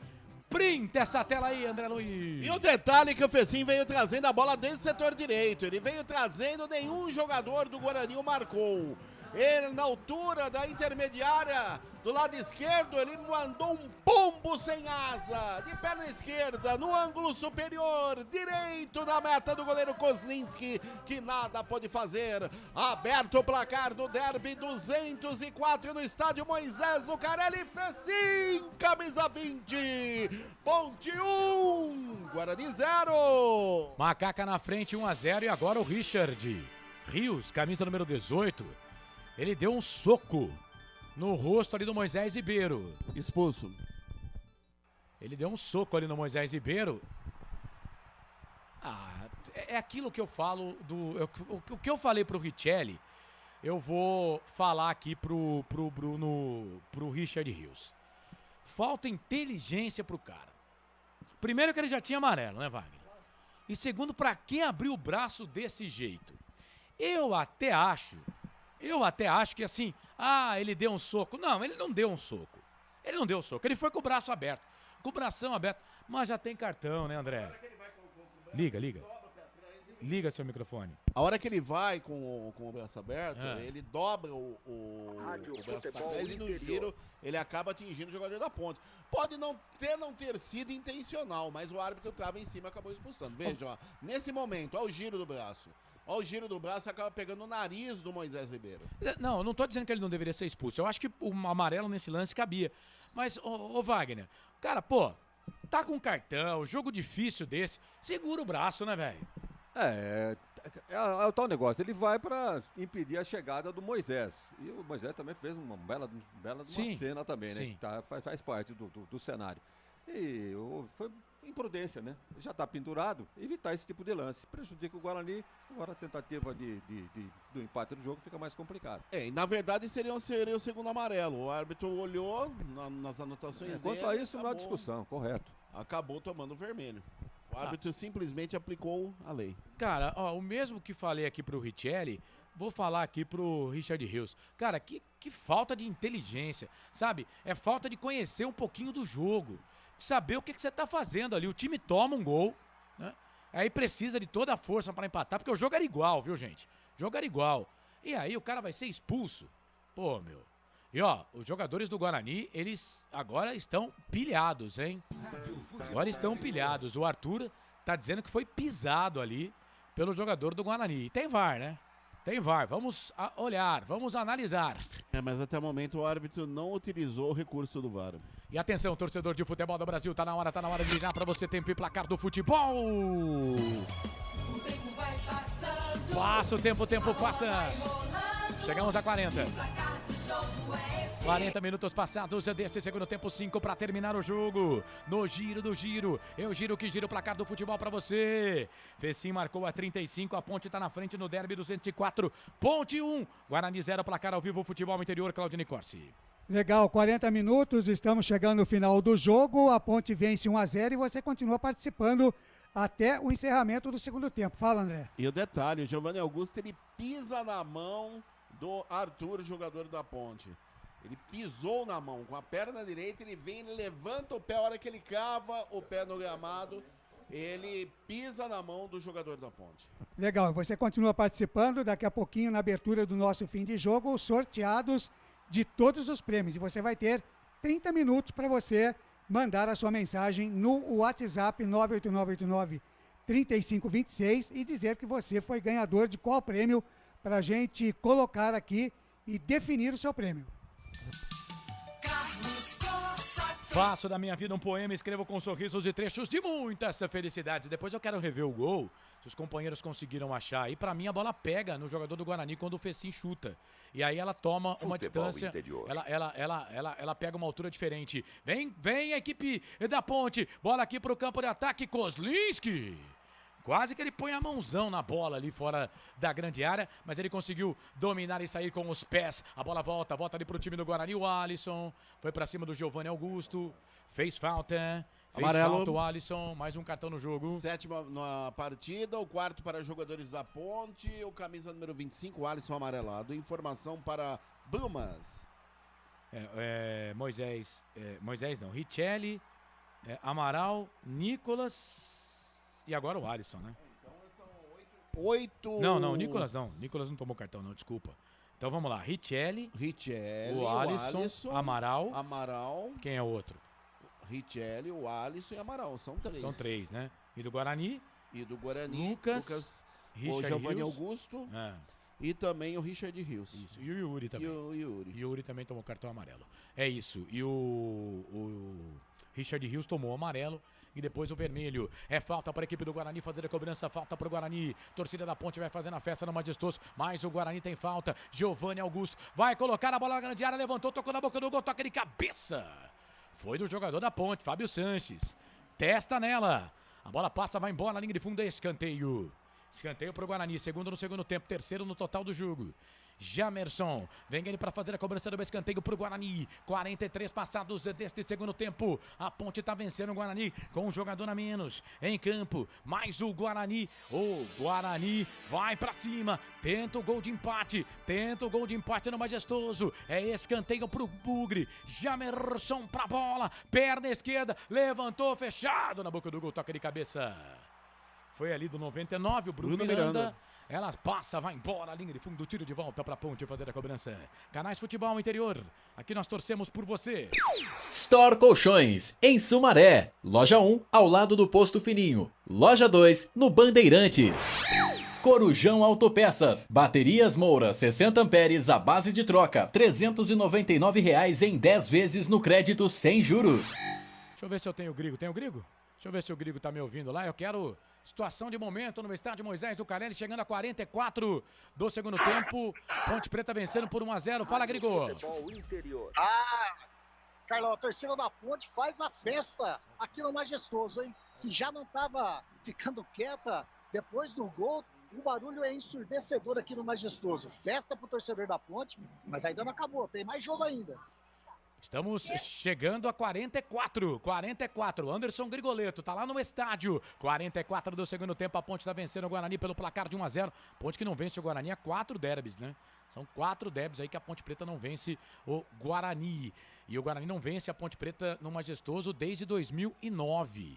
Printa essa tela aí, André Luiz. E o detalhe é que o Fecim veio trazendo a bola desde o setor direito. Ele veio trazendo, nenhum jogador do Guarani o marcou. Ele, na altura da intermediária, do lado esquerdo, ele mandou um pombo sem asa, de perna esquerda, no ângulo superior, direito da meta do goleiro Kozlinski, que nada pôde fazer. Aberto o placar do derby, 204 no estádio Moisés Lucarelli. Fecim, camisa 20, Ponte 1, Guarani 0. Macaca na frente, 1-0, e agora o Richard Rios, camisa número 18. Ele deu um soco no rosto ali do Moisés Ribeiro. Expulso. Ele deu um soco ali no Moisés Ribeiro. É aquilo que eu falo o que eu falei pro Richelli, eu vou falar aqui pro Richard Rios. Falta inteligência pro cara. Primeiro que ele já tinha amarelo, né, Wagner? E segundo, pra quem abriu o braço desse jeito? Eu até acho que assim, ele deu um soco. Não, ele não deu um soco. Ele foi com o braço aberto, com o bração aberto. Mas já tem cartão, né, André? Liga Liga seu microfone. A hora que ele vai com o braço aberto, ele dobra o braço pra trás e no giro ele acaba atingindo o jogador da Ponte. Pode não ter sido intencional, mas o árbitro estava em cima e acabou expulsando. Veja, ó, nesse momento, olha o giro do braço. Olha o giro do braço, acaba pegando o nariz do Moisés Ribeiro. Não, eu não tô dizendo que ele não deveria ser expulso. Eu acho que o amarelo nesse lance cabia. Mas, ô Wagner, cara, pô, tá com cartão, jogo difícil desse, segura o braço, né, velho? É o tal negócio, ele vai para impedir a chegada do Moisés. E o Moisés também fez uma bela cena também, né? Que faz parte do cenário. E foi imprudência, né? Já está pendurado, evitar esse tipo de lance. Prejudica o Guarani, agora a tentativa do empate do jogo fica mais complicado. E na verdade seria o segundo amarelo. O árbitro olhou nas anotações dele. Quanto a isso, não há discussão, correto. Acabou tomando o vermelho. O árbitro simplesmente aplicou a lei. Cara, o mesmo que falei aqui pro Richelli, vou falar aqui pro Richard Rios. Cara, que falta de inteligência, sabe? É falta de conhecer um pouquinho do jogo, de saber o que você tá fazendo ali. O time toma um gol, né? Aí precisa de toda a força para empatar, porque o jogo era igual, viu, gente? O jogo era igual. E aí o cara vai ser expulso. Pô, meu. E ó, os jogadores do Guarani, eles agora estão pilhados, hein? Agora estão pilhados. O Arthur tá dizendo que foi pisado ali pelo jogador do Guarani. E tem VAR, né? Tem VAR. Vamos olhar, vamos analisar. Mas até o momento o árbitro não utilizou o recurso do VAR. E atenção, torcedor de futebol do Brasil, tá na hora de ligar pra você, tempo e placar do futebol. Passa o tempo passa. Chegamos a 40. 40 minutos passados deste segundo tempo, 5 para terminar o jogo. No giro do giro, eu giro que giro o placar do futebol para você. Fecim marcou a 35, a Ponte tá na frente no derby 204. Ponte 1, Guarani 0, placar ao vivo, futebol interior, Claudine Corsi. Legal, 40 minutos, estamos chegando no final do jogo, a Ponte vence 1-0 e você continua participando até o encerramento do segundo tempo. Fala, André. E o detalhe, o Giovanni Augusto, ele pisa na mão do Arthur, jogador da Ponte. Ele pisou na mão, com a perna direita, ele vem, ele levanta o pé, a hora que ele cava o pé no gramado, ele pisa na mão do jogador da Ponte. Legal, você continua participando, daqui a pouquinho na abertura do nosso fim de jogo, sorteados de todos os prêmios. E você vai ter 30 minutos para você mandar a sua mensagem no WhatsApp 98989-3526 e dizer que você foi ganhador de qual prêmio para a gente colocar aqui e definir o seu prêmio. Faço da minha vida um poema, escrevo com sorrisos e trechos de muitas felicidades. Depois eu quero rever o gol, se os companheiros conseguiram achar. E pra mim a bola pega no jogador do Guarani quando o Fecim chuta. E aí ela toma uma distância, ela pega uma altura diferente. Vem a equipe da Ponte, bola aqui pro campo de ataque, Kozlinski. Quase que ele põe a mãozão na bola ali fora da grande área, mas ele conseguiu dominar e sair com os pés. A bola volta ali pro time do Guarani. O Alisson foi pra cima do Giovanni Augusto, fez falta. Amarelo. O Alisson, mais um cartão no jogo. 7º na partida, o 4º para jogadores da Ponte, o camisa número 25, o Alisson amarelado. Informação para Brumas. Moisés não, Richelli, Amaral, Nicolas... E agora o Alisson, né? Então são 8... Não, Nicolas não. Nicolas não tomou cartão, não, desculpa. Então vamos lá. Richelli, o Alisson, Amaral. Quem é o outro? Richelli, o Alisson e Amaral. São 3. São 3, né? E do Guarani, Lucas o Giovanni Augusto e também o Richard Rios. Isso, e o Yuri também. Yuri também tomou cartão amarelo. É isso. E o Richard Rios tomou o amarelo. E depois o vermelho. É falta para a equipe do Guarani fazer a cobrança. Falta para o Guarani. Torcida da Ponte vai fazendo a festa no Majestoso. Mas o Guarani tem falta. Giovanni Augusto vai colocar a bola na grande área. Levantou, tocou na boca do gol. Toca de cabeça. Foi do jogador da Ponte, Fábio Sanches. Testa nela. A bola passa, vai embora na linha de fundo. Escanteio. Escanteio para o Guarani. Segundo no segundo tempo. Terceiro no total do jogo. Jamerson, vem ele para fazer a cobrança do escanteio pro Guarani. 43 passados deste segundo tempo. A Ponte tá vencendo o Guarani com um jogador a menos em campo. Mas o Guarani vai para cima. Tenta o gol de empate. No Majestoso. É escanteio pro Bugre. Jamerson pra bola. Perna esquerda. Levantou, fechado na boca do gol. Toca de cabeça. Foi ali do 99, o Bruno Miranda. Ela passa, vai embora, a linha de fundo, tiro de volta pra Ponte fazer a cobrança. Canais Futebol Interior, aqui nós torcemos por você. Store Colchões, em Sumaré. Loja 1, ao lado do Posto Fininho. Loja 2, no Bandeirantes. Corujão Autopeças, baterias Moura 60 amperes à base de troca, R$ 399 em 10 vezes no crédito sem juros. Deixa eu ver se eu tenho o Grigo. Tem o Grigo? Deixa eu ver se o Grigo tá me ouvindo lá. Eu quero situação de momento no estádio Moisés do Carelli, chegando a 44 do segundo tempo. Ponte Preta vencendo por 1-0. Fala, Grigo. Carlão, a torcida da Ponte faz a festa aqui no Majestoso, hein? Se já não tava ficando quieta depois do gol, o barulho é ensurdecedor aqui no Majestoso. Festa pro torcedor da Ponte, mas ainda não acabou, tem mais jogo ainda. Estamos chegando a 44. Anderson Grigoleto tá lá no estádio. 44 do segundo tempo. A Ponte tá vencendo o Guarani pelo placar de 1-0. Ponte que não vence o Guarani há 4 derbys, né? São 4 derbys aí que a Ponte Preta não vence o Guarani. E o Guarani não vence a Ponte Preta no Majestoso desde 2009.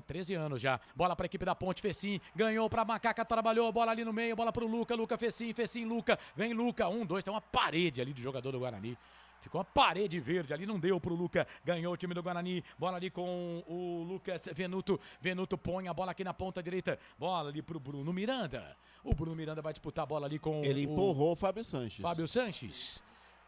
13 anos já. Bola pra equipe da Ponte, Fecim. Ganhou pra Macaca, trabalhou. Bola ali no meio, bola pro Luca. Luca, Fecim, Luca. Vem Luca. 1, 2, tem uma parede ali do jogador do Guarani. Ficou uma parede verde ali, não deu pro Luca. Ganhou o time do Guarani. Bola ali com o Lucas Venuto. Venuto põe a bola aqui na ponta direita. Bola ali pro Bruno Miranda. O Bruno Miranda vai disputar a bola ali com Ele empurrou o Fábio Sanches.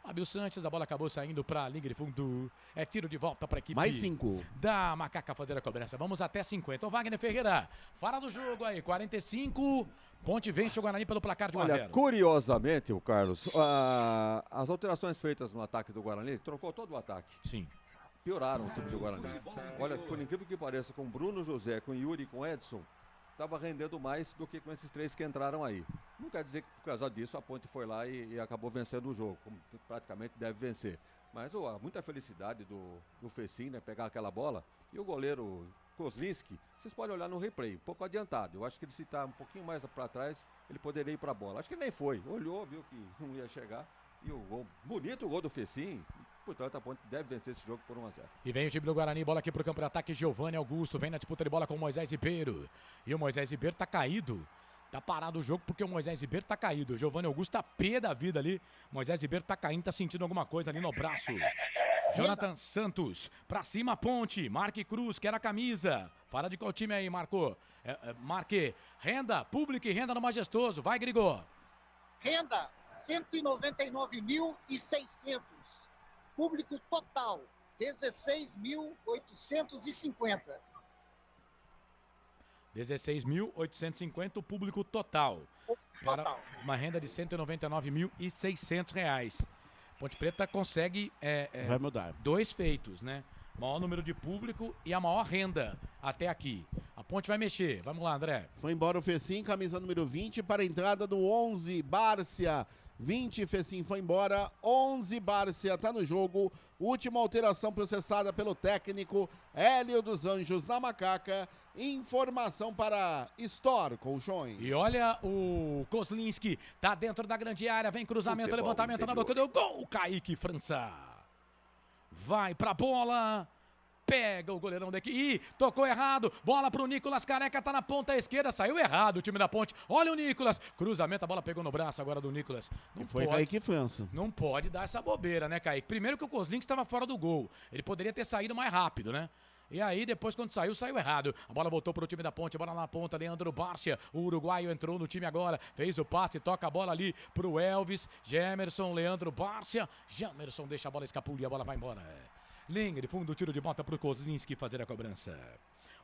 Fábio Sanches, a bola acabou saindo pra linha de fundo. É tiro de volta pra equipe. Mais 5. Da Macaca fazer a cobrança. Vamos até 50. O Wagner Ferreira, fora do jogo aí. 45. Ponte vence o Guarani pelo placar de 1 a 0. Olha, curiosamente, o Carlos, as alterações feitas no ataque do Guarani, trocou todo o ataque. Sim. Pioraram o time do Guarani. Olha, por incrível que pareça, com Bruno José, com Yuri e com Edson, estava rendendo mais do que com esses 3 que entraram aí. Não quer dizer que por causa disso a Ponte foi lá e acabou vencendo o jogo, como praticamente deve vencer. Mas muita felicidade do Fecim, né, pegar aquela bola. E o goleiro Kozlinski, vocês podem olhar no replay, um pouco adiantado. Eu acho que ele, se está um pouquinho mais para trás, ele poderia ir para a bola. Acho que ele nem foi. Olhou, viu que não ia chegar. E o gol, bonito o gol do Fecim. Portanto, a Ponte deve vencer esse jogo por 1 a 0. E vem o time do Guarani, bola aqui pro campo de ataque. Giovani Augusto vem na disputa de bola com o Moisés Ribeiro. E o Moisés Ribeiro tá caído. Tá parado o jogo porque o Moisés Ribeiro tá caído. O Giovani Augusto tá pé da vida ali. Moisés Ribeiro tá caindo, tá sentindo alguma coisa ali no braço. Jonathan Santos, pra cima a Ponte. Marque Cruz, quer a camisa. Fala de qual time aí, Marco? Marque. Renda, público e renda no Majestoso. Vai, Grigor. Renda, 199.600. Público total, 16.850. 16.850 o público total. Para uma renda de R$ 199.600. Ponte Preta consegue vai mudar. 2 feitos, né? Maior número de público e a maior renda até aqui. A Ponte vai mexer. Vamos lá, André. Foi embora o Fecim, camisa número 20, para a entrada do 11, Bárcia. 20, Fecim foi embora, 11, Bárcia tá no jogo. Última alteração processada pelo técnico Hélio dos Anjos na Macaca. Informação para Store Colchões. E olha o Kozlinski, tá dentro da grande área, vem cruzamento, futebol levantamento interior. Na boca do gol, Kaique França. Vai pra bola. Pega o goleirão daqui. Ih, tocou errado. Bola pro Nicolas Careca, tá na ponta esquerda. Saiu errado o time da Ponte. Olha o Nicolas. Cruzamento, a bola pegou no braço agora do Nicolas. Não foi Kaique França. Não pode dar essa bobeira, né, Kaique? Primeiro que o Kozlinski estava fora do gol. Ele poderia ter saído mais rápido, né? E aí, depois, quando saiu errado. A bola voltou pro time da Ponte, bola na ponta, Leandro Bárcia. O uruguaio entrou no time agora, fez o passe, toca a bola ali pro Elvis. Gemerson, Leandro Bárcia. Gemerson deixa a bola escapulir, a bola vai embora. Linha de fundo, tiro de volta pro Kozlinski fazer a cobrança.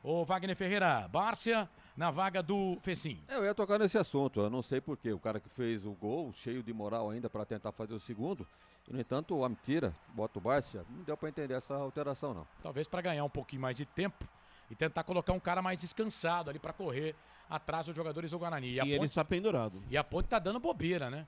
O Wagner Ferreira, Bárcia na vaga do Fecim. Eu ia tocar nesse assunto, eu não sei porquê. O cara que fez o gol, cheio de moral ainda para tentar fazer o segundo. E, no entanto, o Amtira, bota o Bárcia, não deu para entender essa alteração, não. Talvez para ganhar um pouquinho mais de tempo e tentar colocar um cara mais descansado ali para correr atrás dos jogadores do Guarani. E ele está pendurado. E a Ponte tá dando bobeira, né?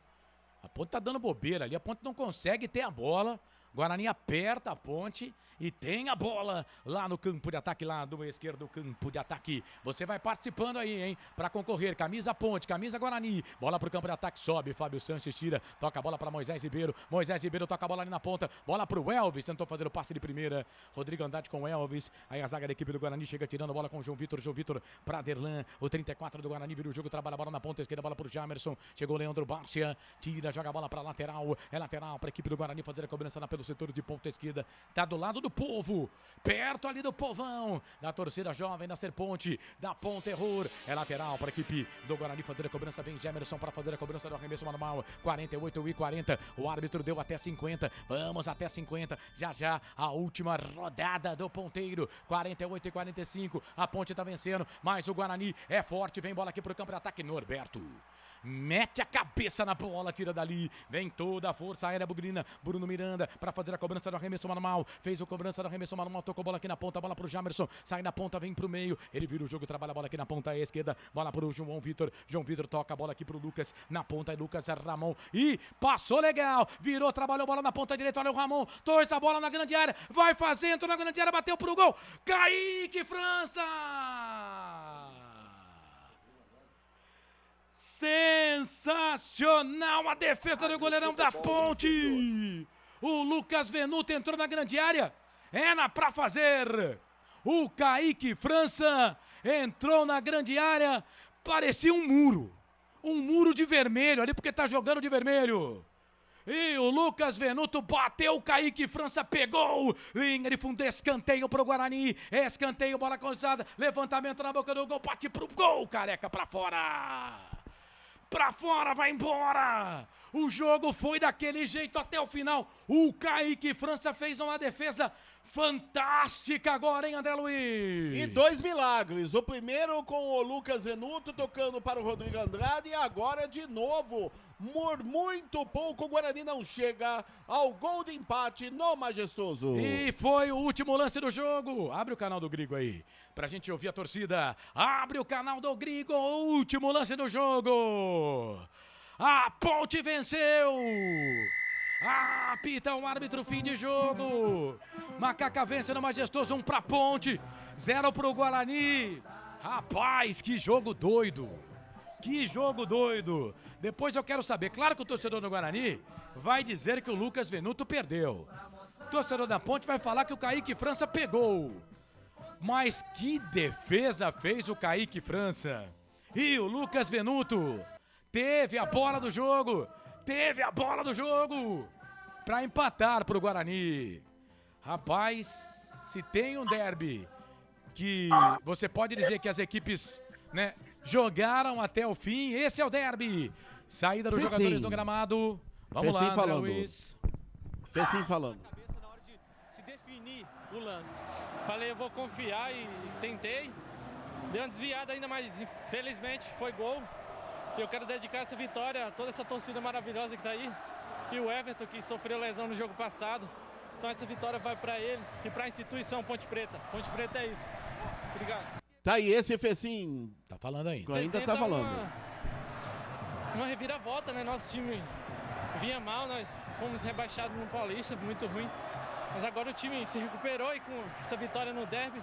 A Ponte tá dando bobeira ali, a Ponte não consegue ter a bola. Guarani aperta a Ponte e tem a bola lá no campo de ataque, lá do esquerdo, campo de ataque. Você vai participando aí, hein? Pra concorrer, camisa Ponte, camisa Guarani. Bola pro campo de ataque, sobe, Fábio Sanches tira, toca a bola pra Moisés Ribeiro. Moisés Ribeiro toca a bola ali na ponta, bola pro Elvis, tentou fazer o passe de primeira. Rodrigo Andrade com o Elvis. Aí a zaga da equipe do Guarani chega tirando a bola com o João Vitor pra Derlan. O 34 do Guarani vira o jogo, trabalha a bola na ponta esquerda, bola pro Jamerson. Chegou o Leandro Bárcia, tira, joga a bola pra lateral. É lateral pra equipe do Guarani fazer a cobrança lá pelo setor de ponta esquerda, tá do lado do povo, perto ali do povão, da torcida jovem da Serponte, da Ponte Terror, é lateral para a equipe do Guarani fazer a cobrança, vem Gemerson para fazer a cobrança do arremesso manual, 48 e 40, o árbitro deu até 50, vamos até 50, já a última rodada do ponteiro, 48 e 45, a Ponte tá vencendo, mas o Guarani é forte, vem bola aqui pro campo de ataque, Norberto. Mete a cabeça na bola, tira dali, vem toda a força aérea Bugrina, Bruno Miranda para fazer a cobrança do arremesso manual, fez a cobrança do arremesso manual, tocou a bola aqui na ponta, bola pro Jamerson, sai na ponta, vem pro meio, ele vira o jogo, trabalha a bola aqui na ponta esquerda, bola pro João Vitor toca a bola aqui pro Lucas, na ponta é Lucas Ramon, e passou legal, virou, trabalhou a bola na ponta direita, olha o Ramon, torce a bola na grande área, vai fazer, entrou na grande área, bateu pro gol, Kaique França! Sensacional a defesa do goleirão da Ponte. O Lucas Venuto entrou na grande área. Era pra fazer O Kaique França entrou na grande área, parecia um muro de vermelho ali, porque tá jogando de vermelho. E o Lucas Venuto bateu, o Kaique França pegou, linha de fundo, escanteio pro Guarani, escanteio, bola cruzada, levantamento na boca do gol, bate pro gol, Careca, pra fora, vai embora. O jogo foi daquele jeito até o final. O Kaique França fez uma defesa fantástica agora, hein, André Luiz? E 2 milagres. O primeiro com o Lucas Venuto tocando para o Rodrigo Andrade e agora de novo. Por muito pouco o Guarani não chega ao gol de empate no Majestoso. E foi o último lance do jogo. Abre o canal do Grigo aí, pra gente ouvir a torcida. Abre o canal do Grigo, o último lance do jogo. A Ponte venceu. Apita o árbitro, fim de jogo. Macaca vence no Majestoso, 1 pra Ponte, 0 pro Guarani. Rapaz, que jogo doido. Que jogo doido. Depois eu quero saber, claro que o torcedor do Guarani vai dizer que o Lucas Venuto perdeu. O torcedor da Ponte vai falar que o Kaique França pegou. Mas que defesa fez o Kaique França. E o Lucas Venuto teve a bola do jogo. Pra empatar pro Guarani. Rapaz, se tem um derby que você pode dizer que as equipes, né, jogaram até o fim, esse é o derby. Saída dos jogadores do gramado. Vamos lá, André Luiz. Fecinho falando. Na hora de se definir o lance. Falei, eu vou confiar e tentei. Deu uma desviada ainda, mas infelizmente foi gol. Eu quero dedicar essa vitória a toda essa torcida maravilhosa que está aí. E o Everton, que sofreu lesão no jogo passado. Então essa vitória vai para ele e para a instituição Ponte Preta. Ponte Preta é isso. Obrigado. Tá aí, esse Fecinho. Tá falando aí. Ainda tá falando. Uma reviravolta, né? Nosso time vinha mal, nós fomos rebaixados no Paulista, muito ruim. Mas agora o time se recuperou e com essa vitória no derby,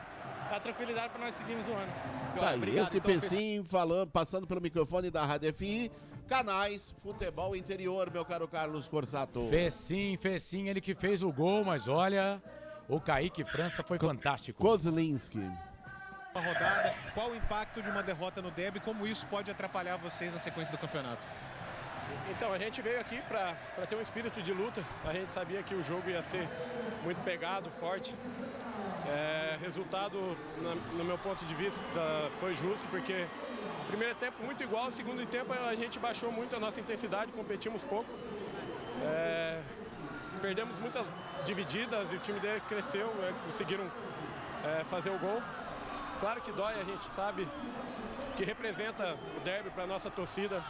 a tranquilidade para nós seguirmos o ano. Tá, esse Fecinho falando, passando pelo microfone da Rádio FI, canais Futebol Interior, meu caro Carlos Corsato. Fecinho, ele que fez o gol, mas olha, o Kaique França foi fantástico. Kozlinski. Uma rodada, qual o impacto de uma derrota no derby, como isso pode atrapalhar vocês na sequência do campeonato? Então, a gente veio aqui para ter um espírito de luta. A gente sabia que o jogo ia ser muito pegado, forte. Resultado, no meu ponto de vista, foi justo, porque primeiro tempo muito igual, segundo tempo a gente baixou muito a nossa intensidade, competimos pouco. Perdemos muitas divididas e o time dele cresceu, conseguiram fazer o gol. Claro que dói, a gente sabe que representa o derby para a nossa torcida,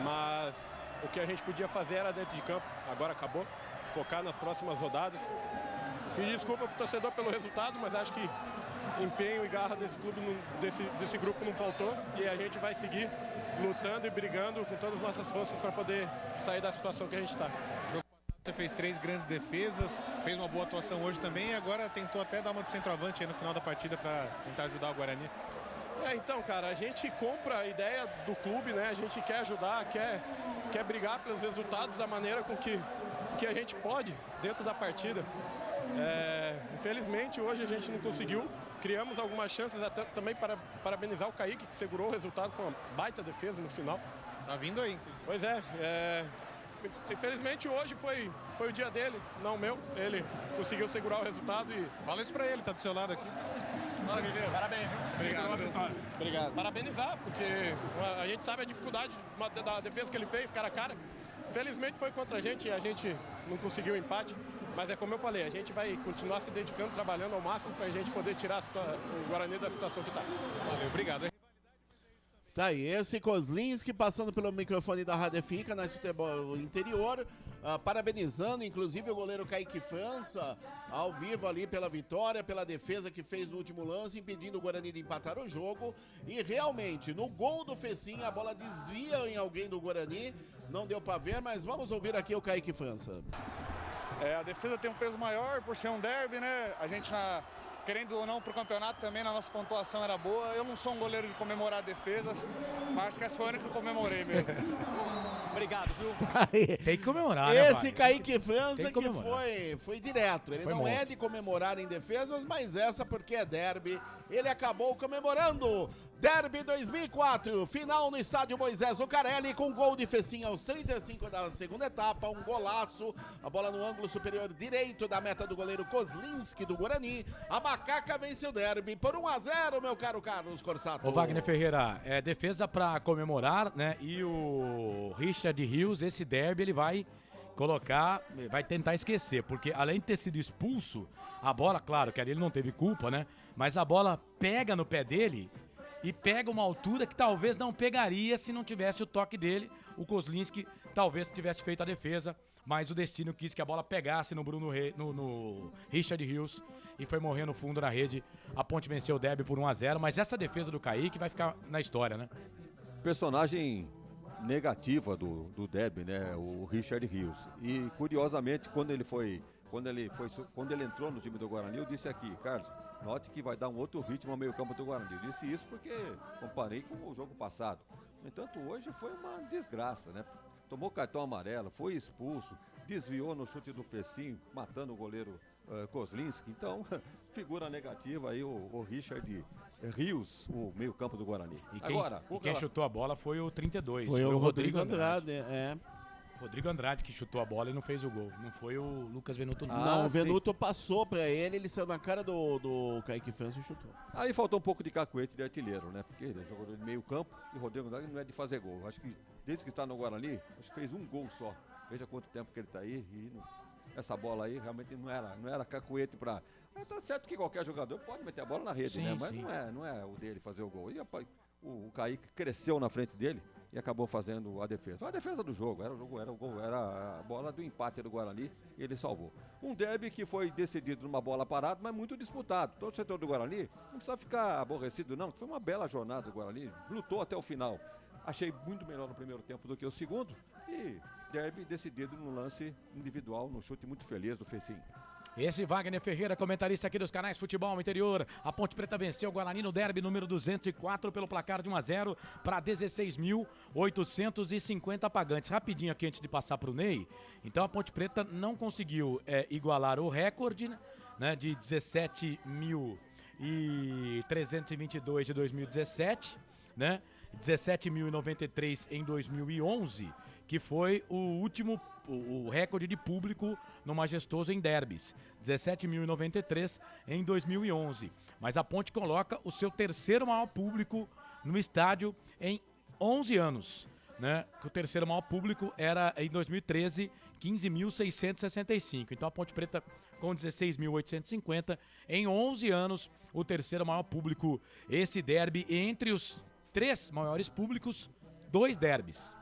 mas o que a gente podia fazer era dentro de campo, agora acabou, focar nas próximas rodadas. Pedir desculpa para o torcedor pelo resultado, mas acho que empenho e garra desse clube, desse grupo não faltou e a gente vai seguir lutando e brigando com todas as nossas forças para poder sair da situação que a gente está. Você fez 3 grandes defesas, fez uma boa atuação hoje também e agora tentou até dar uma de centroavante aí no final da partida para tentar ajudar o Guarani. Então, cara, a gente compra a ideia do clube, né? A gente quer ajudar, quer brigar pelos resultados da maneira com que a gente pode dentro da partida. Infelizmente, hoje a gente não conseguiu. Criamos algumas chances, até também para parabenizar o Kaique, que segurou o resultado com uma baita defesa no final. Tá vindo aí, inclusive. Pois infelizmente hoje foi o dia dele, não o meu. Ele conseguiu segurar o resultado e... Fala isso pra ele, tá do seu lado aqui. Fala, Guilherme. Parabéns, viu? Obrigado. Obrigado. Parabenizar, porque a gente sabe a dificuldade da defesa que ele fez, cara a cara. Infelizmente foi contra a gente e a gente não conseguiu o empate. Mas é como eu falei, a gente vai continuar se dedicando, trabalhando ao máximo pra gente poder tirar o Guarani da situação que tá. Valeu, obrigado. Tá aí, esse Kozlinski passando pelo microfone da Rádio FI, canais Futebol Interior, parabenizando inclusive o goleiro Kaique França, ao vivo ali pela vitória, pela defesa que fez no último lance, impedindo o Guarani de empatar o jogo. E realmente, no gol do Fecinho, a bola desvia em alguém do Guarani, não deu pra ver, mas vamos ouvir aqui o Kaique França. A defesa tem um peso maior por ser um derby, né? A gente, querendo ou não, pro campeonato também, na nossa pontuação era boa. Eu não sou um goleiro de comemorar defesas, mas acho que essa foi a única que eu comemorei mesmo. Obrigado, viu? Tem que comemorar, né, Esse Kaique França que foi direto. Ele Foi não é de comemorar em defesas, mas essa porque é derby. Ele acabou comemorando. Derby 2004, final no estádio Moisés Lucarelli, com gol de Fecim aos 35 da segunda etapa, um golaço, a bola no ângulo superior direito da meta do goleiro Kozlinski do Guarani. A Macaca vence o derby por 1-0, meu caro Carlos Corsato. Ô Wagner Ferreira, defesa pra comemorar, né? E o Richard Rios, esse derby, ele vai colocar, vai tentar esquecer, porque além de ter sido expulso, a bola, claro que ali ele não teve culpa, né? Mas a bola pega no pé dele e pega uma altura que talvez não pegaria se não tivesse o toque dele. O Kozlinski talvez tivesse feito a defesa, mas o destino quis que a bola pegasse no no Richard Rios e foi morrer no fundo da rede. A Ponte venceu o derby por 1-0, mas essa defesa do Kaique vai ficar na história, né? Personagem negativa do derby, né? O Richard Rios. E curiosamente, quando ele entrou no time do Guarani, eu disse aqui, Carlos, note que vai dar um outro ritmo ao meio-campo do Guarani. Eu disse isso porque comparei com o jogo passado. No entanto, hoje foi uma desgraça, né? Tomou cartão amarelo, foi expulso, desviou no chute do Fecim, matando o goleiro Kozlinski. Então, figura negativa aí o Richard Rios, o meio-campo do Guarani. E quem chutou a bola foi o 32. Foi o Rodrigo Andrade. Rodrigo Andrade que chutou a bola e não fez o gol. Não foi o Lucas Venuto. Não, o Venuto passou pra ele saiu na cara do Kaique França e chutou. Aí faltou um pouco de cacuete de artilheiro, né? Porque ele é jogador de meio campo e o Rodrigo Andrade não é de fazer gol. Acho que desde que está no Guarani, acho que fez um gol só. Veja quanto tempo que ele tá aí e essa bola aí realmente não era cacuete pra... Tá certo que qualquer jogador pode meter a bola na rede, né? Mas não é o dele fazer o gol. E o Kaique cresceu na frente dele e acabou fazendo a defesa. Foi a defesa do jogo, era o gol, era a bola do empate do Guarani e ele salvou. Um derby que foi decidido numa bola parada, mas muito disputado. Todo o setor do Guarani não precisa ficar aborrecido não, foi uma bela jornada do Guarani, lutou até o final. Achei muito melhor no primeiro tempo do que o segundo e derby decidido no lance individual, no chute muito feliz do Fecim. Esse Wagner Ferreira, comentarista aqui dos canais Futebol Interior. A Ponte Preta venceu o Guarani no derby número 204 pelo placar de 1-0 para 16.850 pagantes. Rapidinho aqui antes de passar para o Ney. Então a Ponte Preta não conseguiu igualar o recorde, né, de 17.322 de 2017, né? 17.093 em 2011, que foi o recorde de público no Majestoso em derbys, 17.093 em 2011. Mas a Ponte coloca o seu terceiro maior público no estádio em 11 anos, né? Que o terceiro maior público era em 2013, 15.665. Então a Ponte Preta com 16.850 em 11 anos, o terceiro maior público. Esse derby entre os 3 maiores públicos, 2 derbys.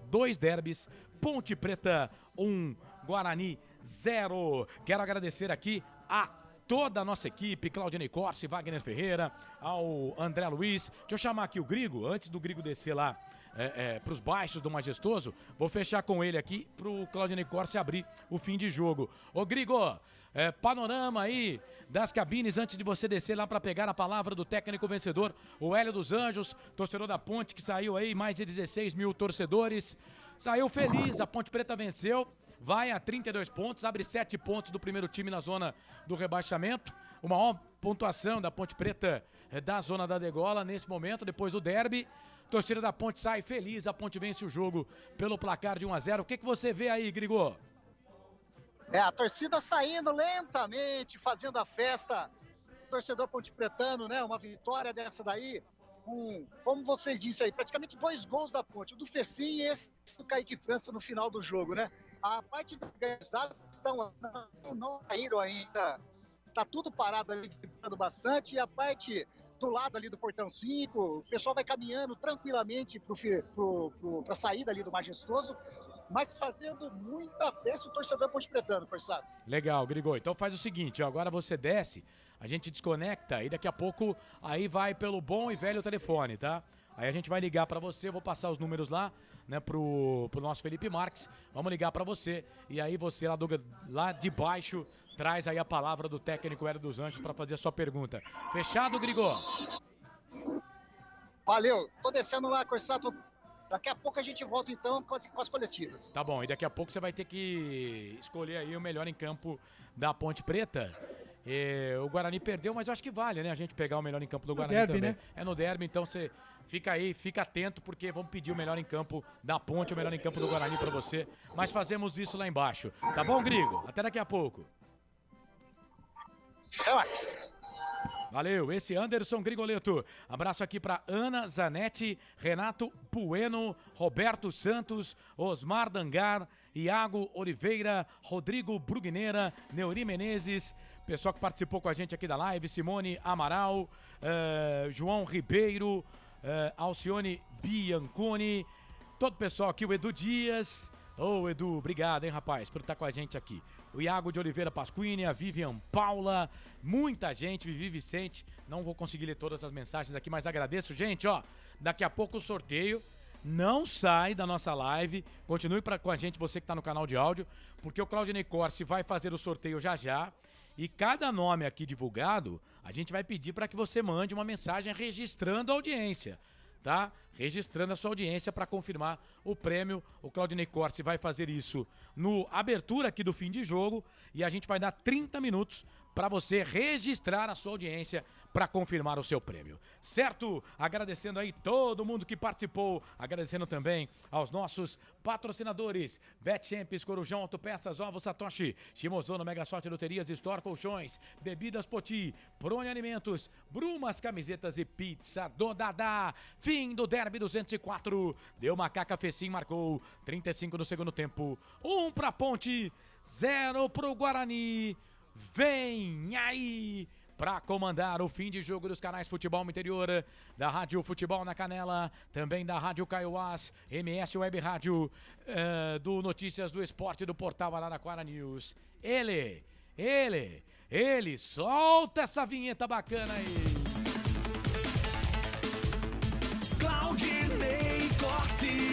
2 derbys, Ponte Preta 1, Guarani 0. Quero agradecer aqui a toda a nossa equipe, Claudinei Corsi, Wagner Ferreira, ao André Luiz. Deixa eu chamar aqui o Grigo, antes do Grigo descer lá para os baixos do Majestoso, vou fechar com ele aqui pro Claudinei Corsi abrir o fim de jogo. Ô Grigo, panorama aí das cabines antes de você descer lá para pegar a palavra do técnico vencedor, o Hélio dos Anjos, torcedor da Ponte, que saiu aí, mais de 16 mil torcedores, saiu feliz, a Ponte Preta venceu, vai a 32 pontos, abre 7 pontos do primeiro time na zona do rebaixamento, a maior pontuação da Ponte Preta da zona da degola nesse momento, depois do derby. Torcida da Ponte sai feliz, a Ponte vence o jogo pelo placar de 1-0. O que você vê aí, Grigô? A torcida saindo lentamente, fazendo a festa. Torcedor pontepretano, né? Uma vitória dessa daí. Como vocês disseram aí, praticamente 2 gols da Ponte. O do Fecim e esse do Kaique França no final do jogo, né? A parte da organizada não saíram ainda. Tá tudo parado ali, vibrando bastante. E a parte do lado ali do Portão 5, o pessoal vai caminhando tranquilamente pra saída ali do Majestoso, mas fazendo muita festa o torcedor pontepretano, Corsato. Legal, Grigô. Então faz o seguinte, ó, agora você desce, a gente desconecta e daqui a pouco aí vai pelo bom e velho telefone, tá? Aí a gente vai ligar pra você, vou passar os números lá, né, pro nosso Felipe Marques, vamos ligar pra você e aí você lá de baixo traz aí a palavra do técnico Hélio dos Anjos pra fazer a sua pergunta. Fechado, Grigô? Valeu, tô descendo lá, Corsato, Daqui a pouco a gente volta então com as coletivas. Tá bom, e daqui a pouco você vai ter que escolher aí o melhor em campo da Ponte Preta. O Guarani perdeu, mas eu acho que vale, né? A gente pegar o melhor em campo do Guarani derby, também. né? É no derby, então você fica aí, fica atento, porque vamos pedir o melhor em campo da Ponte, o melhor em campo do Guarani pra você. Mas fazemos isso lá embaixo. Tá bom, Grigo? Até daqui a pouco. Até mais. Valeu, esse Anderson Grigoleto. Abraço aqui para Ana Zanetti, Renato Bueno, Roberto Santos, Osmar Dangar, Iago Oliveira, Rodrigo Brugneira, Neuri Menezes, pessoal que participou com a gente aqui da live, Simone Amaral, João Ribeiro, Alcione Bianconi, todo o pessoal aqui, o Edu Dias. Ô, Edu, obrigado, hein, rapaz, por estar com a gente aqui. O Iago de Oliveira Pasquini, a Vivian Paula, muita gente, Vivi Vicente. Não vou conseguir ler todas as mensagens aqui, mas agradeço. Gente, ó, daqui a pouco o sorteio. Não sai da nossa live. Continue com a gente, você que está no canal de áudio, porque o Claudinei Corsi vai fazer o sorteio já já. E cada nome aqui divulgado, a gente vai pedir para que você mande uma mensagem registrando a audiência. Tá? Registrando a sua audiência para confirmar o prêmio. O Claudinei Corsi vai fazer isso no abertura aqui do fim de jogo e a gente vai dar 30 minutos para você registrar a sua audiência para confirmar o seu prêmio. Certo? Agradecendo aí todo mundo que participou, agradecendo também aos nossos patrocinadores, Betchamps, Corujão Autopeças, Ovo Satoshi, Shimozono, Mega Sorte Loterias, Store Colchões, Bebidas Poti, Prone Alimentos, Brumas Camisetas e Pizza do Dadá. Fim do Derby 204, deu Macaca Fecim, marcou 35 do segundo tempo, 1 pra Ponte, 0 pro Guarani. Vem aí para comandar o fim de jogo dos canais Futebol no Interior, da Rádio Futebol na Canela, também da Rádio Caiuás, MS Web Rádio, do Notícias do Esporte do Portal Araraquara News. Ele, solta essa vinheta bacana aí. Claudinei Corsi.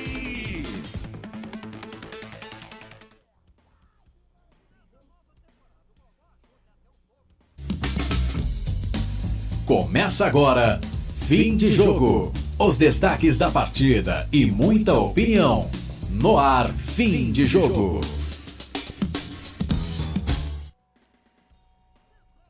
Começa agora, fim de jogo. Os destaques da partida e muita opinião. No ar, fim de jogo.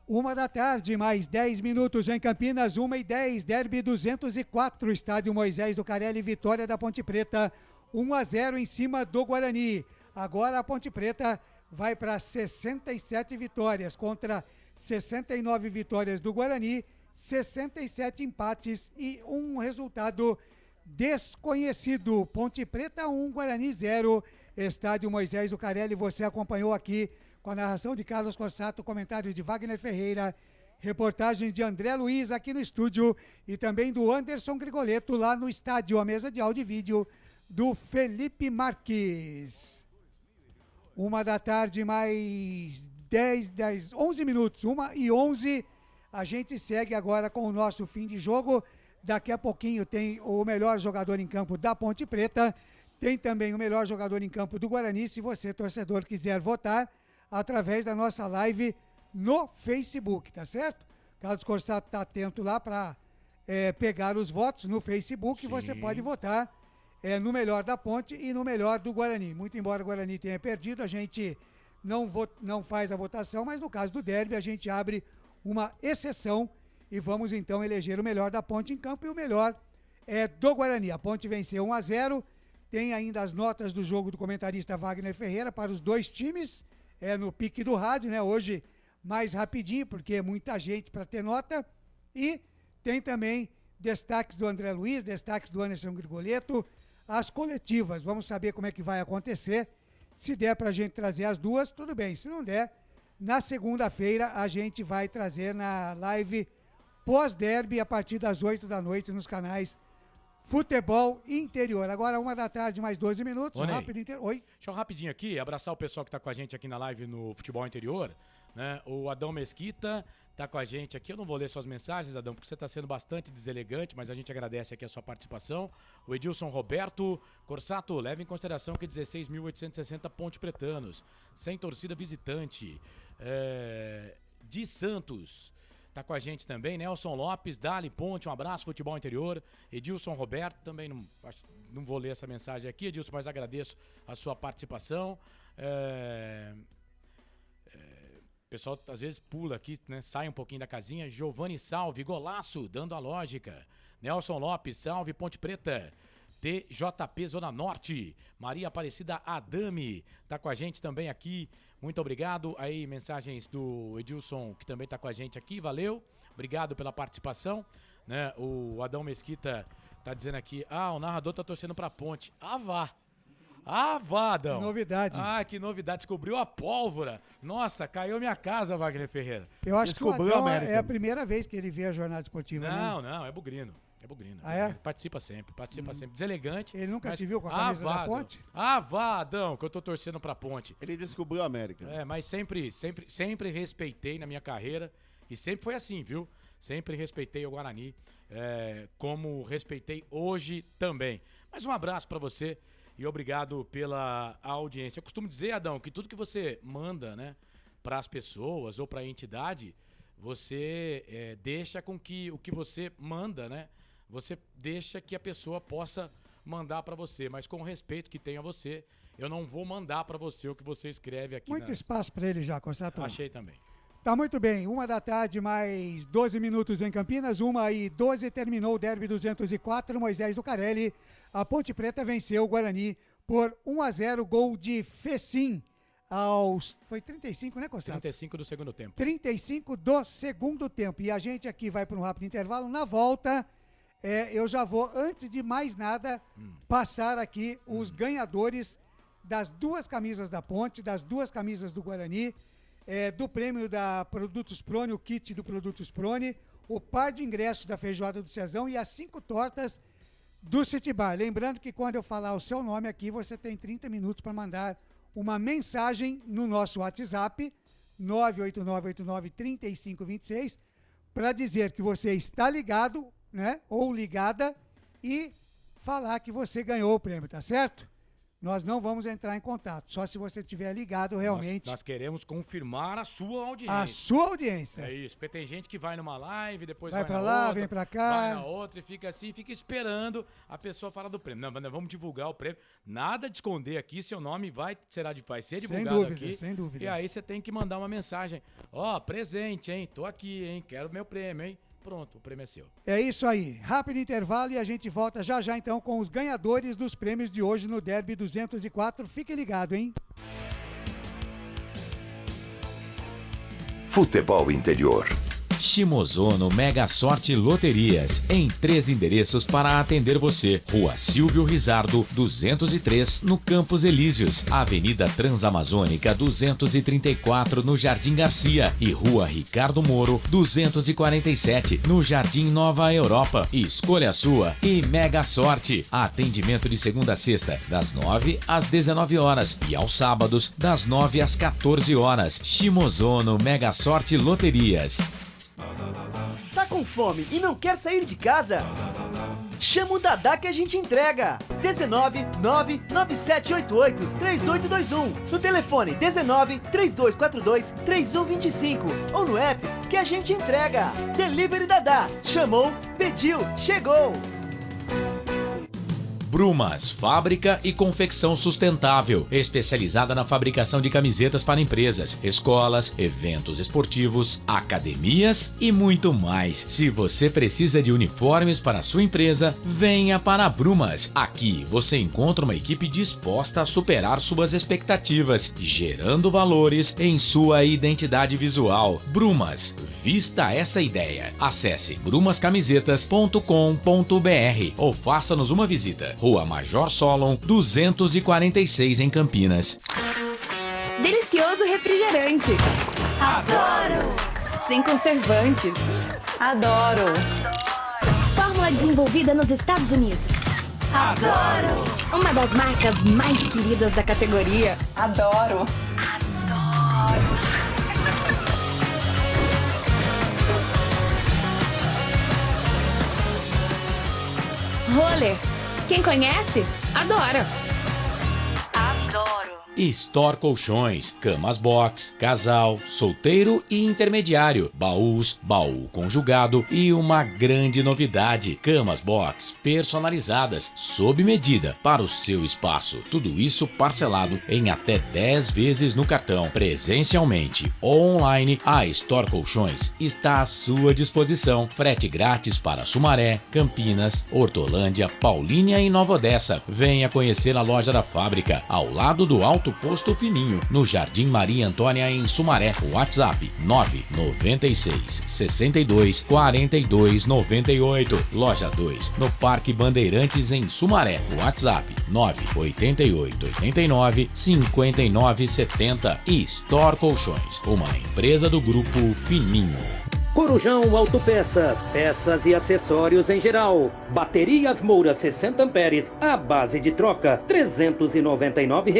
1h, mais 10 minutos em Campinas, 1h10, Derby 204, Estádio Moisés do Carelli, vitória da Ponte Preta, 1-0 em cima do Guarani. Agora a Ponte Preta vai para 67 vitórias contra 69 vitórias do Guarani, 67 empates e um resultado desconhecido. Ponte Preta 1, Guarani 0, Estádio Moisés do Carelli. Você acompanhou aqui com a narração de Carlos Corsato, comentários de Wagner Ferreira, reportagens de André Luiz aqui no estúdio e também do Anderson Grigoleto lá no estádio, a mesa de áudio e vídeo do Felipe Marques. 1h, mais 11 minutos, 1h11. A gente segue agora com o nosso fim de jogo. Daqui a pouquinho tem o melhor jogador em campo da Ponte Preta. Tem também o melhor jogador em campo do Guarani. Se você, torcedor, quiser votar, através da nossa live no Facebook, tá certo? Carlos Corsato está atento lá para pegar os votos no Facebook. Sim. Você pode votar no melhor da Ponte e no melhor do Guarani. Muito embora o Guarani tenha perdido, a gente não faz a votação, mas no caso do derby a gente abre uma exceção e vamos então eleger o melhor da Ponte em campo e o melhor do Guarani. A Ponte venceu 1-0, tem ainda as notas do jogo do comentarista Wagner Ferreira para os dois times, no pique do rádio, né? Hoje mais rapidinho, porque é muita gente para ter nota, e tem também destaques do André Luiz, destaques do Anderson Grigoleto, as coletivas, vamos saber como é que vai acontecer. Se der para a gente trazer as duas, tudo bem, se não der, na segunda-feira a gente vai trazer na live pós-derby a partir das 8 da noite nos canais Futebol Interior. Agora 1h, mais 12 minutos. Oi. Deixa eu rapidinho aqui, abraçar o pessoal que está com a gente aqui na live no Futebol Interior, né? O Adão Mesquita está com a gente aqui. Eu não vou ler suas mensagens, Adão, porque você está sendo bastante deselegante, mas a gente agradece aqui a sua participação. O Edilson Roberto Corsato, leva em consideração que 16.860 ponte pretanos, sem torcida visitante. De Santos, tá com a gente também. Nelson Lopes, Dali Ponte, um abraço, Futebol Interior. Edilson Roberto, também não vou ler essa mensagem aqui, Edilson, mas agradeço a sua participação. O pessoal às vezes pula aqui, né? Sai um pouquinho da casinha. Giovanni Salve, golaço, dando a lógica. Nelson Lopes, salve, Ponte Preta. TJP Zona Norte. Maria Aparecida Adame tá com a gente também aqui. Muito obrigado. Aí, mensagens do Edilson, que também tá com a gente aqui. Valeu. Obrigado pela participação. Né? O Adão Mesquita tá dizendo aqui, o narrador tá torcendo pra Ponte. Vá, Adão. Que novidade. Que novidade. Descobriu a pólvora. Nossa, caiu minha casa, Wagner Ferreira. Eu acho que o Adão é a primeira vez que ele vê a jornada esportiva. Não, é bugrino. É bugrino. É? Participa sempre. Deselegante. Ele nunca te viu com a camisa da Ponte? Vá, Adão, que eu tô torcendo pra Ponte. Ele descobriu a América. Mas sempre respeitei na minha carreira. E sempre foi assim, viu? Sempre respeitei o Guarani. Como respeitei hoje também. Mas um abraço pra você. E obrigado pela audiência. Eu costumo dizer, Adão, que tudo que você manda, né, para as pessoas ou para a entidade, você deixa com que o que você manda, né, você deixa que a pessoa possa mandar para você, mas com o respeito que tem a você, eu não vou mandar para você o que você escreve aqui. Muito espaço para ele já, Constantino. Achei também. Tá muito bem, 1h, mais 12 minutos em Campinas, 1h12, terminou o Derby 204, Moisés do Carelli. A Ponte Preta venceu o Guarani por 1-0, gol de Fecim foi 35, né, Constantino? 35 do segundo tempo. 35 do segundo tempo. E a gente aqui vai para um rápido intervalo. Na volta, eu já vou, antes de mais nada, passar aqui os ganhadores das duas camisas da Ponte, das duas camisas do Guarani, do prêmio da Produtos Prone, o kit do Produtos Prone, o par de ingressos da Feijoada do Cezão e as 5 tortas do City Bar. Lembrando que quando eu falar o seu nome aqui, você tem 30 minutos para mandar uma mensagem no nosso WhatsApp, 989893526, para dizer que você está ligado, né, ou ligada, e falar que você ganhou o prêmio, tá certo? Nós não vamos entrar em contato, só se você estiver ligado realmente. Nós queremos confirmar a sua audiência. A sua audiência. É isso, porque tem gente que vai numa live, depois vai pra na lá, outra, vem pra cá. vai na outra e fica assim, fica esperando a pessoa falar do prêmio. Não, vamos divulgar o prêmio. Nada de esconder aqui, seu nome vai ser divulgado aqui. Sem dúvida. E aí você tem que mandar uma mensagem. Presente, hein? Tô aqui, hein? Quero meu prêmio, hein? Pronto, o prêmio é seu. É isso aí. Rápido intervalo e a gente volta já então com os ganhadores dos prêmios de hoje no Derby 204. Fique ligado, hein? Futebol Interior. Shimozono Mega Sorte Loterias, em 3 endereços para atender você. Rua Silvio Rizardo, 203, no Campos Elíseos. Avenida Transamazônica, 234, no Jardim Garcia. E Rua Ricardo Moro, 247, no Jardim Nova Europa. Escolha a sua e Mega Sorte. Atendimento de segunda a sexta, das 9 às 19 horas. E aos sábados, das 9 às 14 horas. Shimozono Mega Sorte Loterias. Tá com fome e não quer sair de casa? Chama o Dadá que a gente entrega. 19997883821. No telefone 1932423125 ou no app que a gente entrega. Delivery Dadá. Chamou, pediu, chegou. Brumas, fábrica e confecção sustentável, especializada na fabricação de camisetas para empresas, escolas, eventos esportivos, academias e muito mais. Se você precisa de uniformes para a sua empresa, venha para a Brumas. Aqui você encontra uma equipe disposta a superar suas expectativas, gerando valores em sua identidade visual. Brumas, vista essa ideia. Acesse brumascamisetas.com.br ou faça-nos uma visita. Rua Major Solon, 246 em Campinas. Delicioso refrigerante. Adoro! Sem conservantes. Adoro! Fórmula desenvolvida nos Estados Unidos. Adoro! Uma das marcas mais queridas da categoria. Adoro! Adoro! Roller. Quem conhece, adora. Adoro. Store Colchões, camas box, casal, solteiro e intermediário, baús, baú conjugado e uma grande novidade, camas box personalizadas, sob medida para o seu espaço. Tudo isso parcelado em até 10 vezes no cartão. Presencialmente ou online, a Store Colchões está à sua disposição. Frete grátis para Sumaré, Campinas, Hortolândia, Paulínia e Nova Odessa. Venha conhecer a loja da fábrica, ao lado do Alto Posto Fininho, no Jardim Maria Antônia, em Sumaré. WhatsApp 996 62 42 98. Loja 2, no Parque Bandeirantes, em Sumaré. WhatsApp 988 89 59 70. E Store Colchões, uma empresa do Grupo Fininho. Corujão Autopeças, peças e acessórios em geral. Baterias Moura 60 amperes, à base de troca, R$ 399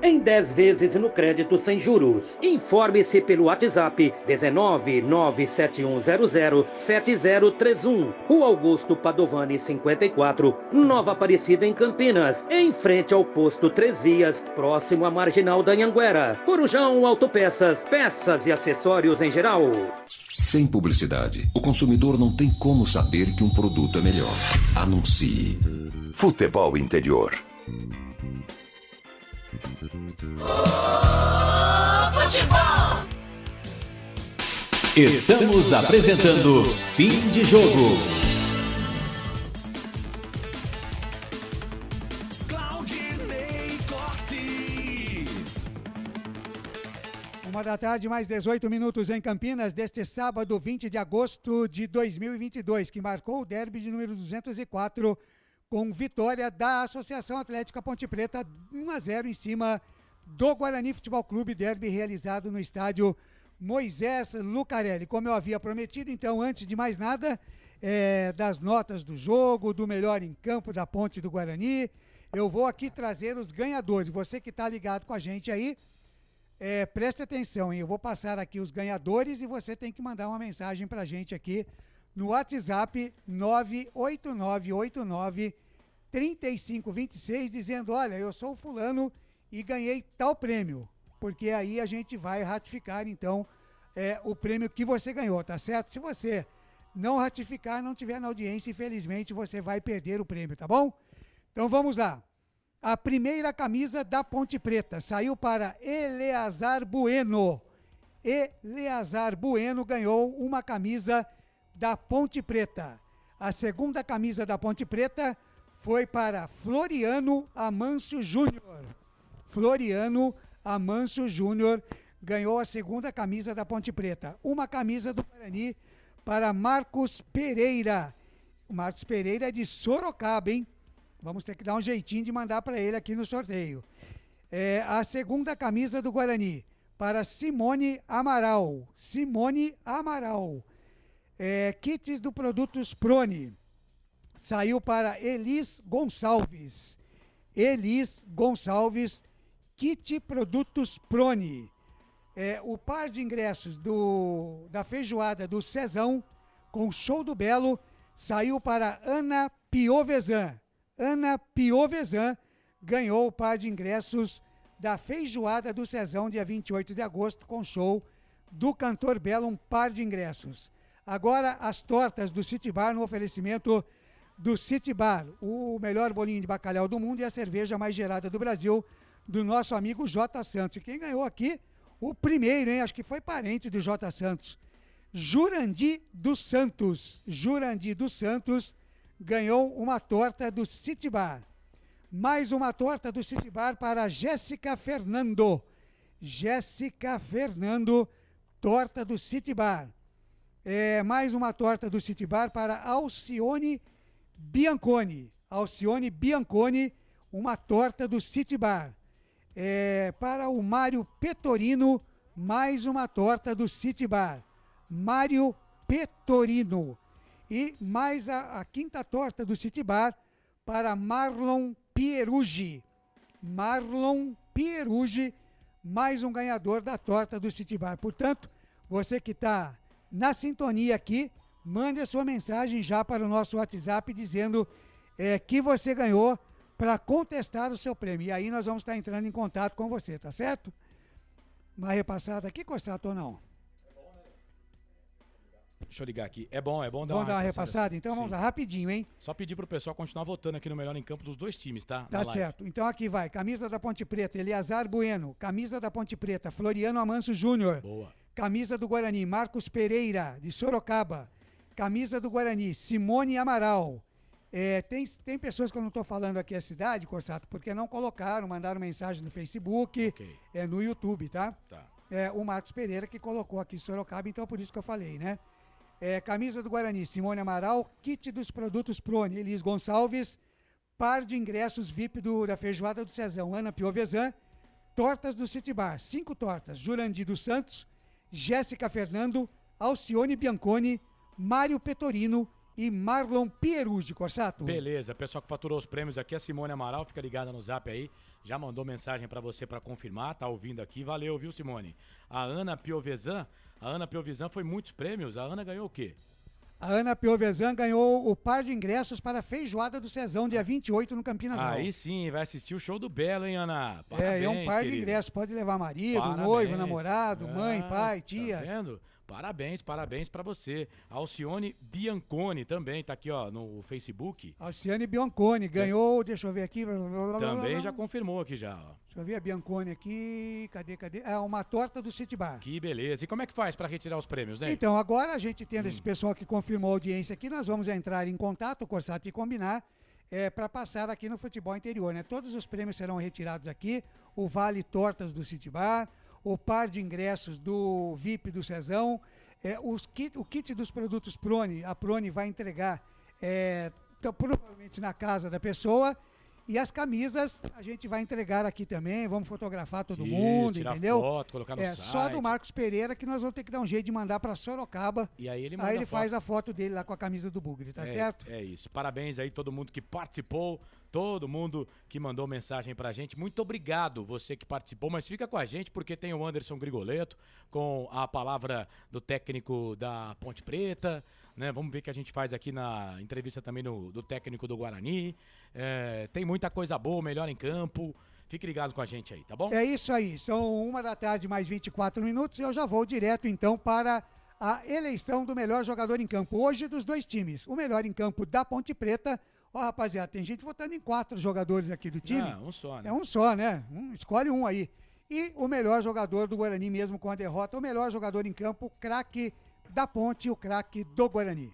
em 10 vezes no crédito sem juros. Informe-se pelo WhatsApp 19971007031. Rua Augusto Padovani 54, Nova Aparecida, em Campinas, em frente ao posto 3 Vias, próximo à Marginal da Anhanguera. Corujão Autopeças, peças e acessórios em geral. Sem publicidade, o consumidor não tem como saber que um produto é melhor. Anuncie. Futebol Interior. Futebol! Estamos apresentando Fim de Jogo. 1h, mais 18 minutos em Campinas, deste sábado 20 de agosto de 2022, que marcou o derby de número 204, com vitória da Associação Atlética Ponte Preta, 1-0 em cima do Guarani Futebol Clube, derby realizado no estádio Moisés Lucarelli. Como eu havia prometido, então, antes de mais nada, das notas do jogo, do melhor em campo da Ponte do Guarani, eu vou aqui trazer os ganhadores. Você que está ligado com a gente aí, preste atenção, hein? Eu vou passar aqui os ganhadores e você tem que mandar uma mensagem pra gente aqui no WhatsApp 989893526, dizendo: olha, eu sou o fulano e ganhei tal prêmio, porque aí a gente vai ratificar então o prêmio que você ganhou, tá certo? Se você não ratificar, não tiver na audiência, infelizmente você vai perder o prêmio, tá bom? Então vamos lá. A primeira camisa da Ponte Preta saiu para Eleazar Bueno. Eleazar Bueno ganhou uma camisa da Ponte Preta. A segunda camisa da Ponte Preta foi para Floriano Amâncio Júnior. Floriano Amâncio Júnior ganhou a segunda camisa da Ponte Preta. Uma camisa do Guarani para Marcos Pereira. O Marcos Pereira é de Sorocaba, hein? Vamos ter que dar um jeitinho de mandar para ele aqui no sorteio. A segunda camisa do Guarani para Simone Amaral. Simone Amaral. Kits do Produtos Prone. Saiu para Elis Gonçalves. Elis Gonçalves, Kit Produtos Prone. O par de ingressos da feijoada do Cezão, com show do Belo, saiu para Ana Piovesan. Ana Piovesan ganhou o par de ingressos da feijoada do Cezão, dia 28 de agosto, com show do Cantor Belo, um par de ingressos. Agora, as tortas do City Bar, no oferecimento do City Bar, o melhor bolinho de bacalhau do mundo e a cerveja mais gelada do Brasil, do nosso amigo J. Santos. E quem ganhou aqui, o primeiro, hein? Acho que foi parente do J. Santos. Jurandir dos Santos. Jurandir dos Santos ganhou uma torta do City Bar. Mais uma torta do City Bar para Jéssica Fernando. Jéssica Fernando, torta do City Bar. Mais uma torta do City Bar para Alcione Bianconi. Alcione Bianconi, uma torta do City Bar. Para o Mário Petorino, mais uma torta do City Bar. Mário Petorino. E mais a quinta torta do City Bar para Marlon Pierugi. Marlon Pierugi, mais um ganhador da torta do City Bar. Portanto, você que está na sintonia aqui, mande a sua mensagem já para o nosso WhatsApp dizendo que você ganhou para contestar o seu prêmio. E aí nós vamos estar entrando em contato com você, tá certo? Uma repassada aqui, Corsato, ou não? Deixa eu ligar aqui. É bom dar Vamos dar uma repassada? Então vamos lá, rapidinho, hein? Só pedir pro pessoal continuar votando aqui no Melhor em Campo dos dois times, tá? Tá certo. Então aqui vai, camisa da Ponte Preta, Eliazar Bueno. Camisa da Ponte Preta, Floriano Amanso Júnior. Boa. Camisa do Guarani, Marcos Pereira, de Sorocaba. Camisa do Guarani, Simone Amaral. Tem pessoas que eu não estou falando aqui a cidade, Corsato, porque não colocaram, mandaram mensagem no Facebook, no YouTube, tá? O Marcos Pereira que colocou aqui Sorocaba, então por isso que eu falei, né? Camisa do Guarani, Simone Amaral. Kit dos produtos Prone, Elis Gonçalves. Par de ingressos VIP da Feijoada do Cezão, Ana Piovesan. Tortas do City Bar, 5 tortas, Jurandir dos Santos, Jéssica Fernando, Alcione Bianconi, Mário Petorino e Marlon Pierucci, Corsato. Beleza, pessoal que faturou os prêmios aqui, a Simone Amaral, fica ligada no zap aí, já mandou mensagem pra você pra confirmar, tá ouvindo aqui, valeu, viu, Simone? A Ana Piovesan foi muitos prêmios, a Ana ganhou o quê? A Ana Piovesan ganhou o par de ingressos para a Feijoada do Cezão, dia 28 no Campinas Hall. Aí sim, vai assistir o show do Belo, hein, Ana? Parabéns, um par de ingressos, pode levar marido, noivo, namorado, mãe, pai, tia. Tá vendo? Parabéns pra você. Alcione Bianconi também, tá aqui, ó, no Facebook. Alcione Bianconi ganhou, deixa eu ver aqui. Também já confirmou aqui já, ó. Deixa eu ver a Bianconi aqui, cadê? Uma torta do City Bar. Que beleza. E como é que faz pra retirar os prêmios, né? Então, agora a gente tendo esse pessoal que confirmou a audiência aqui, nós vamos entrar em contato, Corsato, e combinar para passar aqui no Futebol Interior, né? Todos os prêmios serão retirados aqui, o Vale Tortas do City Bar, o par de ingressos do VIP do Cezão, o kit dos produtos Prone, a Prone vai entregar provavelmente na casa da pessoa, e as camisas a gente vai entregar aqui também, vamos fotografar todo mundo, tirar entendeu? Foto, colocar no site. Só do Marcos Pereira que nós vamos ter que dar um jeito de mandar para Sorocaba. E aí ele faz a foto dele lá com a camisa do Bugre, tá certo? É isso. Parabéns aí todo mundo que participou, todo mundo que mandou mensagem pra gente. Muito obrigado você que participou, mas fica com a gente porque tem o Anderson Grigoleto com a palavra do técnico da Ponte Preta, né? Vamos ver o que a gente faz aqui na entrevista também do técnico do Guarani. Tem muita coisa boa, melhor em campo. Fique ligado com a gente aí, tá bom? É isso aí, são 13h mais 24 minutos e eu já vou direto então para a eleição do melhor jogador em campo. Hoje dos dois times, o melhor em campo da Ponte Preta. Ó, rapaziada, tem gente votando em 4 jogadores aqui do time. Um só, né? É um só, né? Escolhe um aí. E o melhor jogador do Guarani mesmo com a derrota, o melhor jogador em campo, o craque da Ponte, o craque do Guarani.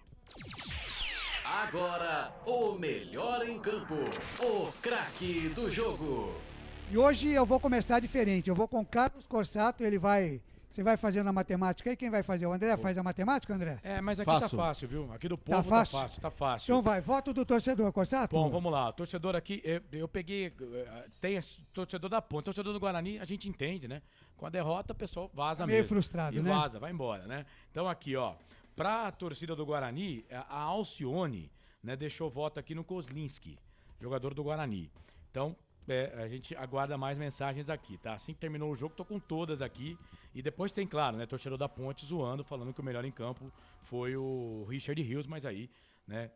Agora, o melhor em campo, o craque do jogo. E hoje eu vou começar diferente, eu vou com Carlos Corsato, você vai fazendo a matemática aí, quem vai fazer? O André faz a matemática, André? Mas aqui tá fácil, viu? Aqui do povo tá fácil. Então vai, voto do torcedor, Corsato. Bom, vamos lá, torcedor aqui, eu peguei, tem torcedor da Ponte, torcedor do Guarani, a gente entende, né? Com a derrota, o pessoal vaza meio mesmo. Frustrado, né? E vaza, vai embora, né? Então aqui, ó, pra torcida do Guarani, a Alcione, né, deixou voto aqui no Kozlinski, jogador do Guarani. Então, a gente aguarda mais mensagens aqui, tá? Assim que terminou o jogo, tô com todas aqui. E depois tem, claro, né, torcedor da Ponte zoando, falando que o melhor em campo foi o Richard Rios, mas aí, né,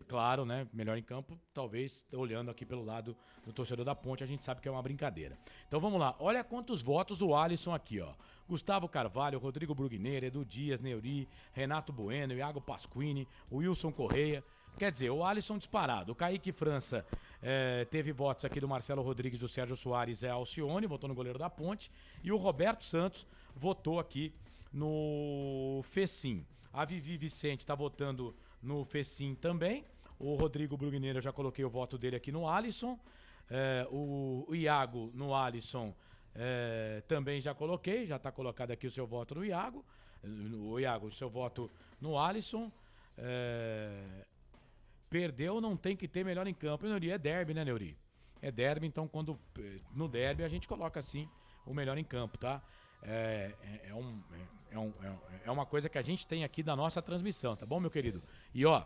claro, né, melhor em campo, talvez, olhando aqui pelo lado do torcedor da Ponte, a gente sabe que é uma brincadeira. Então vamos lá, olha quantos votos o Alisson aqui, ó. Gustavo Carvalho, Rodrigo Brugneira, Edu Dias, Neuri, Renato Bueno, Iago Pasquini, o Wilson Correia. Quer dizer, o Alisson disparado. O Kaique França teve votos aqui do Marcelo Rodrigues, do Sérgio Soares, Alcione, votou no goleiro da Ponte. E o Roberto Santos votou aqui no Fecim. A Vivi Vicente está votando no Fecim também. O Rodrigo Brugneira, eu já coloquei o voto dele aqui no Alisson. O Iago no Alisson também já coloquei. Já está colocado aqui o seu voto no Iago. O Iago, o seu voto no Alisson. Perdeu, não tem que ter melhor em campo. Neuri, é derby, né, Neuri? É derby, então quando no derby a gente coloca assim o melhor em campo, tá? É uma coisa que a gente tem aqui da nossa transmissão, tá bom, meu querido? E ó,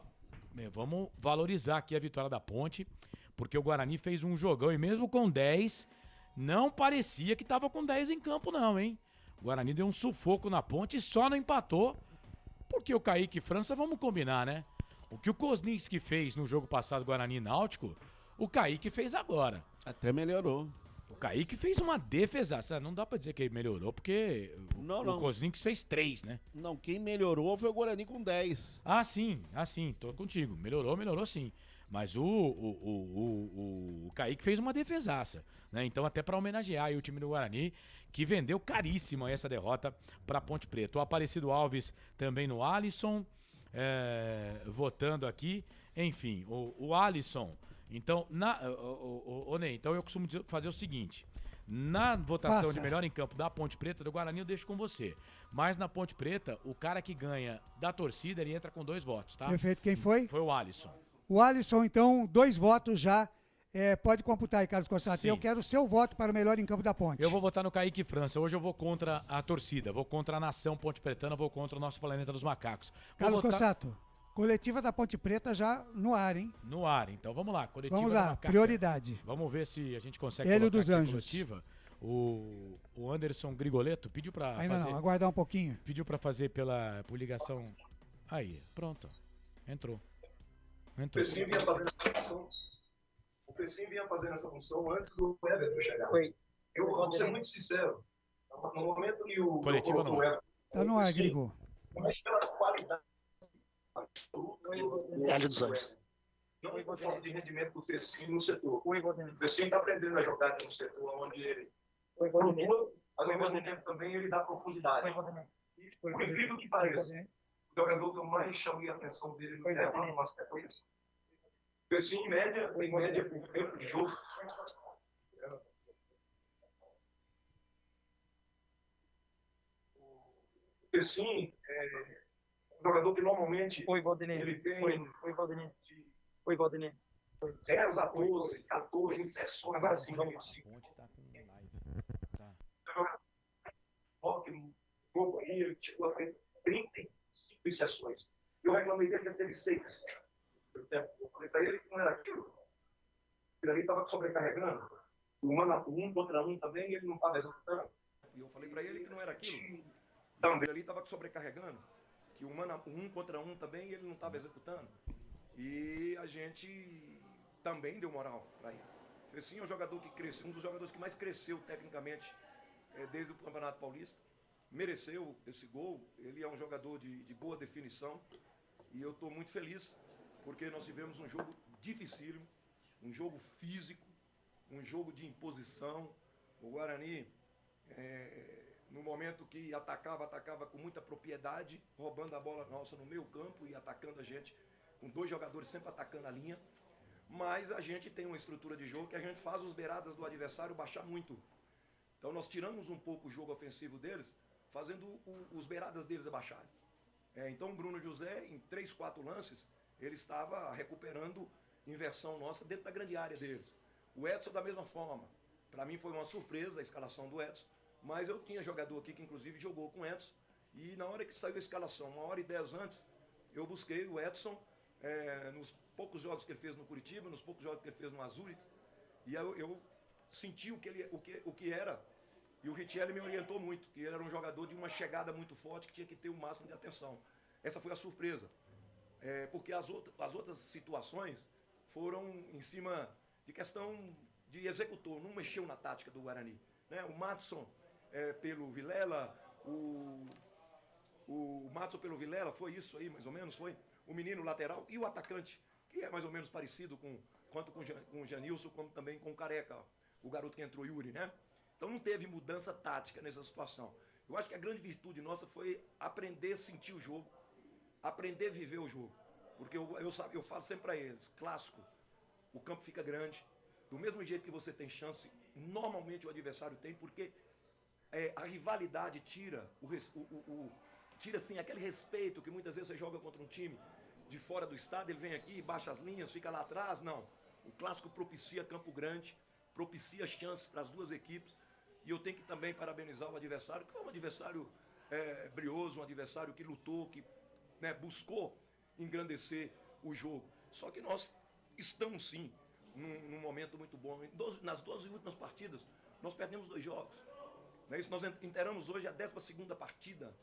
vamos valorizar aqui a vitória da Ponte, porque o Guarani fez um jogão e mesmo com 10, não parecia que tava com 10 em campo não, hein? O Guarani deu um sufoco na Ponte e só não empatou, porque o Kaique França, vamos combinar, né? O que o Kozlinski fez no jogo passado Guarani e Náutico, O Kaique fez agora. Até melhorou. O Kaique fez uma defesaça. Não dá pra dizer que ele melhorou, porque o Kozlinks fez 3, né? Não, quem melhorou foi o Guarani com 10. Ah, sim, tô contigo. Melhorou sim. Mas o Kaique fez uma defesaça, né? Então até pra homenagear aí o time do Guarani, que vendeu caríssima essa derrota pra Ponte Preta. O Aparecido Alves também no Alisson, votando aqui. Enfim, o Alisson... Então, Ney, então eu costumo fazer o seguinte: na votação de melhor em campo da Ponte Preta, do Guarani, eu deixo com você. Mas na Ponte Preta, o cara que ganha da torcida, ele entra com 2 votos, tá? Perfeito. Quem foi? Foi o Alisson. O Alisson, então, 2 votos já. Pode computar aí, Carlos Cossato. Eu quero o seu voto para o melhor em campo da Ponte. Eu vou votar no Kaique França. Hoje eu vou contra a torcida, vou contra a nação ponte pretana, vou contra o nosso planeta dos macacos. Carlos Cossato. Coletiva da Ponte Preta já no ar, hein? No ar, então vamos lá. Coletiva vamos lá, prioridade. Vamos ver se a gente consegue Hélio dos Anjos. Coletiva. O Anderson Grigoleto pediu pra ainda fazer... não, aguardar um pouquinho. Pediu pra fazer por ligação. Aí, pronto. Entrou. O Fessim vinha fazendo essa função antes do Everton chegar. Eu vou ser muito sincero. No momento que o... Coletiva não. Tá no ar, Grigo. Mas pela qualidade Hélio dos Anjos. Não por falta de rendimento do Fessim no setor. O Fessim está aprendendo a jogar no setor onde ele flutua, mas ao mesmo tempo também ele dá profundidade. Por incrível que pareça, o jogador que eu mais chamei a atenção dele no intervalo no aspecto é esse. O Fessim, em média, por tempo de jogo, o Fessim jogador que normalmente ele tem 10 a 12, 14 inserções assim. Jogo aí, ele chegou a ter 35 inserções. Eu reclamei dele que ele teve 6. Eu falei para ele que não era aquilo. Ele ali estava sobrecarregando. O 1 contra 1 também, ele não estava executando. E eu falei para ele que não era aquilo. Ele ali estava sobrecarregando. Que o 1 contra 1 também ele não estava executando. E a gente também deu moral para ele. Fessim é um jogador que cresceu, um dos jogadores que mais cresceu tecnicamente desde o Campeonato Paulista. Mereceu esse gol. Ele é um jogador de boa definição. E eu estou muito feliz porque nós tivemos um jogo dificílimo, um jogo físico, um jogo de imposição. O Guarani... no momento que atacava com muita propriedade, roubando a bola nossa no meio campo e atacando a gente, com 2 jogadores sempre atacando a linha. Mas a gente tem uma estrutura de jogo que a gente faz os beiradas do adversário baixar muito. Então nós tiramos um pouco o jogo ofensivo deles, fazendo os beiradas deles abaixarem. Então o Bruno José, em 3, 4 lances, ele estava recuperando inversão nossa dentro da grande área deles. O Edson da mesma forma. Para mim foi uma surpresa a escalação do Edson. Mas eu tinha jogador aqui que inclusive jogou com o Edson. E na hora que saiu a escalação, 1h10 antes, eu busquei o Edson nos poucos jogos que ele fez no Curitiba, nos poucos jogos que ele fez no Azures. E eu senti o que era. E o Richelli me orientou muito, que ele era um jogador de uma chegada muito forte, que tinha que ter o máximo de atenção. Essa foi a surpresa. Porque as outras situações foram em cima de questão de executor, não mexeu na tática do Guarani. Né? O Madison pelo Vilela, o Madison pelo Vilela, foi isso aí mais ou menos, foi o menino lateral e o atacante, que é mais ou menos parecido tanto com o Janilson, como também com o Careca, o garoto que entrou, Yuri, né? Então não teve mudança tática nessa situação. Eu acho que a grande virtude nossa foi aprender a sentir o jogo, aprender a viver o jogo. Porque eu falo sempre para eles, clássico, o campo fica grande, do mesmo jeito que você tem chance, normalmente o adversário tem, porque a rivalidade tira tira assim aquele respeito que muitas vezes você joga contra um time de fora do estado, ele vem aqui, baixa as linhas, fica lá atrás. Não, o clássico propicia campo grande, propicia chances para as duas equipes. E eu tenho que também parabenizar o adversário, que foi um adversário brioso, um adversário que lutou, que buscou engrandecer o jogo. Só que nós estamos sim num momento muito bom. Nas 12 últimas partidas, nós perdemos 2 jogos. Não é isso? Nós inteiramos hoje a 12ª partida,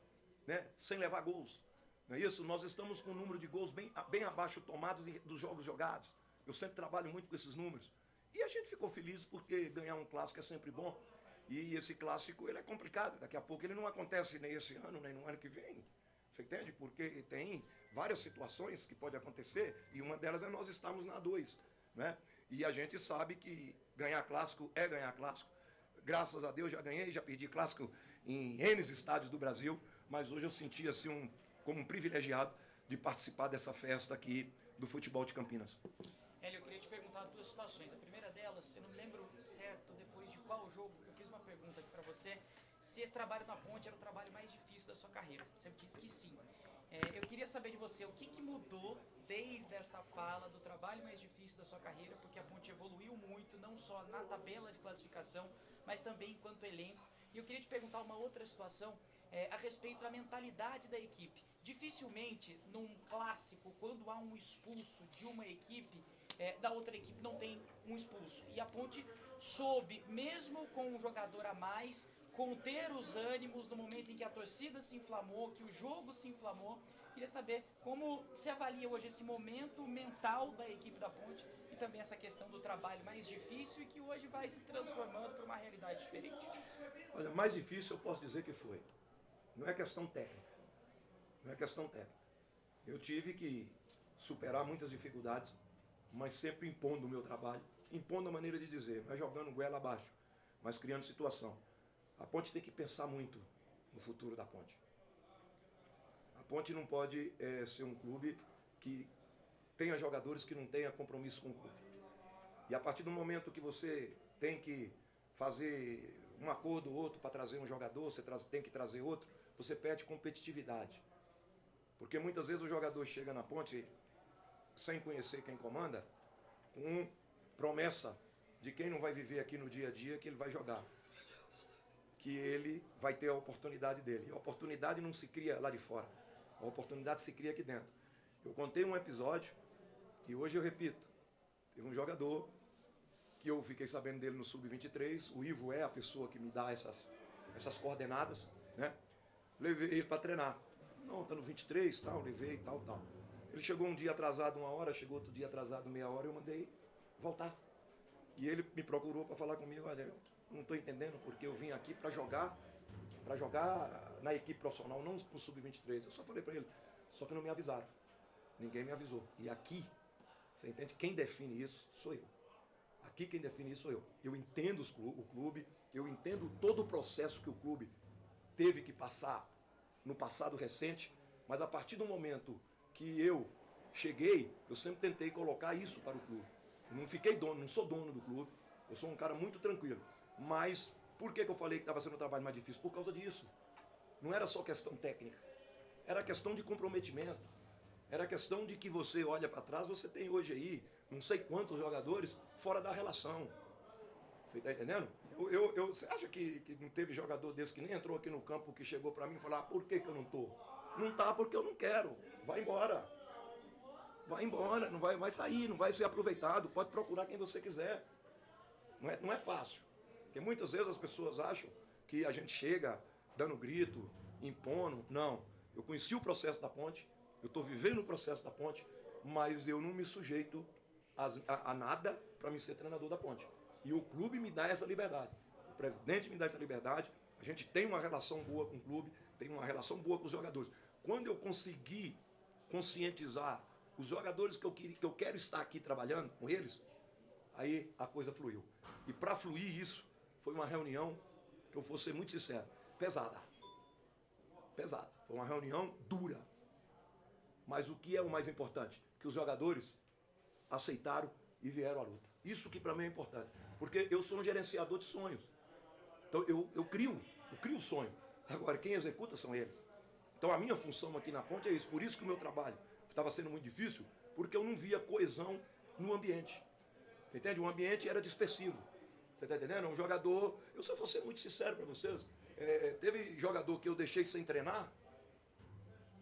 né, sem levar gols. Não é isso? Nós estamos com um número de gols bem abaixo tomados dos jogos jogados. Eu sempre trabalho muito com esses números. E a gente ficou feliz porque ganhar um clássico é sempre bom. E esse clássico ele é complicado. Daqui a pouco ele não acontece nem esse ano, nem no ano que vem. Você entende? Porque tem várias situações que podem acontecer e uma delas é nós estarmos na 2. Né? E a gente sabe que ganhar clássico é ganhar clássico. Graças a Deus já ganhei, já perdi clássico em N estádios do Brasil, mas hoje eu senti assim como um privilegiado de participar dessa festa aqui do futebol de Campinas. Hélio, eu queria te perguntar duas situações. A primeira delas, eu não me lembro certo depois de qual jogo, eu fiz uma pergunta aqui para você, se esse trabalho na Ponte era o trabalho mais difícil da sua carreira. Você disse que sim. Eu queria saber de você, o que mudou desde essa fala do trabalho mais difícil da sua carreira, porque a Ponte evoluiu muito, não só na tabela de classificação, mas também enquanto elenco. E eu queria te perguntar uma outra situação a respeito da mentalidade da equipe. Dificilmente, num clássico, quando há um expulso de uma equipe, da outra equipe não tem um expulso. E a Ponte soube, mesmo com um jogador a mais, conter os ânimos no momento em que a torcida se inflamou, que o jogo se inflamou. Queria saber como se avalia hoje esse momento mental da equipe da Ponte e também essa questão do trabalho mais difícil e que hoje vai se transformando para uma realidade diferente. Olha, mais difícil eu posso dizer que foi. Não é questão técnica. Não é questão técnica. Eu tive que superar muitas dificuldades, mas sempre impondo o meu trabalho, impondo a maneira de dizer, não é jogando goela abaixo, mas criando situação. A Ponte tem que pensar muito no futuro da Ponte. A Ponte não pode ser um clube que tenha jogadores que não tenha compromisso com o clube. E a partir do momento que você tem que fazer um acordo ou outro para trazer um jogador, você tem que trazer outro, você perde competitividade. Porque muitas vezes o jogador chega na Ponte sem conhecer quem comanda, com promessa de quem não vai viver aqui no dia a dia que ele vai jogar. Que ele vai ter a oportunidade dele. E a oportunidade não se cria lá de fora. A oportunidade se cria aqui dentro. Eu contei um episódio e hoje eu repito. Teve um jogador que eu fiquei sabendo dele no Sub-23. O Ivo é a pessoa que me dá essas coordenadas, né? Levei ele para treinar. Não, tá no 23, tal, levei, tal. Ele chegou um dia atrasado 1 hora, chegou outro dia atrasado meia hora, eu mandei voltar. E ele me procurou para falar comigo, olha, eu não estou entendendo porque eu vim aqui para jogar na equipe profissional, não no Sub-23. Eu só falei para ele, só que não me avisaram. Ninguém me avisou. E aqui, você entende? Quem define isso sou eu. Aqui quem define isso sou eu. Eu entendo o clube, eu entendo todo o processo que o clube teve que passar no passado recente, mas a partir do momento que eu cheguei, eu sempre tentei colocar isso para o clube. Eu não fiquei dono, não sou dono do clube, eu sou um cara muito tranquilo. Mas por que eu falei que estava sendo um trabalho mais difícil? Por causa disso. Não era só questão técnica, era questão de comprometimento. Era questão de que você olha para trás, você tem hoje aí não sei quantos jogadores fora da relação. Você está entendendo? Você acha que não teve jogador desse que nem entrou aqui no campo, que chegou para mim e falou, por que eu não estou? Não está porque eu não quero. Vai embora. Vai embora, não vai sair, não vai ser aproveitado. Pode procurar quem você quiser. Não é fácil. Porque muitas vezes as pessoas acham que a gente chega dando grito, impondo. Não. Eu conheci o processo da Ponte, eu estou vivendo o processo da Ponte, mas eu não me sujeito a nada para me ser treinador da Ponte. E o clube me dá essa liberdade. O presidente me dá essa liberdade. A gente tem uma relação boa com o clube, tem uma relação boa com os jogadores. Quando eu consegui conscientizar os jogadores que eu quero estar aqui trabalhando com eles, aí a coisa fluiu. E para fluir isso, foi uma reunião, que eu vou ser muito sincero, pesada. Pesada. Foi uma reunião dura. Mas o que é o mais importante? Que os jogadores aceitaram e vieram à luta. Isso que para mim é importante. Porque eu sou um gerenciador de sonhos. Então eu crio o sonho. Agora, quem executa são eles. Então a minha função aqui na Ponte é isso. Por isso que o meu trabalho estava sendo muito difícil, porque eu não via coesão no ambiente. Você entende? O ambiente era dispersivo. Você está entendendo? Um jogador... Eu só vou ser muito sincero para vocês. Teve jogador que eu deixei sem treinar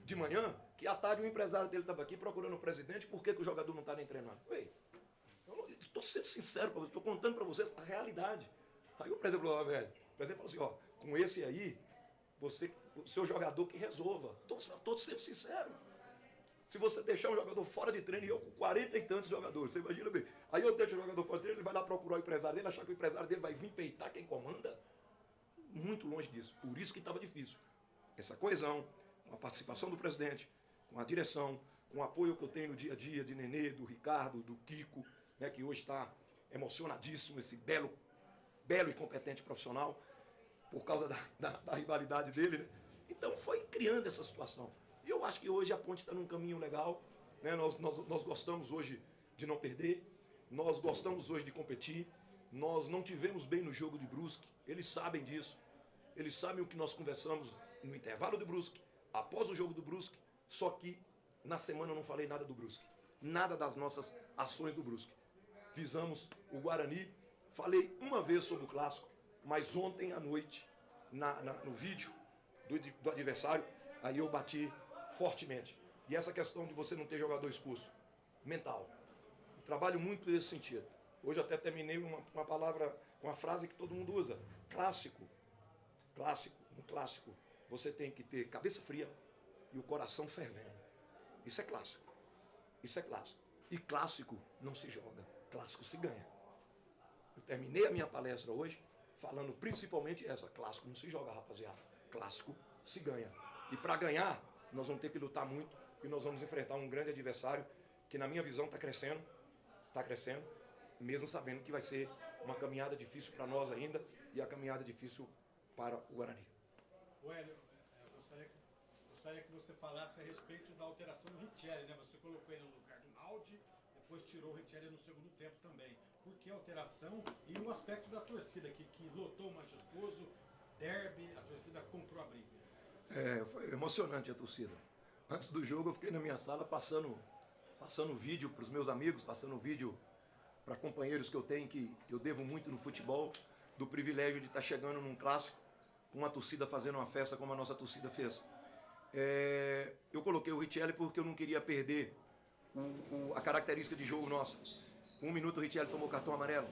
de manhã, que à tarde o empresário dele estava aqui procurando o presidente, por que o jogador não está nem treinando? Eu estou sendo sincero para vocês, estou contando para vocês a realidade. Aí o presidente falou, velho, o presidente falou assim, ó, com esse aí, o seu jogador que resolva. Estou sendo sincero. Se você deixar um jogador fora de treino, e eu com 40 e tantos jogadores, você imagina bem. Aí eu deixo o jogador fora de treino, ele vai lá procurar o empresário dele, achar que o empresário dele vai vir peitar quem comanda. Muito longe disso. Por isso que estava difícil. Essa coesão, com a participação do presidente, com a direção, com o apoio que eu tenho no dia a dia de Nenê, do Ricardo, do Kiko, né, que hoje está emocionadíssimo, esse belo e competente profissional, por causa da rivalidade dele, né? Então foi criando essa situação. E eu acho que hoje a Ponte está num caminho legal, né? Nós gostamos hoje de não perder, nós gostamos hoje de competir, nós não tivemos bem no jogo de Brusque, eles sabem disso, eles sabem o que nós conversamos no intervalo do Brusque, após o jogo do Brusque, só que na semana eu não falei nada do Brusque, nada das nossas ações do Brusque. Visamos o Guarani, falei uma vez sobre o clássico, mas ontem à noite, no vídeo do adversário, aí eu bati fortemente. E essa questão de você não ter jogador expulso, mental. Eu trabalho muito nesse sentido. Hoje eu até terminei uma palavra, uma frase que todo mundo usa, clássico. Clássico, um clássico. Você tem que ter cabeça fria e o coração fervendo. Isso é clássico. Isso é clássico. E clássico não se joga, clássico se ganha. Eu terminei a minha palestra hoje falando principalmente essa, clássico não se joga, rapaziada. Clássico se ganha. E para ganhar, nós vamos ter que lutar muito, porque nós vamos enfrentar um grande adversário que na minha visão está crescendo, mesmo sabendo que vai ser uma caminhada difícil para nós ainda e a caminhada difícil para o Guarani. Hélio, gostaria que você falasse a respeito da alteração do Richelli, né? Você colocou ele no lugar do Naldi, depois tirou o Richelli no segundo tempo também. Por que a alteração? E o aspecto da torcida, que lotou o Majestoso, derby, a torcida comprou a briga. Foi emocionante a torcida. Antes do jogo eu fiquei na minha sala passando vídeo para os meus amigos, passando vídeo para companheiros que eu tenho, que eu devo muito no futebol, do privilégio de estar chegando num clássico, com uma torcida fazendo uma festa como a nossa torcida fez. Eu coloquei o Richelli porque eu não queria perder a característica de jogo nossa. 1 minuto o Richelli tomou cartão amarelo.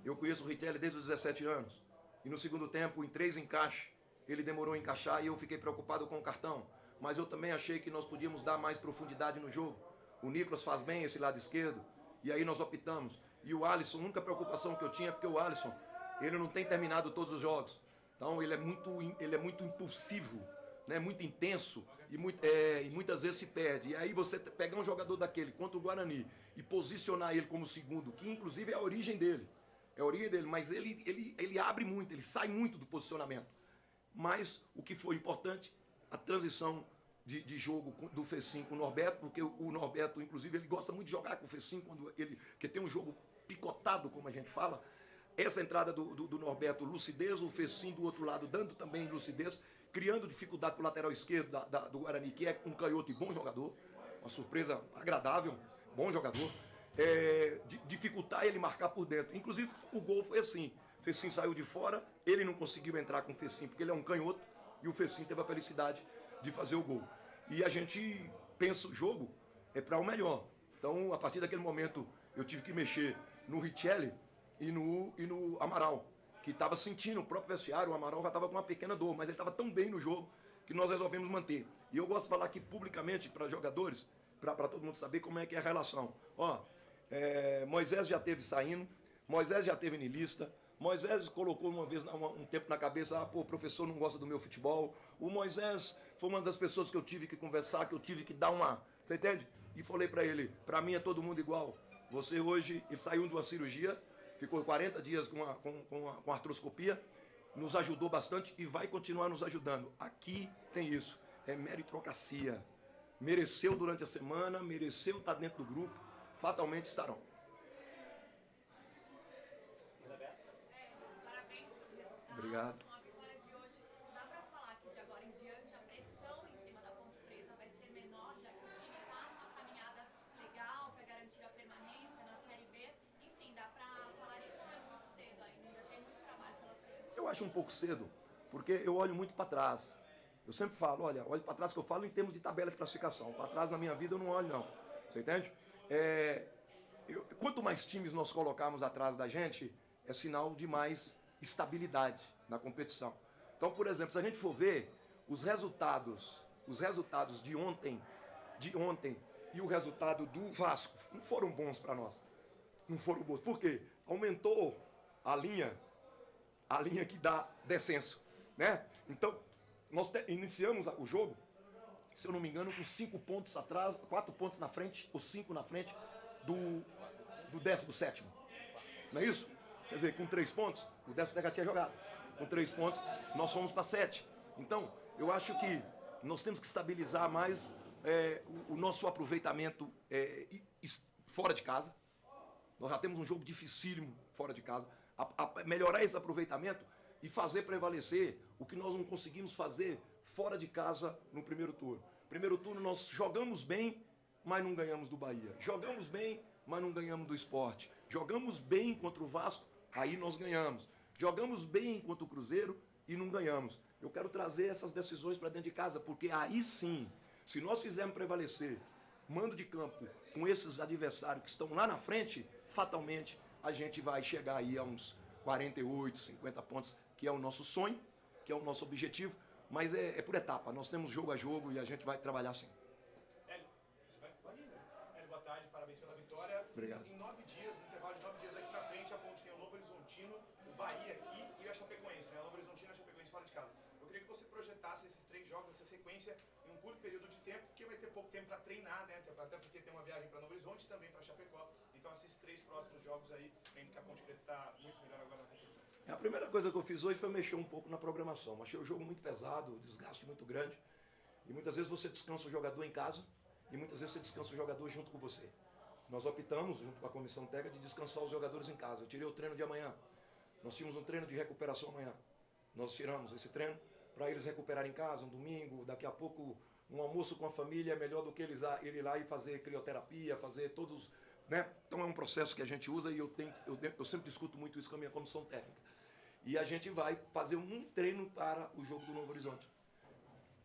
Eu conheço o Richelli desde os 17 anos. E no segundo tempo, em 3 encaixes, ele demorou a encaixar e eu fiquei preocupado com o cartão. Mas eu também achei que nós podíamos dar mais profundidade no jogo. O Nicolas faz bem esse lado esquerdo. E aí nós optamos. E o Alisson, a única preocupação que eu tinha é porque o Alisson, ele não tem terminado todos os jogos. Então ele é muito impulsivo, né? Muito intenso e muitas vezes se perde. E aí você pegar um jogador daquele contra o Guarani e posicionar ele como segundo, que inclusive é a origem dele. Mas ele abre muito, ele sai muito do posicionamento. Mas o que foi importante, a transição de jogo do Fecim com o Norberto, porque o Norberto, inclusive, ele gosta muito de jogar com o Fecim, porque tem um jogo picotado, como a gente fala. Essa entrada do Norberto, lucidez, o Fecim do outro lado dando também lucidez, criando dificuldade para o lateral esquerdo do Guarani, que é um canhoto e bom jogador, uma surpresa agradável, bom jogador, dificultar ele marcar por dentro. Inclusive o gol foi assim, Fecim saiu de fora, ele não conseguiu entrar com o Fecim, porque ele é um canhoto, e o Fecim teve a felicidade de fazer o gol. E a gente pensa o jogo para o melhor. Então, a partir daquele momento, eu tive que mexer no Richelli e no Amaral, que estava sentindo o próprio vestiário. O Amaral já estava com uma pequena dor, mas ele estava tão bem no jogo que nós resolvemos manter. E eu gosto de falar aqui publicamente para jogadores, para todo mundo saber como é que é a relação. Moisés já teve saindo, Moisés já teve niilista, Moisés colocou uma vez um tempo na cabeça, o professor não gosta do meu futebol. O Moisés foi uma das pessoas que eu tive que conversar, que eu tive que dar uma... Você entende? E falei para ele, para mim é todo mundo igual. Você hoje, ele saiu de uma cirurgia, ficou 40 dias com artroscopia, nos ajudou bastante e vai continuar nos ajudando. Aqui tem isso, é meritocracia. Mereceu durante a semana, mereceu estar dentro do grupo, fatalmente estarão. Obrigado. Com a vitória de hoje, dá para falar que de agora em diante a pressão em cima da Ponte Preta vai ser menor, já que o time está numa caminhada legal para garantir a permanência na Série B. Enfim, dá para falar isso, não é muito cedo ainda tem muito trabalho pela frente. Eu acho um pouco cedo, porque eu olho muito para trás. Eu sempre falo, olho para trás, que eu falo em termos de tabela de classificação. Para trás na minha vida eu não olho não. Você entende? Quanto mais times nós colocarmos atrás da gente, é sinal de mais estabilidade na competição. Então, por exemplo, se a gente for ver os resultados de ontem de ontem e o resultado do Vasco não foram bons para nós. Não foram bons. Por quê? Aumentou a linha que dá descenso, né? Então, nós iniciamos o jogo, se eu não me engano, com 5 pontos atrás, 4 pontos na frente, ou 5 na frente do 17º. Não é isso? Quer dizer, com 3 pontos, o 17º já tinha jogado. Com 3 pontos, nós fomos para 7. Então, eu acho que nós temos que estabilizar mais o nosso aproveitamento fora de casa. Nós já temos um jogo dificílimo fora de casa. Melhorar esse aproveitamento e fazer prevalecer o que nós não conseguimos fazer fora de casa no primeiro turno. Primeiro turno nós jogamos bem, mas não ganhamos do Bahia. Jogamos bem, mas não ganhamos do Sport. Jogamos bem contra o Vasco, aí nós ganhamos. Jogamos bem contra o Cruzeiro e não ganhamos. Eu quero trazer essas decisões para dentro de casa, porque aí sim, se nós fizermos prevalecer mando de campo com esses adversários que estão lá na frente, fatalmente a gente vai chegar aí a uns 48, 50 pontos, que é o nosso sonho, que é o nosso objetivo, mas é por etapa. Nós temos jogo a jogo e a gente vai trabalhar assim. Hélio, você vai? Pode ir. Hélio, boa tarde, parabéns pela vitória. Obrigado. Em 9 dias, no intervalo de 9 dias daqui pra frente, a Ponte tem o Novo Horizontino, o Bahia aqui e a Chapecoense, né? O Novo Horizontino e a Chapecoense fora de casa. Eu queria que você projetasse esses 3 jogos, essa sequência, em um curto período de tempo, porque vai ter pouco tempo para treinar, né? Até porque tem uma viagem para Novo Horizonte e também para Chapecó. Então, esses 3 próximos jogos aí, vendo que a Ponte Preta está muito melhor agora na competição. A primeira coisa que eu fiz hoje foi mexer um pouco na programação. Achei o jogo muito pesado, o desgaste muito grande. E muitas vezes você descansa o jogador em casa e muitas vezes você descansa o jogador junto com você. Nós optamos, junto com a comissão técnica, de descansar os jogadores em casa. Eu tirei o treino de amanhã. Nós tínhamos um treino de recuperação amanhã. Nós tiramos esse treino para eles recuperarem em casa, um domingo, daqui a pouco um almoço com a família é melhor do que ele ir lá e fazer crioterapia, fazer todos, né? Então é um processo que a gente usa e eu sempre discuto muito isso com a minha comissão técnica. E a gente vai fazer um treino para o jogo do Novo Horizonte.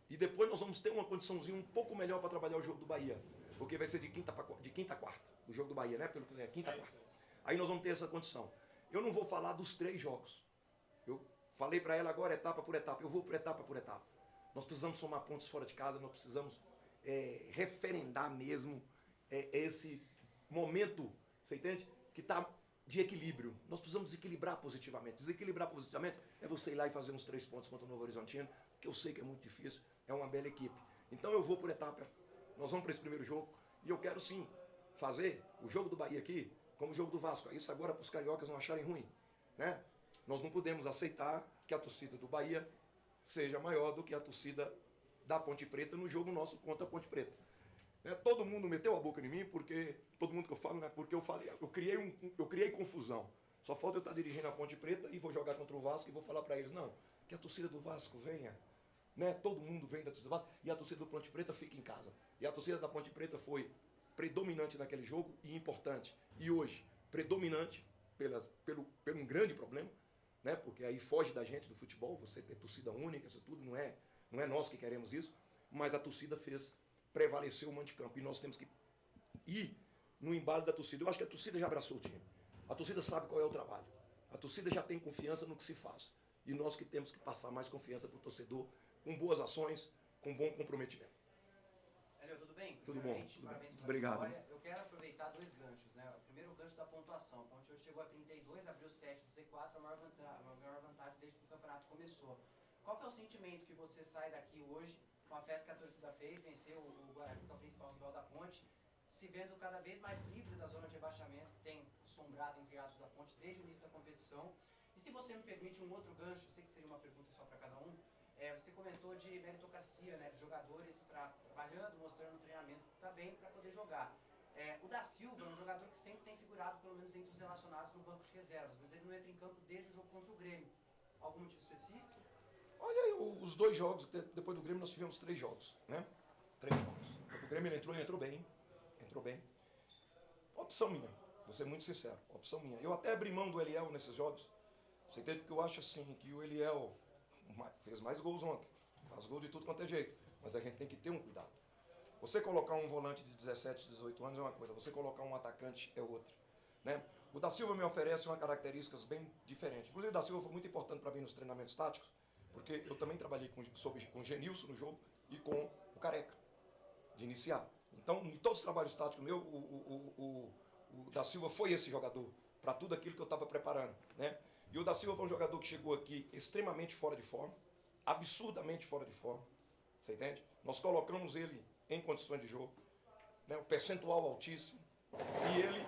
E depois nós vamos ter uma condiçãozinha um pouco melhor para trabalhar o jogo do Bahia, porque vai ser de quinta a quarta, o jogo do Bahia, né? Pelo que é quinta a quarta. Aí nós vamos ter essa condição. Eu não vou falar dos 3 jogos. Eu falei para ela agora etapa por etapa. Eu vou por etapa por etapa. Nós precisamos somar pontos fora de casa, nós precisamos referendar mesmo esse momento, você entende? Que está de equilíbrio. Nós precisamos desequilibrar positivamente. Desequilibrar positivamente é você ir lá e fazer uns 3 pontos contra o Novo Horizontino, que eu sei que é muito difícil, é uma bela equipe. Então eu vou por etapa. Nós vamos para esse primeiro jogo e eu quero sim fazer o jogo do Bahia aqui como o jogo do Vasco. Isso agora para os cariocas não acharem ruim, né? Nós não podemos aceitar que a torcida do Bahia seja maior do que a torcida da Ponte Preta no jogo nosso contra a Ponte Preta. Né? Todo mundo meteu a boca em mim, porque todo mundo que eu falo, né? Porque eu falei, eu criei confusão. Só falta eu estar dirigindo a Ponte Preta e vou jogar contra o Vasco e vou falar para eles, não, que a torcida do Vasco venha, né? Todo mundo vem da torcida do Vasco e a torcida do Ponte Preta fica em casa. E a torcida da Ponte Preta foi predominante naquele jogo e importante. E hoje, predominante pelo um grande problema, né? Porque aí foge da gente do futebol, você ter torcida única, isso tudo não é nós que queremos isso, mas a torcida fez prevalecer o mando de campo e nós temos que ir no embalo da torcida. Eu acho que a torcida já abraçou o time, a torcida sabe qual é o trabalho, a torcida já tem confiança no que se faz e nós que temos que passar mais confiança para o torcedor com boas ações, com bom comprometimento. Hélio, tudo bem? Tudo bom, tudo parabéns bem. Pela obrigado. Vitória. Eu quero aproveitar 2 ganchos, né? O primeiro gancho da pontuação. A Ponte hoje chegou a 32, abriu 7 do Z4, a maior vantagem desde que o campeonato começou. Qual que é o sentimento que você sai daqui hoje, com a festa que a torcida fez, venceu o Guarani, que é o principal rival da Ponte, se vendo cada vez mais livre da zona de rebaixamento, que tem assombrado, entre aspas, a Ponte desde o início da competição? E se você me permite um outro gancho, eu sei que seria uma pergunta só para cada um, você comentou de meritocracia, né, de jogadores trabalhando, mostrando no treinamento também para poder jogar. O da Silva é um jogador que sempre tem figurado, pelo menos entre os relacionados, no banco de reservas, mas ele não entra em campo desde o jogo contra o Grêmio. Algum motivo específico? Olha aí, os 2 jogos, depois do Grêmio nós tivemos 3 jogos, né? 3 jogos. O Grêmio ele entrou bem. Opção minha, vou ser muito sincero, opção minha. Eu até abri mão do Eliel nesses jogos, você entende? Porque eu acho assim, que o Eliel fez mais gols ontem, faz gol de tudo quanto é jeito, mas a gente tem que ter um cuidado. Você colocar um volante de 17, 18 anos é uma coisa, você colocar um atacante é outra, né? O da Silva me oferece uma características bem diferentes. Inclusive o da Silva foi muito importante para mim nos treinamentos táticos, porque eu também trabalhei com o Genilson no jogo e com o Careca, de iniciar. Então, em todos os trabalhos táticos meus, o Da Silva foi esse jogador, para tudo aquilo que eu estava preparando, né? E o Da Silva foi um jogador que chegou aqui extremamente fora de forma, absurdamente fora de forma, você entende? Nós colocamos ele em condições de jogo, né? Um percentual altíssimo, e ele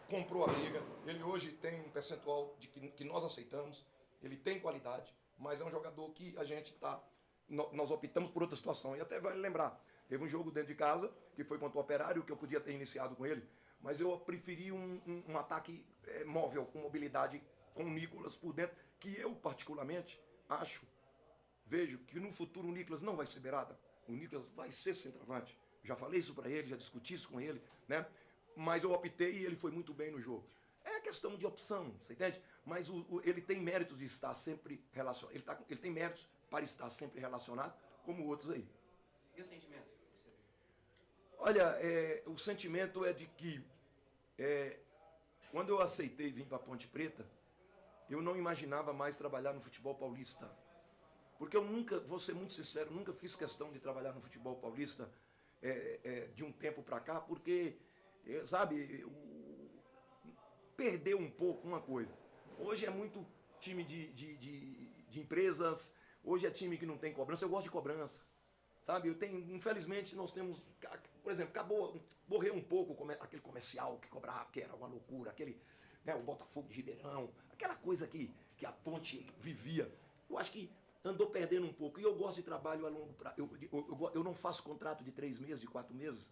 comprou a briga. Ele hoje tem um percentual que nós aceitamos, ele tem qualidade, mas é um jogador que a gente nós optamos por outra situação. E até vale lembrar, teve um jogo dentro de casa, que foi contra o Operário, que eu podia ter iniciado com ele, mas eu preferi um ataque móvel, com mobilidade, com o Nicolas por dentro, que eu particularmente vejo que no futuro o Nicolas não vai ser beirada, o Nicolas vai ser centroavante. Já falei isso para ele, já discuti isso com ele, né? Mas eu optei e ele foi muito bem no jogo. É questão de opção, você entende? Mas ele tem mérito de estar sempre relacionado, ele tem méritos para estar sempre relacionado, como outros aí. E o sentimento? Olha, o sentimento é de que, quando eu aceitei vir para Ponte Preta, eu não imaginava mais trabalhar no futebol paulista. Porque eu nunca, vou ser muito sincero, nunca fiz questão de trabalhar no futebol paulista de um tempo para cá, porque, sabe, perdeu um pouco uma coisa. Hoje é muito time de empresas, hoje é time que não tem cobrança, eu gosto de cobrança. Sabe, infelizmente nós temos, por exemplo, morreu um pouco aquele comercial que cobrava, que era uma loucura, aquele, né, o Botafogo de Ribeirão, aquela coisa que a Ponte vivia. Eu acho que andou perdendo um pouco. E eu gosto de trabalho a longo prazo. Eu não faço contrato de 3 meses, de 4 meses.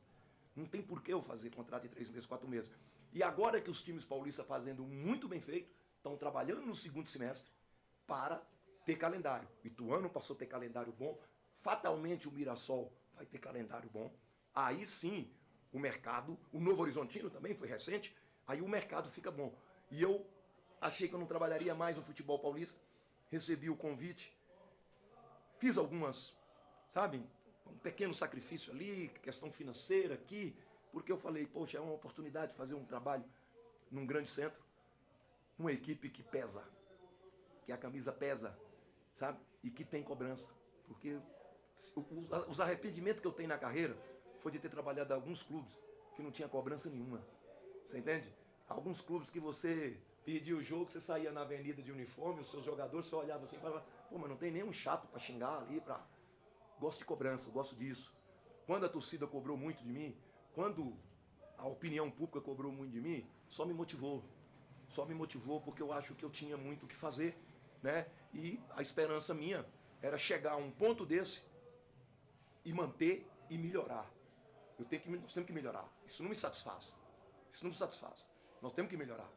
Não tem por que eu fazer contrato de 3 meses, 4 meses. E agora que os times paulistas fazendo muito bem feito, estão trabalhando no segundo semestre para ter calendário. O Ituano passou a ter calendário bom. Fatalmente o Mirassol vai ter calendário bom. Aí sim, o mercado, o Novo Horizontino também foi recente, aí o mercado fica bom. E eu achei que eu não trabalharia mais no futebol paulista, recebi o convite, fiz algumas, sabe, um pequeno sacrifício ali, questão financeira aqui, porque eu falei, poxa, é uma oportunidade de fazer um trabalho num grande centro, numa equipe que pesa, que a camisa pesa, sabe, e que tem cobrança, porque os arrependimentos que eu tenho na carreira foi de ter trabalhado em alguns clubes que não tinha cobrança nenhuma, você entende? Alguns clubes que você perdia o jogo, você saía na avenida de uniforme, os seus jogadores, você olhava assim e falava, pô, mas não tem nenhum chato para xingar ali, gosto de cobrança, eu gosto disso. Quando a torcida cobrou muito de mim, quando a opinião pública cobrou muito de mim, só me motivou porque eu acho que eu tinha muito o que fazer, né? E a esperança minha era chegar a um ponto desse e manter e melhorar. Nós temos que melhorar. Isso não me satisfaz. Nós temos que melhorar.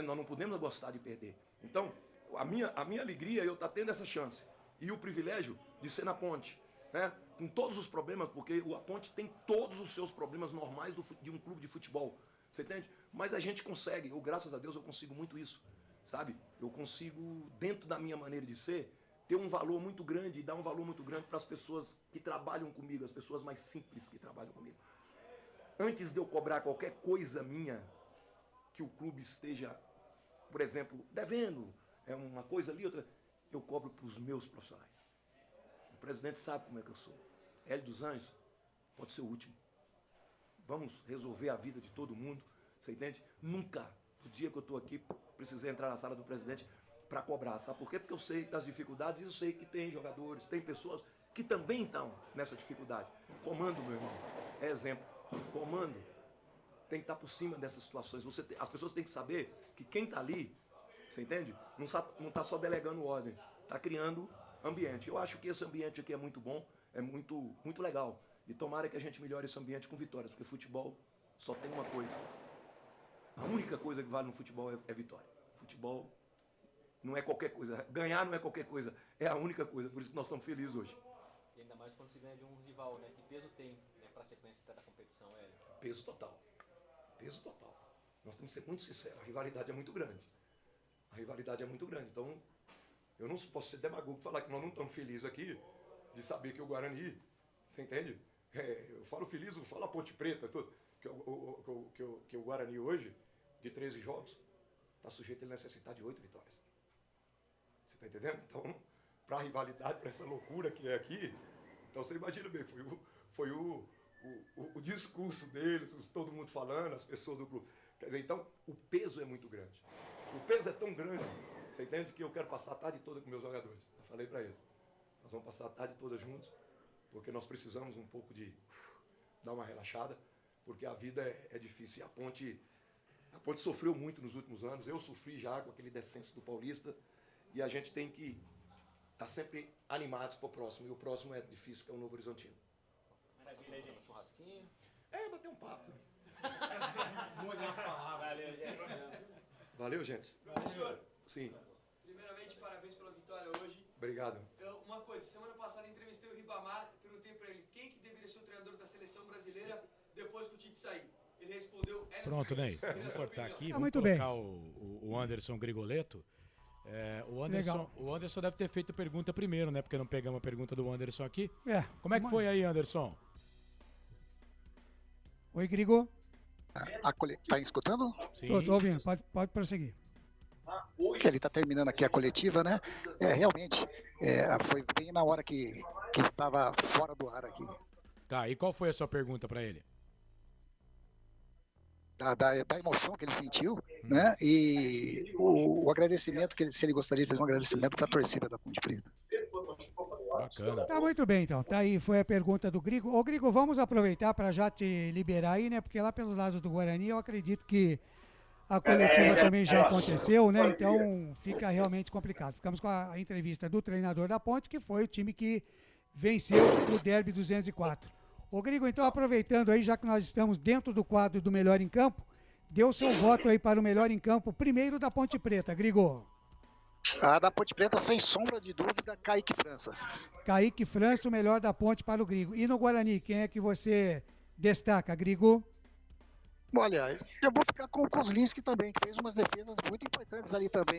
Nós não podemos gostar de perder. Então, a minha alegria é eu estar tendo essa chance. E o privilégio de ser na Ponte, né? Com todos os problemas, porque a Ponte tem todos os seus problemas normais de um clube de futebol. Você entende? Mas a gente consegue, graças a Deus eu consigo muito isso, sabe? Eu consigo, dentro da minha maneira de ser, ter um valor muito grande e dar um valor muito grande para as pessoas que trabalham comigo, as pessoas mais simples que trabalham comigo. Antes de eu cobrar qualquer coisa minha, que o clube esteja, por exemplo, devendo, uma coisa ali, outra, eu cobro para os meus profissionais. O presidente sabe como é que eu sou. Hélio dos Anjos pode ser o último. Vamos resolver a vida de todo mundo, você entende? Nunca, no dia que eu estou aqui, precisei entrar na sala do presidente para cobrar, sabe por quê? Porque eu sei das dificuldades e eu sei que tem jogadores, tem pessoas que também estão nessa dificuldade. Comando, meu irmão, é exemplo. Comando tem que estar por cima dessas situações. As pessoas têm que saber que quem está ali, você entende? Não está só delegando ordem, está criando ambiente. Eu acho que esse ambiente aqui é muito bom, é muito, muito legal. E tomara que a gente melhore esse ambiente com vitórias, porque futebol só tem uma coisa. A única coisa que vale no futebol é vitória. Futebol não é qualquer coisa. Ganhar não é qualquer coisa. É a única coisa. Por isso que nós estamos felizes hoje. E ainda mais quando se ganha de um rival, né? Que peso tem para a sequência da competição, Hélio? Peso total. Peso total. Nós temos que ser muito sinceros. A rivalidade é muito grande. Então, eu não posso ser demagogo e falar que nós não estamos felizes aqui de saber que o Guarani, você entende? Eu falo feliz, eu falo a Ponte Preta, que o Guarani hoje, de 13 jogos, está sujeito a necessitar de 8 vitórias. Você está entendendo? Então, para a rivalidade, para essa loucura que é aqui, então você imagina bem, foi o o discurso deles, todo mundo falando, as pessoas do clube. Quer dizer, então, o peso é muito grande. O peso é tão grande, você entende, que eu quero passar a tarde toda com meus jogadores. Eu falei para eles, nós vamos passar a tarde toda juntos, porque nós precisamos um pouco de dar uma relaxada, porque a vida é difícil. E a Ponte sofreu muito nos últimos anos, eu sofri já com aquele descenso do Paulista, e a gente tem que estar sempre animados para o próximo, e o próximo é difícil, que é o Novo Horizontino. Maravilha, gente. Um churrasquinho. Bater um papo. Molhar as palavras. Valeu, gente. Valeu, gente. Professor, Sim, primeiramente, parabéns pela vitória hoje. obrigado. Uma coisa, semana passada entrevistei o Ribamar, perguntei pra ele quem que deveria ser o treinador da seleção brasileira depois que o Tite sair. Ele respondeu... Pronto, Ney. Vamos cortar aqui, vamos muito colocar o Anderson Grigoletto. O Anderson deve ter feito a pergunta primeiro, né? Porque não pegamos a pergunta do Anderson aqui. Como é que foi aí, Anderson? Oi, Grigo. Tá escutando? Sim. Tô ouvindo, pode prosseguir. Que ele está terminando aqui a coletiva, né? Realmente, foi bem na hora que estava fora do ar aqui. Tá, e qual foi a sua pergunta para ele? Da emoção que ele sentiu, né? E o agradecimento, se ele gostaria de fazer um agradecimento para a torcida da Ponte Preta. Bacana. Tá muito bem, então. Tá aí, foi a pergunta do Grigo. Ô, Grigo, vamos aproveitar para já te liberar aí, né? Porque lá pelos lados do Guarani, eu acredito que a coletiva também já aconteceu, né? Então fica realmente complicado. Ficamos com a entrevista do treinador da Ponte, que foi o time que venceu o Derby 204. Ô, Grigo, então aproveitando aí, já que nós estamos dentro do quadro do Melhor em Campo, dê o seu voto aí para o Melhor em Campo, primeiro da Ponte Preta, Grigo. A da Ponte Preta, sem sombra de dúvida, Kaique França. Kaique França, o melhor da Ponte para o Grigo. E no Guarani, quem é que você destaca, Grigo? Olha, eu vou ficar com o Kozlinski também, que fez umas defesas muito importantes ali também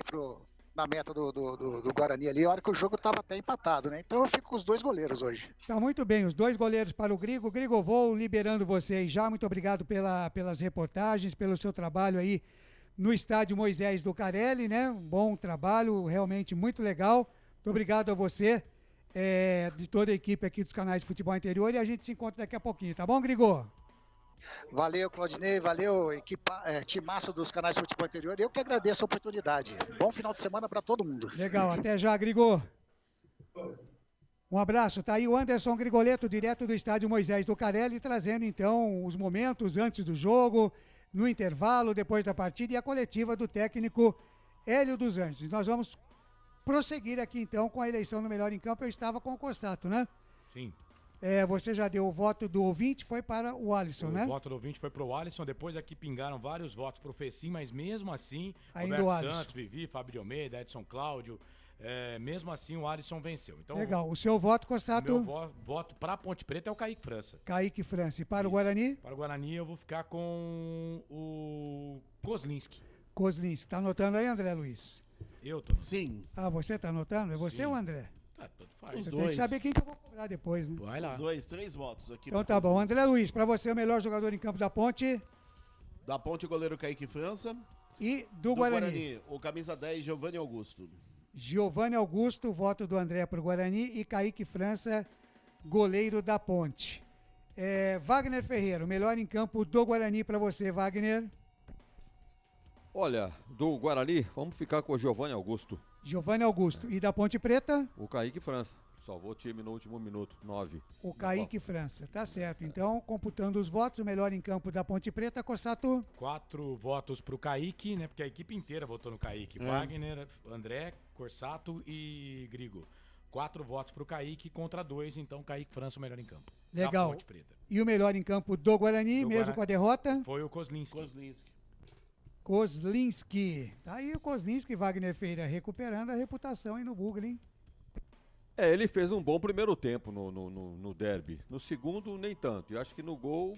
na meta do Guarani ali, a hora que o jogo estava até empatado, né? Então eu fico com os dois goleiros hoje. Tá muito bem, os dois goleiros para o Grigo. Grigo, vou liberando você aí já. Muito obrigado pelas reportagens, pelo seu trabalho aí no estádio Moisés do Carelli, né? Um bom trabalho, realmente muito legal. Muito obrigado a você, de toda a equipe aqui dos canais de futebol interior, e a gente se encontra daqui a pouquinho, tá bom, Grigo? Valeu, Claudinei, valeu, timaço dos canais de futebol interior. Eu que agradeço a oportunidade. Bom final de semana para todo mundo. Legal, até já, Grigo. Um abraço, tá aí o Anderson Grigoletto, direto do estádio Moisés do Carelli, trazendo então os momentos antes do jogo, no intervalo, depois da partida e a coletiva do técnico Hélio dos Anjos. Nós vamos prosseguir aqui então com a eleição no Melhor em Campo. Eu estava com o Corsato, né? Sim. Você já deu o voto do ouvinte, foi para o Alisson, né? O voto do ouvinte foi para o Alisson, depois aqui pingaram vários votos para o Fecim, mas mesmo assim, ainda Roberto Santos, Vivi, Fábio de Almeida, Edson Cláudio, mesmo assim o Alisson venceu. Então, legal, o seu voto, Corsato? O meu voto para a Ponte Preta é o Kaique França. Kaique França. E para o Guarani? Para o Guarani eu vou ficar com o Kozlinski. Kozlinski. Tá anotando aí, André Luiz? Eu tô. Sim. Ah, você tá anotando? É você ou o André? Tudo faz. Você tem que saber quem que eu vou cobrar depois, né? Vai lá. Os 3 votos aqui. Então tá bom. André Luiz, para você o melhor jogador em campo da Ponte? Da Ponte, o goleiro Kaique França. E do Guarani? O camisa 10, Giovanni Augusto. Giovanni Augusto, voto do André para o Guarani, e Kaique França, goleiro da Ponte. Wagner Ferreira, o melhor em campo do Guarani para você, Wagner? Olha, do Guarani, vamos ficar com o Giovanni Augusto. Giovanni Augusto. E da Ponte Preta? O Kaique França. Salvou o time no último minuto, 9. O Kaique França, tá certo. Então, computando os votos, o melhor em campo da Ponte Preta, Corsato? 4 votos pro Kaique, né? Porque a equipe inteira votou no Kaique. Wagner, André, Corsato e Grigo. 4 votos pro Kaique contra 2, então Kaique França o melhor em campo. Legal. Da Ponte Preta. E o melhor em campo do Guarani, mesmo com a derrota? Foi o Kozlinski. Kozlinski. Tá aí o Kozlinski, Wagner Ferreira, recuperando a reputação aí no Google, hein? Ele fez um bom primeiro tempo no derby. No segundo, nem tanto. Eu acho que no gol,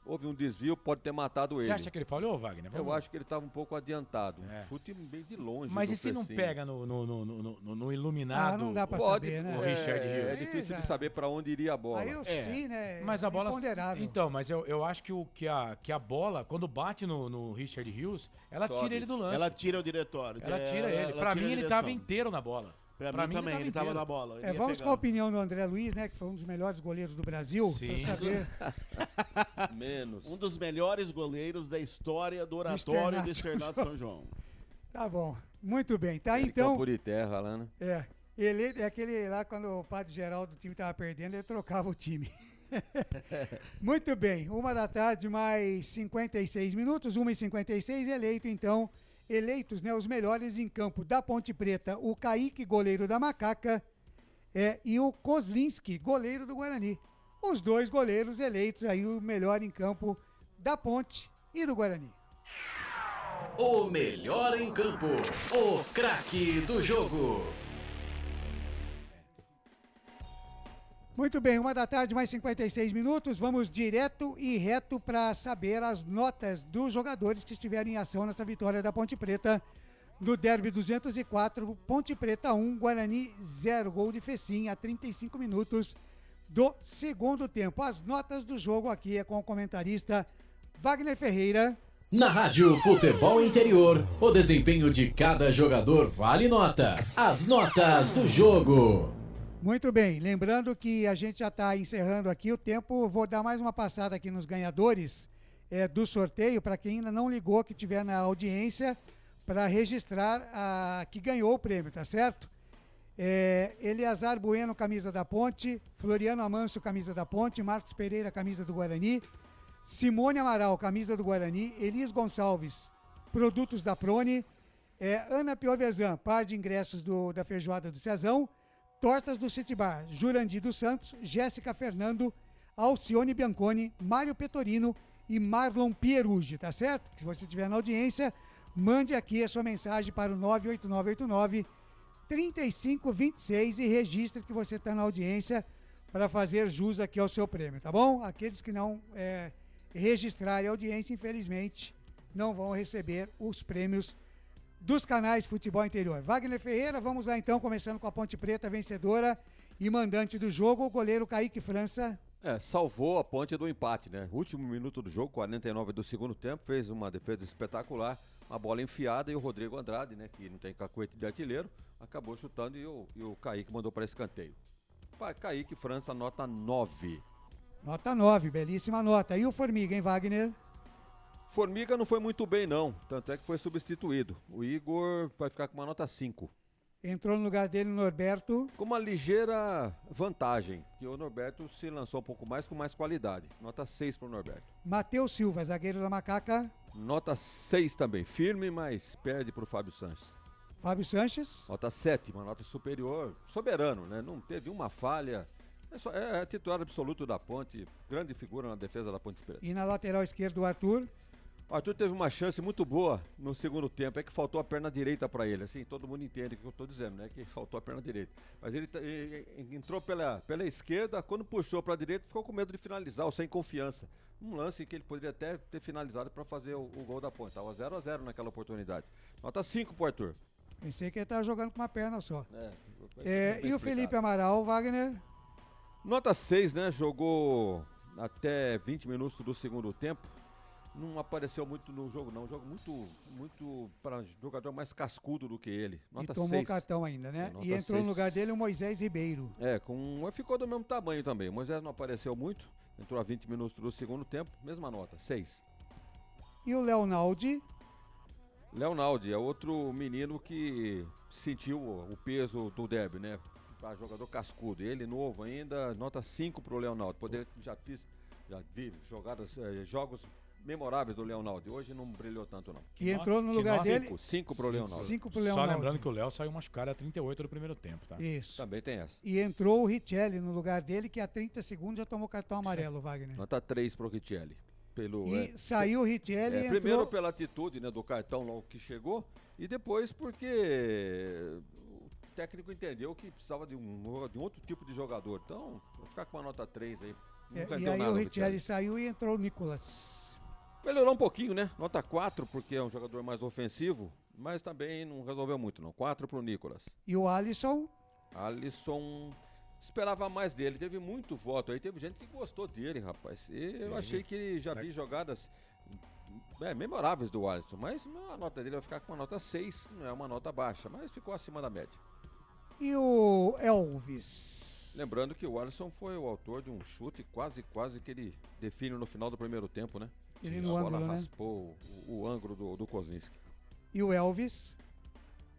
houve um desvio, pode ter matado ele. Você acha que ele falhou, Wagner? Eu acho que ele estava um pouco adiantado. Chute bem de longe. Mas e se não pega no iluminado? Não dá pra saber, né? O Richard Rios. É difícil de saber para onde iria a bola. Aí eu sim, né? Mas a bola... Imponderável. Então, mas eu acho que a bola, quando bate no Richard Rios, ela tira ele do lance. Ela tira o diretor. Ela tira ele. Pra mim, ele tava inteiro na bola. Pra mim também, ele tava na bola. Vamos com a opinião do André Luiz, né? Que foi um dos melhores goleiros do Brasil. Sim. Pra saber. Menos. Um dos melhores goleiros da história do oratório do Externato São João. Tá bom. Muito bem. Tá, Ele então. campo de terra lá, né? Ele é aquele lá, quando o Padre Geraldo do time tava perdendo, ele trocava o time. Muito bem. 1h mais 56 minutos. 1h56, eleitos, né, os melhores em campo da Ponte Preta, o Kaique, goleiro da Macaca, e o Kozlinski, goleiro do Guarani. Os dois goleiros eleitos aí, o melhor em campo da Ponte e do Guarani. O melhor em campo, o craque do jogo. Muito bem, 1h mais 56 minutos, vamos direto e reto para saber as notas dos jogadores que estiveram em ação nessa vitória da Ponte Preta no Derby 204, Ponte Preta 1, Guarani 0, gol de Fecim a 35 minutos do segundo tempo. As notas do jogo aqui é com o comentarista Wagner Ferreira. Na Rádio Futebol Interior, o desempenho de cada jogador vale nota. As notas do jogo. Muito bem, lembrando que a gente já está encerrando aqui o tempo, vou dar mais uma passada aqui nos ganhadores do sorteio, para quem ainda não ligou, que estiver na audiência, para registrar que ganhou o prêmio, tá certo? Eleazar Bueno, camisa da Ponte, Floriano Amanso, camisa da Ponte, Marcos Pereira, camisa do Guarani, Simone Amaral, camisa do Guarani, Elis Gonçalves, produtos da Prone, Ana Piovesan, par de ingressos da Feijoada do Cezão, Tortas do City Bar, Jurandir dos Santos, Jéssica Fernando, Alcione Bianconi, Mário Petorino e Marlon Pierugi, tá certo? Se você estiver na audiência, mande aqui a sua mensagem para o 98989-3526 e registre que você está na audiência para fazer jus aqui ao seu prêmio, tá bom? Aqueles que não registrarem a audiência, infelizmente, não vão receber os prêmios dos canais de Futebol Interior. Wagner Ferreira, vamos lá então, começando com a Ponte Preta, vencedora e mandante do jogo, o goleiro Kaique França. Salvou a Ponte do empate, né? Último minuto do jogo, 49 do segundo tempo, fez uma defesa espetacular, uma bola enfiada e o Rodrigo Andrade, né, que não tem cacuete de artilheiro, acabou chutando e o Kaique mandou para escanteio. Kaique França, nota 9. Nota 9, belíssima nota. E o Formiga, hein, Wagner? Formiga não foi muito bem, não. Tanto é que foi substituído. O Igor vai ficar com uma nota 5. Entrou no lugar dele o Norberto. Com uma ligeira vantagem, que o Norberto se lançou um pouco mais, com mais qualidade. Nota 6 para o Norberto. Matheus Silva, zagueiro da Macaca. Nota 6 também. Firme, mas perde para o Fábio Sanches. Fábio Sanches. Nota 7, uma nota superior. Soberano, né? Não teve uma falha. É titular absoluto da Ponte. Grande figura na defesa da Ponte Preta. E na lateral esquerda o Arthur. O Arthur teve uma chance muito boa no segundo tempo, é que faltou a perna direita para ele, assim, todo mundo entende o que eu estou dizendo, né, que faltou a perna direita. Mas ele entrou pela esquerda, quando puxou para a direita, ficou com medo de finalizar, ou sem confiança. Um lance que ele poderia até ter finalizado para fazer o gol da Ponte, estava 0-0 naquela oportunidade. Nota 5 pro Arthur. Pensei que ele estava jogando com uma perna só. E o Felipe Amaral, Wagner? Nota 6, né, jogou até 20 minutos do segundo tempo. Não apareceu muito no jogo, não. Um jogo muito para jogador mais cascudo do que ele. Nota 6. E tomou cartão ainda, né? E entrou 6. No lugar dele o Moisés Ribeiro. Ficou do mesmo tamanho também. O Moisés não apareceu muito. Entrou a 20 minutos do segundo tempo. Mesma nota, 6. E o Leonaldi? Leonaldi é outro menino que sentiu o peso do derby, né? Jogador cascudo. Ele novo ainda, nota 5 pro Leonaldi. Já vi jogos memoráveis do Leonaldo. Hoje não brilhou tanto, não. E entrou no lugar dele... 5 pro Leonaldo. 5 pro Leonaldo. Só lembrando que o Léo saiu machucado a 38 do primeiro tempo, tá? Isso. Também tem essa. E entrou o Richelli no lugar dele, que a 30 segundos já tomou cartão amarelo, Wagner. Nota 3 pro Richelli. Saiu o Richelli e entrou... Primeiro pela atitude, né, do cartão logo que chegou, e depois porque o técnico entendeu que precisava de um outro tipo de jogador. Então, vou ficar com uma nota 3 aí. E aí o Richelli saiu e entrou o Nicolas. Melhorou um pouquinho, né? Nota 4, porque é um jogador mais ofensivo, mas também não resolveu muito, não. 4 pro Nicolas. E o Alisson? Alisson, esperava mais dele. Teve muito voto aí, teve gente que gostou dele, rapaz. Eu achei que já vi jogadas memoráveis do Alisson, mas a nota dele vai ficar com uma nota 6, não é uma nota baixa, mas ficou acima da média. E o Elvis? Lembrando que o Alisson foi o autor de um chute quase que ele define no final do primeiro tempo, né? Ele no ângulo, né? Raspou o ângulo do Kozinski. E o Elvis?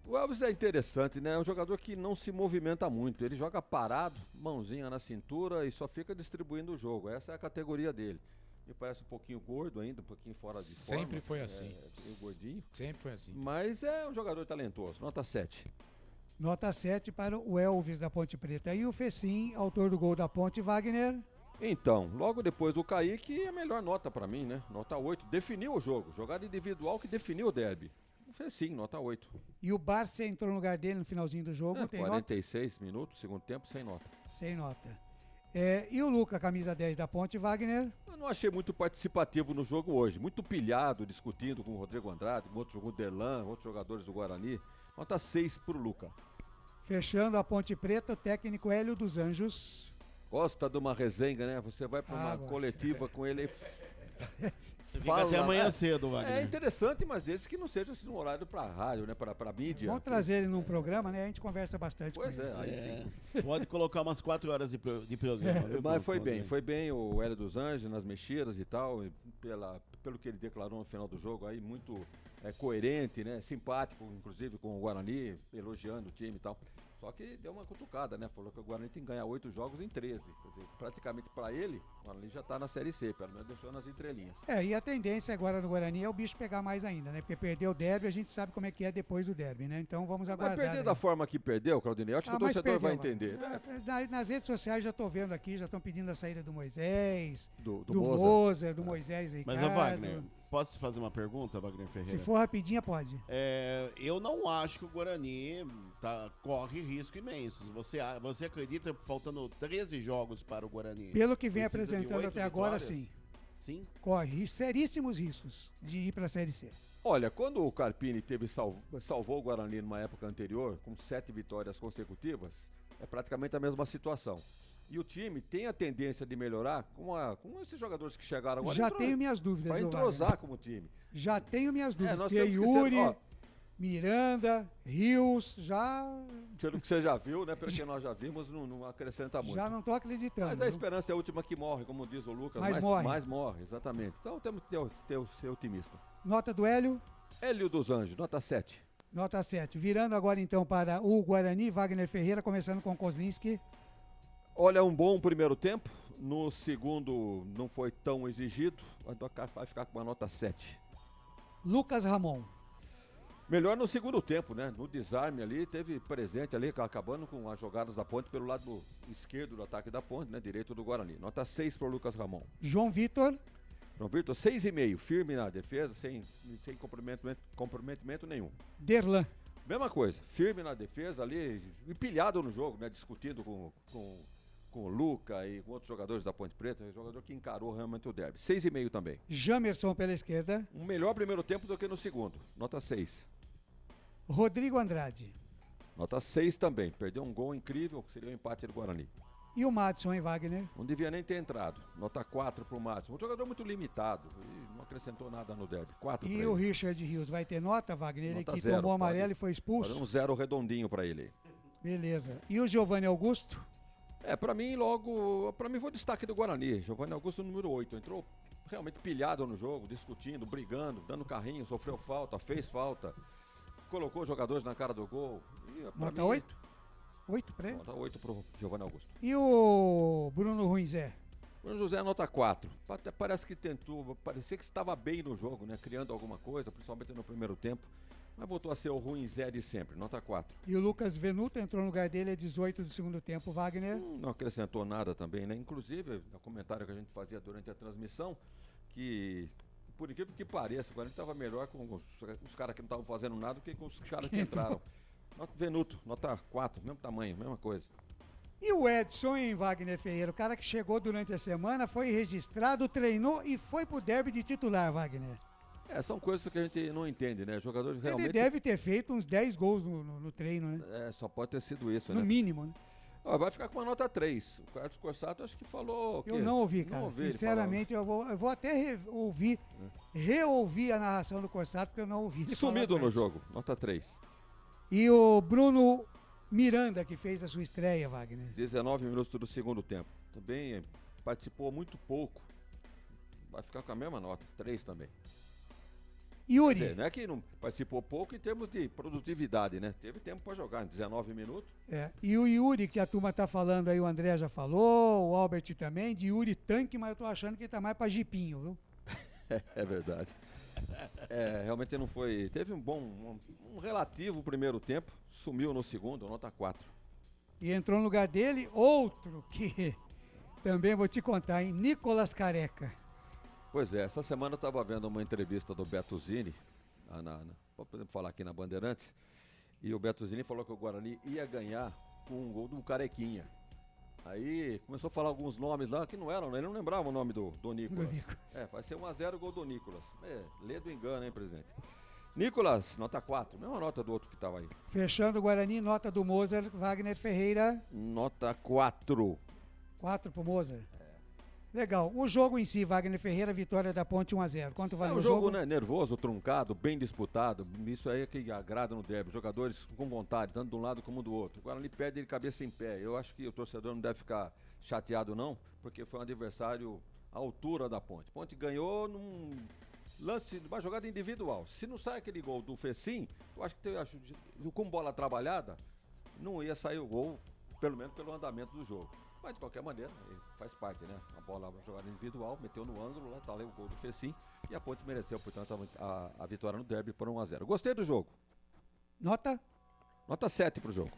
O Elvis é interessante, né? É um jogador que não se movimenta muito. Ele joga parado, mãozinha na cintura e só fica distribuindo o jogo. Essa é a categoria dele. Me parece um pouquinho gordo ainda, um pouquinho fora de forma. Sempre foi assim. Meio gordinho. Sempre foi assim. Mas é um jogador talentoso. Nota 7. Nota 7 para o Elvis da Ponte Preta. E o Fecim, autor do gol da Ponte, Wagner? Então, logo depois do Kaique, a melhor nota pra mim, né? Nota 8. Definiu o jogo. Jogada individual que definiu o derby. Sim, nota 8. E o Barça entrou no lugar dele no finalzinho do jogo. Tem 46 nota? Minutos, segundo tempo, sem nota. Sem nota. E o Luca, camisa 10 da Ponte, Wagner? Eu não achei muito participativo no jogo hoje. Muito pilhado, discutindo com o Rodrigo Andrade, com outro Derlan, outros jogadores do Guarani. Nota 6 pro Luca. Fechando a Ponte Preta, o técnico Hélio dos Anjos. Gosta de uma resenha, né? Você vai pra uma coletiva com ele e Fica até amanhã cedo, Wagner. É interessante, mas desde que não seja assim, um horário pra rádio, né? Pra mídia. Vamos trazer ele num programa, né? A gente conversa bastante pois com ele. ele. Aí sim. Pode colocar umas 4 horas de programa. Viu, mas foi bem o Hélio dos Anjos nas mexidas e tal, e pelo que ele declarou no final do jogo, aí muito coerente, né? Simpático, inclusive com o Guarani, elogiando o time e tal. Só que deu uma cutucada, né? Falou que o Guarani tem que ganhar 8 jogos em 13. Quer dizer, praticamente pra ele, o Guarani já tá na Série C, pelo menos deixou nas entrelinhas. E a tendência agora no Guarani é o bicho pegar mais ainda, né? Porque perdeu o derby, a gente sabe como é que é depois do derby, né? Então vamos aguardar. Mas perder da forma que perdeu, Claudinei, acho que o torcedor vai entender. Nas redes sociais já tô vendo aqui, já estão pedindo a saída do Moisés, do Moser, do Moisés Ricardo. Mas, Wagner, posso fazer uma pergunta, Wagner Ferreira? Se for rapidinha, pode. Eu não acho que o Guarani corre risco imenso. Você acredita, faltando 13 jogos para o Guarani? Pelo que vem apresentando até agora, sim. Sim? Corre seríssimos riscos de ir para a Série C. Olha, quando o Carpini salvou o Guarani numa época anterior, com 7 vitórias consecutivas, é praticamente a mesma situação. E o time tem a tendência de melhorar com esses jogadores que chegaram agora. Já tenho minhas dúvidas. Vai entrosar como time. Já tenho minhas dúvidas. Nós porque Yuri, Miranda, Rios, já... Pelo que você já viu, né? Pelo que nós já vimos, não acrescenta muito. Já não tô acreditando. Mas a esperança é a última que morre, como diz o Lucas. Mais morre, exatamente. Então temos que ser otimista. Nota do Hélio? Hélio dos Anjos, nota 7. Nota 7. Virando agora então para o Guarani, Wagner Ferreira, começando com Kozlinski. Olha, um bom primeiro tempo. No segundo não foi tão exigido. Vai ficar com uma nota 7. Lucas Ramon. Melhor no segundo tempo, né? No desarme ali, teve presente ali, acabando com as jogadas da Ponte pelo lado esquerdo do ataque da Ponte, né? Direito do Guarani. Nota 6 para o Lucas Ramon. João Vitor. João Vitor, 6,5. Firme na defesa, sem comprometimento nenhum. Derlan. Mesma coisa. Firme na defesa ali, empilhado no jogo, né? Discutindo com o Luca e com outros jogadores da Ponte Preta. Jogador que encarou realmente o derby. 6,5 também. Jamerson pela esquerda. Um melhor primeiro tempo do que no segundo. Nota 6. Rodrigo Andrade. Nota 6 também. Perdeu um gol incrível, que seria o empate do Guarani. E o Madison, hein, Wagner? Não devia nem ter entrado. Nota 4 pro Madison. Um jogador muito limitado. E não acrescentou nada no derby. 4 E o Richard Rios vai ter nota, Wagner? Ele que 0, tomou amarelo e foi expulso? Um 0 redondinho pra ele. Beleza. E o Giovanni Augusto? Pra mim foi o destaque do Guarani. Giovanni Augusto, número 8. Entrou realmente pilhado no jogo, discutindo, brigando, dando carrinho, sofreu falta, fez falta. Colocou os jogadores na cara do gol. Nota 8? 8 pra ele? Nota 8 pro Giovanni Augusto. E o Bruno Ruinzé? Bruno José, nota 4. Até parece que parecia que estava bem no jogo, né? Criando alguma coisa, principalmente no primeiro tempo. Mas voltou a ser o Ruinzé de sempre, nota 4. E o Lucas Venuto entrou no lugar dele, é 18 do segundo tempo, Wagner? Não acrescentou nada também, né? Inclusive, no comentário que a gente fazia durante a transmissão, que por incrível que pareça, o Guarani estava melhor com os caras que não estavam fazendo nada do que com os caras que entraram. Venuto, nota 4, mesmo tamanho, mesma coisa. E o Edson, hein, Wagner Ferreira? O cara que chegou durante a semana, foi registrado, treinou e foi pro derby de titular, Wagner. São coisas que a gente não entende, né? Jogadores realmente... Ele deve ter feito uns 10 gols no treino, né? Só pode ter sido isso, né? No mínimo, né? Vai ficar com uma nota 3. O Carlos Corsato acho que falou... Eu não ouvi, cara. Não ouvi, sinceramente, eu vou até reouvir a narração do Corsato, porque eu não ouvi. Sumido no jogo, nota 3. E o Bruno Miranda, que fez a sua estreia, Wagner. 19 minutos do segundo tempo. Também participou muito pouco. Vai ficar com a mesma nota, 3 também. Yuri. Quer dizer, não é que não participou pouco em termos de produtividade, né? Teve tempo para jogar, em 19 minutos. E o Yuri, que a turma tá falando aí, o André já falou, o Albert também, de Yuri tanque, mas eu tô achando que ele tá mais pra jipinho, viu? É verdade. Realmente não foi... Teve um relativo primeiro tempo, sumiu no segundo, nota 4. E entrou no lugar dele outro que também vou te contar, hein? Nicolas Careca. Pois é, essa semana eu estava vendo uma entrevista do Beto Zini, podemos falar aqui na Bandeirantes, e o Beto Zini falou que o Guarani ia ganhar com um gol do Carequinha. Aí começou a falar alguns nomes lá que não eram, ele não lembrava o nome do Nicolas. Vai ser 1-0 o gol do Nicolas. Lê do engano, hein, presidente? Nicolas, nota 4, mesma nota do outro que estava aí. Fechando o Guarani, nota do Mozart, Wagner Ferreira. Nota 4. 4 pro Mozart? Legal. O jogo em si, Wagner Ferreira, vitória da Ponte 1-0. Quanto valeu o jogo? Né, nervoso, truncado, bem disputado. Isso aí é que agrada no derby. Jogadores com vontade, tanto de um lado como do outro. O Guarani perde ele cabeça em pé. Eu acho que o torcedor não deve ficar chateado não, porque foi um adversário à altura da Ponte. Ponte ganhou num lance, uma jogada individual. Se não sai aquele gol do Fecim, eu acho que com bola trabalhada, não ia sair o gol, pelo menos pelo andamento do jogo. Mas de qualquer maneira, faz parte, né? A bola, uma jogada individual, meteu no ângulo, lá tá ali o gol do Fecim, e a Ponte mereceu, portanto, a vitória no derby por 1-0. Gostei do jogo. Nota? Nota 7 pro jogo.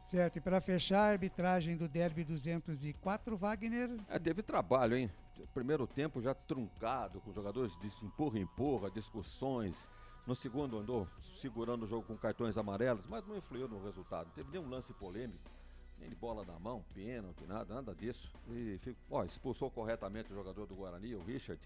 Certo, e para fechar a arbitragem do derby 204, Wagner... Teve trabalho, hein? Primeiro tempo já truncado, com jogadores de empurra, discussões. No segundo andou segurando o jogo com cartões amarelos, mas não influiu no resultado. Não teve nenhum lance polêmico. Nem de bola na mão, pênalti, nada disso. E expulsou corretamente o jogador do Guarani, o Richard.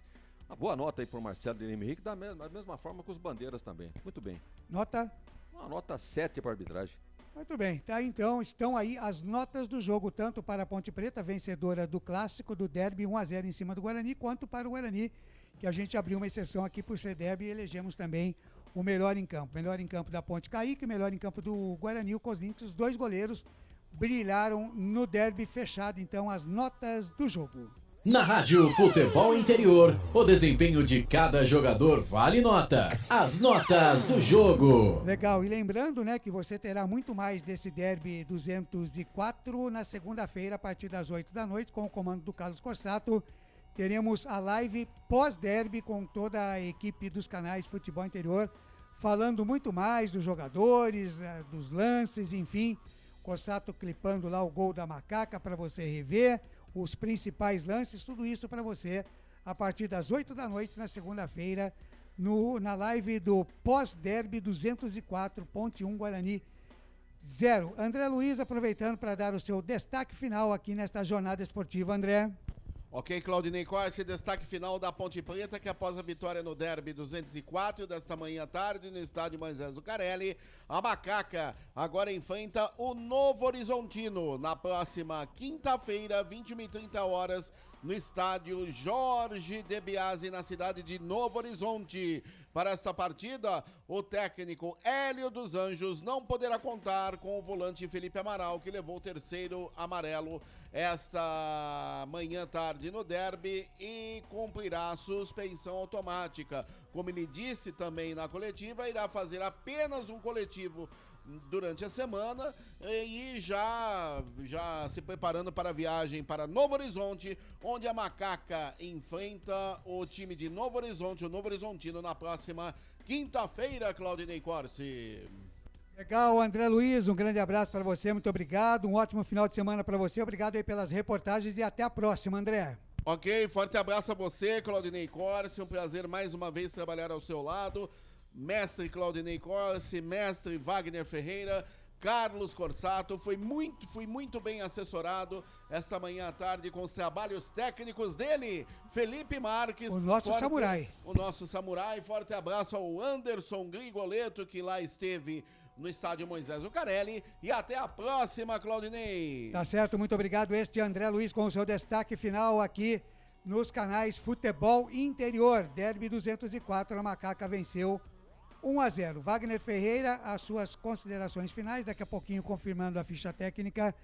Uma boa nota aí pro Marcelo de Henrique, da mesma forma que os bandeiras também. Muito bem. Nota? Uma nota 7 para arbitragem. Muito bem, tá, então estão aí as notas do jogo, tanto para a Ponte Preta, vencedora do clássico, do derby 1-0 em cima do Guarani, quanto para o Guarani, que a gente abriu uma exceção aqui por ser derby e elegemos também o melhor em campo. Melhor em campo da Ponte Kaique, melhor em campo do Guarani, o Kozlink, os dois goleiros brilharam no derby fechado, então as notas do jogo. Na Rádio Futebol Interior, o desempenho de cada jogador vale nota. As notas do jogo. Legal, e lembrando, né, que você terá muito mais desse derby 204 na segunda-feira, a partir das 8 da noite, com o comando do Carlos Corsato. Teremos a live pós-derby com toda a equipe dos canais Futebol Interior, falando muito mais dos jogadores, dos lances, enfim. Corsato clipando lá o gol da Macaca para você rever, os principais lances, tudo isso para você a partir das 8 da noite na segunda-feira na live do pós-derby 204, Ponte 1, Guarani 0. André Luiz aproveitando para dar o seu destaque final aqui nesta jornada esportiva, André. Ok, Claudinei Corsi, destaque final da Ponte Preta, que após a vitória no derby 204 desta manhã à tarde no estádio Moisés Zucarelli, a Macaca agora enfrenta o Novo Horizontino na próxima quinta-feira, 21h30, no estádio Jorge de Biasi, na cidade de Novo Horizonte. Para esta partida, o técnico Hélio dos Anjos não poderá contar com o volante Felipe Amaral, que levou o terceiro amarelo esta manhã tarde no derby e cumprirá a suspensão automática. Como ele disse também na coletiva, irá fazer apenas um coletivo durante a semana e já se preparando para a viagem para Novo Horizonte, onde a Macaca enfrenta o time de Novo Horizonte, o Novo Horizontino, na próxima quinta-feira, Claudinei Corsi. Legal, André Luiz, um grande abraço para você, muito obrigado, um ótimo final de semana para você, obrigado aí pelas reportagens e até a próxima, André. Ok, forte abraço a você, Claudinei Corsi, um prazer mais uma vez trabalhar ao seu lado. Mestre Claudinei Corsi, mestre Wagner Ferreira, Carlos Corsato, fui muito bem assessorado esta manhã à tarde com os trabalhos técnicos dele, Felipe Marques. O nosso samurai. O nosso samurai, forte abraço ao Anderson Grigoleto, que lá esteve no estádio Moisés Zucarelli, e até a próxima, Claudinei. Tá certo, muito obrigado. Este é André Luiz com o seu destaque final aqui nos canais Futebol Interior. Derby 204, a Macaca venceu 1-0. Wagner Ferreira, as suas considerações finais, daqui a pouquinho confirmando a ficha técnica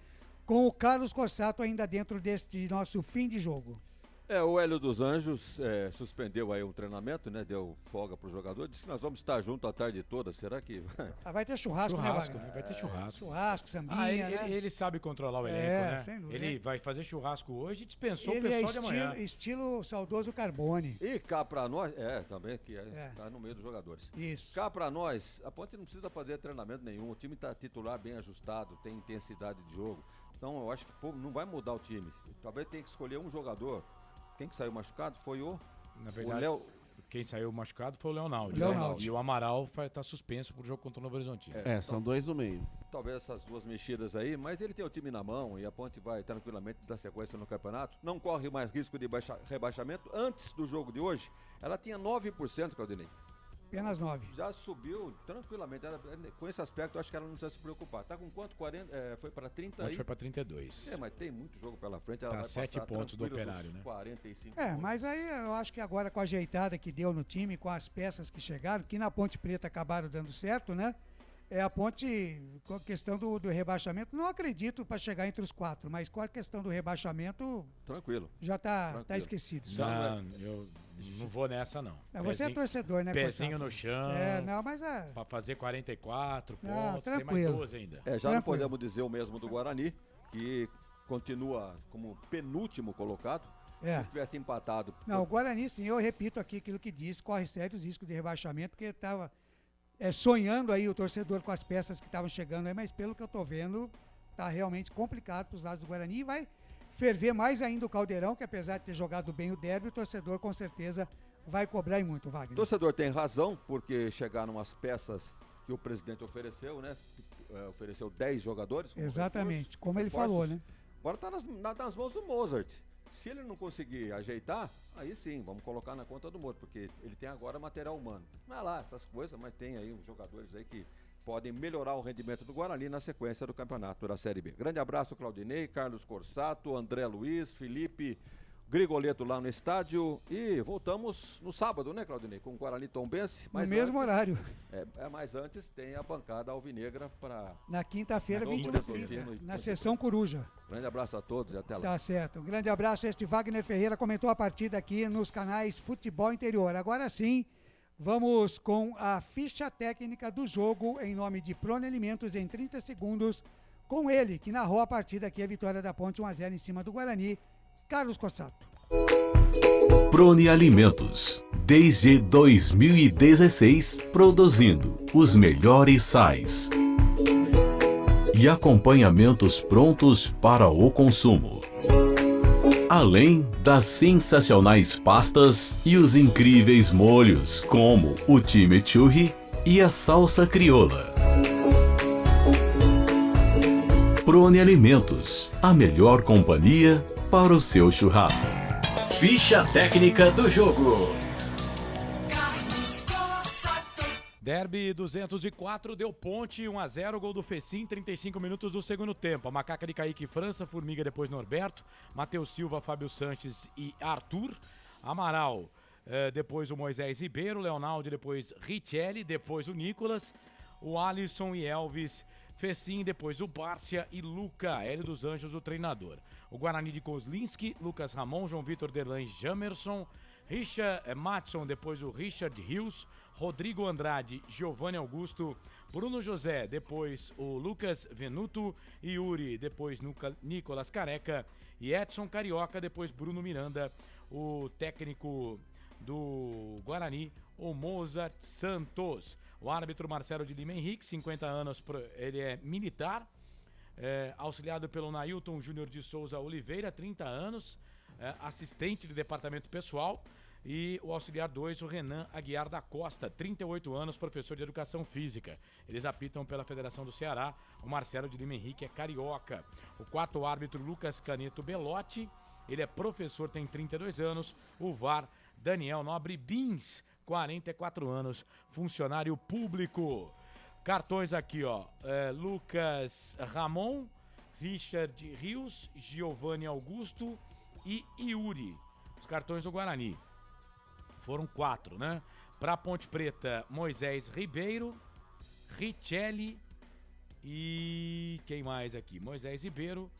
com o Carlos Corsato ainda dentro deste nosso fim de jogo. O Hélio dos Anjos suspendeu aí um treinamento, né? Deu folga pro jogador, disse que nós vamos estar junto a tarde toda, será que... Vai ter churrasco, né, Wagner? Vai ter churrasco. Churrasco, sambinha, né? Ele sabe controlar o elenco, né? Sem dúvida. Ele vai fazer churrasco hoje e dispensou Ele o pessoal de amanhã. Estilo saudoso Carbone. E cá pra nós, também, que tá no meio dos jogadores. Isso. Cá pra nós, a Ponte não precisa fazer treinamento nenhum, o time tá titular bem ajustado, tem intensidade de jogo. Então eu acho que não vai mudar o time. Talvez tenha que escolher um jogador. Quem que saiu machucado foi Na verdade, quem saiu machucado foi o Leonaldo. E o Amaral tá suspenso pro jogo contra o Novo Horizontino. São dois no meio. Talvez essas duas mexidas aí, mas ele tem o time na mão e a Ponte vai tranquilamente dar sequência no campeonato. Não corre mais risco de rebaixamento. Antes do jogo de hoje, ela tinha 9%, Claudinei. Apenas 9. Já subiu tranquilamente. Com esse aspecto, eu acho que ela não precisa se preocupar. Tá com quanto? 40? Foi para 30 aí? Foi para 32. Mas tem muito jogo pela frente. Ela tá vai 7 pontos do Operário, né? 45 pontos. Mas aí eu acho que agora com a ajeitada que deu no time, com as peças que chegaram, que na Ponte Preta acabaram dando certo, né? A Ponte, com a questão do rebaixamento, não acredito para chegar entre os 4, mas com a questão do rebaixamento... Tranquilo. Já tá esquecido. Eu não vou nessa, não. Você é torcedor, né, Pezinho no chão. Mas Pra fazer 44 pontos, tem mais 12 ainda. Já não podemos dizer o mesmo do Guarani, que continua como penúltimo colocado. Se estivesse empatado... Não, o Guarani, sim, eu repito aqui aquilo que disse, corre sérios riscos de rebaixamento, porque estava... sonhando aí o torcedor com as peças que estavam chegando aí, mas pelo que eu tô vendo, tá realmente complicado pros lados do Guarani e vai ferver mais ainda o Caldeirão, que apesar de ter jogado bem o derby, o torcedor com certeza vai cobrar e muito, Wagner. O torcedor tem razão, porque chegaram as peças que o presidente ofereceu, né? Ofereceu 10 jogadores. Exatamente, como ele falou, né? Agora tá nas mãos do Mozart. Se ele não conseguir ajeitar, aí sim, vamos colocar na conta do Mozart, porque ele tem agora material humano. Não é lá essas coisas, mas tem aí uns jogadores aí que podem melhorar o rendimento do Guarani na sequência do campeonato da Série B. Grande abraço, Claudinei, Carlos Corsato, André Luiz, Felipe Grigoleto lá no estádio. E voltamos no sábado, né, Claudinei? Com o Guarani Tombense. No mesmo horário. Mas antes tem a bancada alvinegra para... Na quinta-feira, 21h30, na sessão Coruja. Grande abraço a todos e até lá. Tá certo. Um grande abraço. Este Wagner Ferreira comentou a partida aqui nos canais Futebol Interior. Agora sim, vamos com a ficha técnica do jogo em nome de Prone Alimentos em 30 segundos. Com ele, que narrou a partida aqui, a vitória da Ponte 1-0 em cima do Guarani, Carlos Corsato. Prone Alimentos. Desde 2016, produzindo os melhores sais e acompanhamentos prontos para o consumo. Além das sensacionais pastas e os incríveis molhos, como o chimichurri e a salsa crioula. Prone Alimentos, a melhor companhia para o seu churrasco. Ficha técnica do jogo. Derby 204 deu Ponte 1-0, gol do Fecim, 35 minutos do segundo tempo. A macaca de Kaique França, Formiga depois Norberto, Matheus Silva, Fábio Sanches e Arthur. Amaral, depois o Moisés Ribeiro, Leonaldo, depois Richelli, depois o Nicolas, o Alisson e Elvis. Fecim, depois o Bárcia e Luca, Hélio dos Anjos, o treinador. O Guarani de Kozlinski, Lucas Ramon, João Vitor Derlan, Jamerson, Richard Matson, depois o Richard Rios, Rodrigo Andrade, Giovanni Augusto, Bruno José, depois o Lucas Venuto, Yuri, depois Nicolas Careca e Edson Carioca, depois Bruno Miranda, o técnico do Guarani, o Mozart Santos. O árbitro Marcelo de Lima Henrique, 50 anos, ele é militar, auxiliado pelo Nailton Júnior de Souza Oliveira, 30 anos, assistente de departamento pessoal, e o auxiliar 2, o Renan Aguiar da Costa, 38 anos, professor de educação física. Eles apitam pela Federação do Ceará, o Marcelo de Lima Henrique é carioca. O quarto árbitro, Lucas Caneto Belotti, ele é professor, tem 32 anos, o VAR, Daniel Nobre Bins, 44 anos, funcionário público. Cartões aqui, ó, Lucas Ramon, Richard Rios, Giovanni Augusto e Yuri. Os cartões do Guarani. Foram 4, né? Para Ponte Preta, Moisés Ribeiro, Richelli e quem mais aqui? Moisés Ribeiro,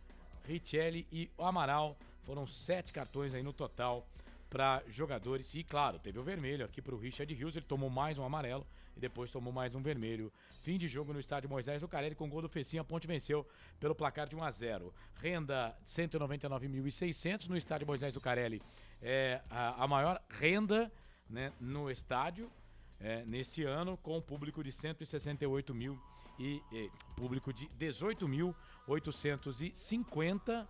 Richelli e o Amaral. Foram 7 cartões aí no total para jogadores. E claro, teve o vermelho aqui para o Richard Rios. Ele tomou mais um amarelo e depois tomou mais um vermelho. Fim de jogo no estádio Moisés Zucarelli com gol do Fecinha. A Ponte venceu pelo placar de 1-0. Renda 199.600 no estádio Moisés Zucarelli. É a maior renda, né, no estádio neste ano, com um público de 168 mil e público de 18.850.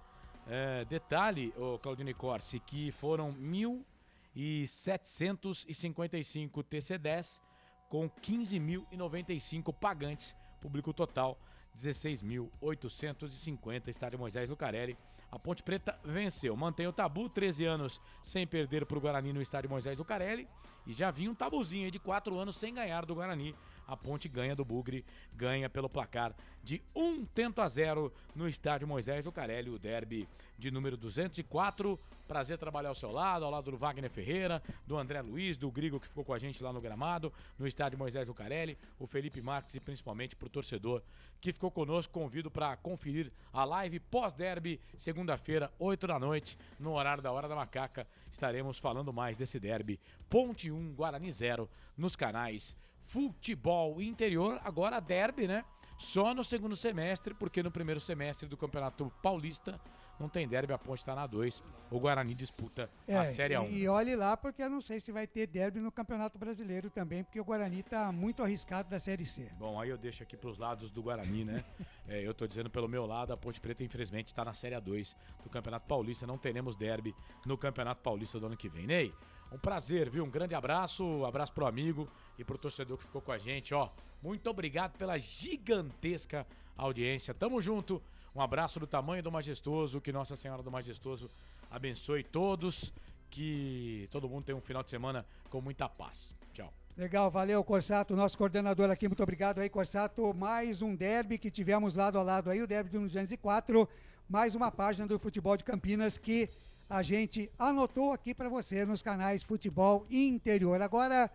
Detalhe, Claudine Corsi, que foram 1.755 TC10 com 15.095 pagantes, público total 16.850, estádio Moisés Zucarelli. A Ponte Preta venceu, mantém o tabu, 13 anos sem perder para o Guarani no estádio Moisés Zucarelli, e já vinha um tabuzinho aí de 4 anos sem ganhar do Guarani. A Ponte ganha do Bugre, ganha pelo placar de 1-0 no estádio Moisés Zucarelli, o derby de número 204. Prazer trabalhar ao seu lado, ao lado do Wagner Ferreira, do André Luiz, do Grigo, que ficou com a gente lá no gramado, no estádio Moisés Zucarelli, o Felipe Marques, e principalmente pro torcedor que ficou conosco. Convido para conferir a live pós-derby, segunda-feira, 8 da noite, no horário da Hora da Macaca. Estaremos falando mais desse derby. Ponte 1, Guarani 0, nos canais Futebol Interior. Agora derby, né? Só no segundo semestre, porque no primeiro semestre do Campeonato Paulista não tem derby, a Ponte está na 2. O Guarani disputa a Série A1. E olhe lá, porque eu não sei se vai ter derby no Campeonato Brasileiro também, porque o Guarani está muito arriscado da Série C. Bom, aí eu deixo aqui para os lados do Guarani, né? Eu tô dizendo pelo meu lado, a Ponte Preta infelizmente está na Série A2 do Campeonato Paulista. Não teremos derby no Campeonato Paulista do ano que vem. Ney, um prazer, viu? Um grande abraço, abraço pro amigo e pro torcedor que ficou com a gente, ó. Muito obrigado pela gigantesca audiência. Tamo junto. Um abraço do tamanho do Majestoso, que Nossa Senhora do Majestoso abençoe todos, que todo mundo tenha um final de semana com muita paz. Tchau. Legal, valeu, Corsato, nosso coordenador aqui, muito obrigado aí, Corsato. Mais um derby que tivemos lado a lado aí, o derby do 204, mais uma página do Futebol de Campinas que a gente anotou aqui para você nos canais Futebol Interior. Agora,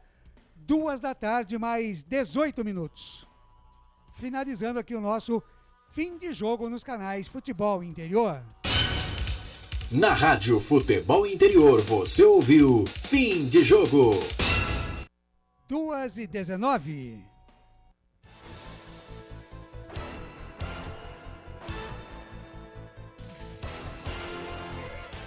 2 da tarde, mais 18 minutos. Finalizando aqui o nosso fim de jogo nos canais Futebol Interior. Na Rádio Futebol Interior, você ouviu Fim de Jogo. 2h19.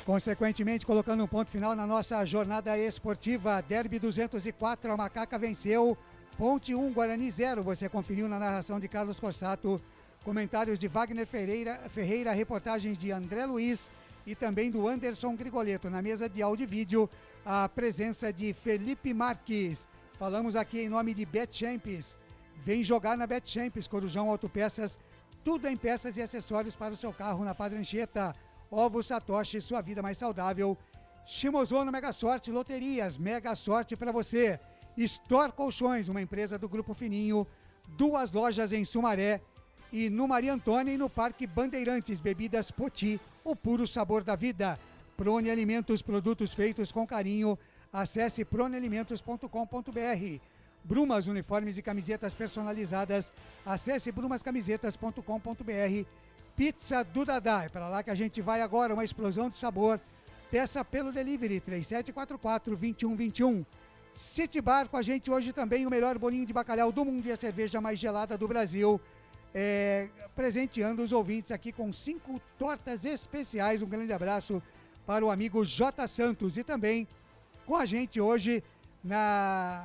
Consequentemente, colocando um ponto final na nossa jornada esportiva, Derby 204, a Macaca venceu, Ponte 1, Guarani 0. Você conferiu na narração de Carlos Corsato, comentários de Wagner Ferreira, reportagens de André Luiz e também do Anderson Grigoleto. Na mesa de áudio e vídeo, a presença de Felipe Marques. Falamos aqui em nome de Betchamps. Vem jogar na Betchamps, Corujão Autopeças, tudo em peças e acessórios para o seu carro na Padre Anchieta. Ovo Satoshi, sua vida mais saudável. Shimozono Mega Sorte Loterias, mega sorte para você. Store Colchões, uma empresa do Grupo Fininho. 2 lojas em Sumaré e no Maria Antônia e no Parque Bandeirantes. Bebidas Poti, o puro sabor da vida. Prone Alimentos, produtos feitos com carinho. Acesse pronealimentos.com.br. Brumas, uniformes e camisetas personalizadas. Acesse brumascamisetas.com.br. Pizza do Dadá, é para lá que a gente vai agora, uma explosão de sabor. Peça pelo delivery, 3744-2121. City Bar com a gente hoje também, o melhor bolinho de bacalhau do mundo e a cerveja mais gelada do Brasil. Presenteando os ouvintes aqui com 5 tortas especiais. Um grande abraço para o amigo J. Santos. E também com a gente hoje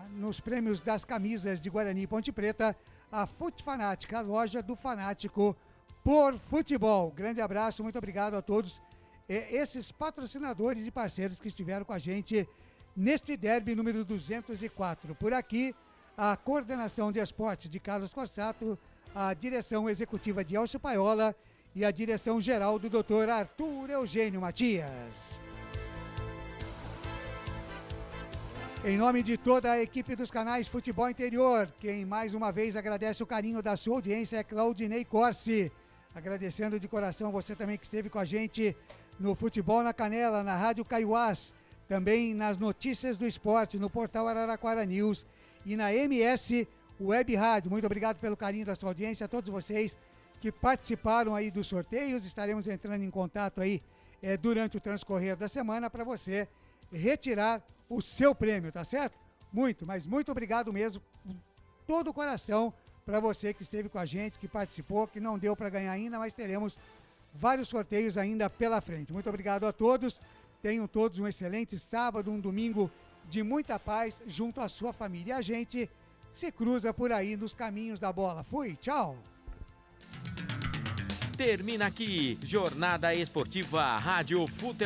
nos prêmios das camisas de Guarani e Ponte Preta, a Fute Fanática, a loja do fanático por futebol. Grande abraço, muito obrigado a todos esses patrocinadores e parceiros que estiveram com a gente neste derby número 204. Por aqui, a coordenação de esporte de Carlos Corsato, a direção executiva de Elcio Paiola e a direção geral do Dr. Arthur Eugênio Matias. Em nome de toda a equipe dos canais Futebol Interior, quem mais uma vez agradece o carinho da sua audiência é Claudinei Corsi. Agradecendo de coração você também que esteve com a gente no Futebol na Canela, na Rádio Caiuás, também nas notícias do esporte, no portal Araraquara News e na MS Web Rádio. Muito obrigado pelo carinho da sua audiência, a todos vocês que participaram aí dos sorteios. Estaremos entrando em contato aí durante o transcorrer da semana para você retirar o seu prêmio, tá certo? Mas muito obrigado mesmo, com todo o coração, para você que esteve com a gente, que participou, que não deu para ganhar ainda, mas teremos vários sorteios ainda pela frente. Muito obrigado a todos, tenham todos um excelente sábado, um domingo de muita paz junto à sua família. E a gente se cruza por aí nos caminhos da bola. Fui, tchau! Termina aqui, Jornada Esportiva Rádio Futebol.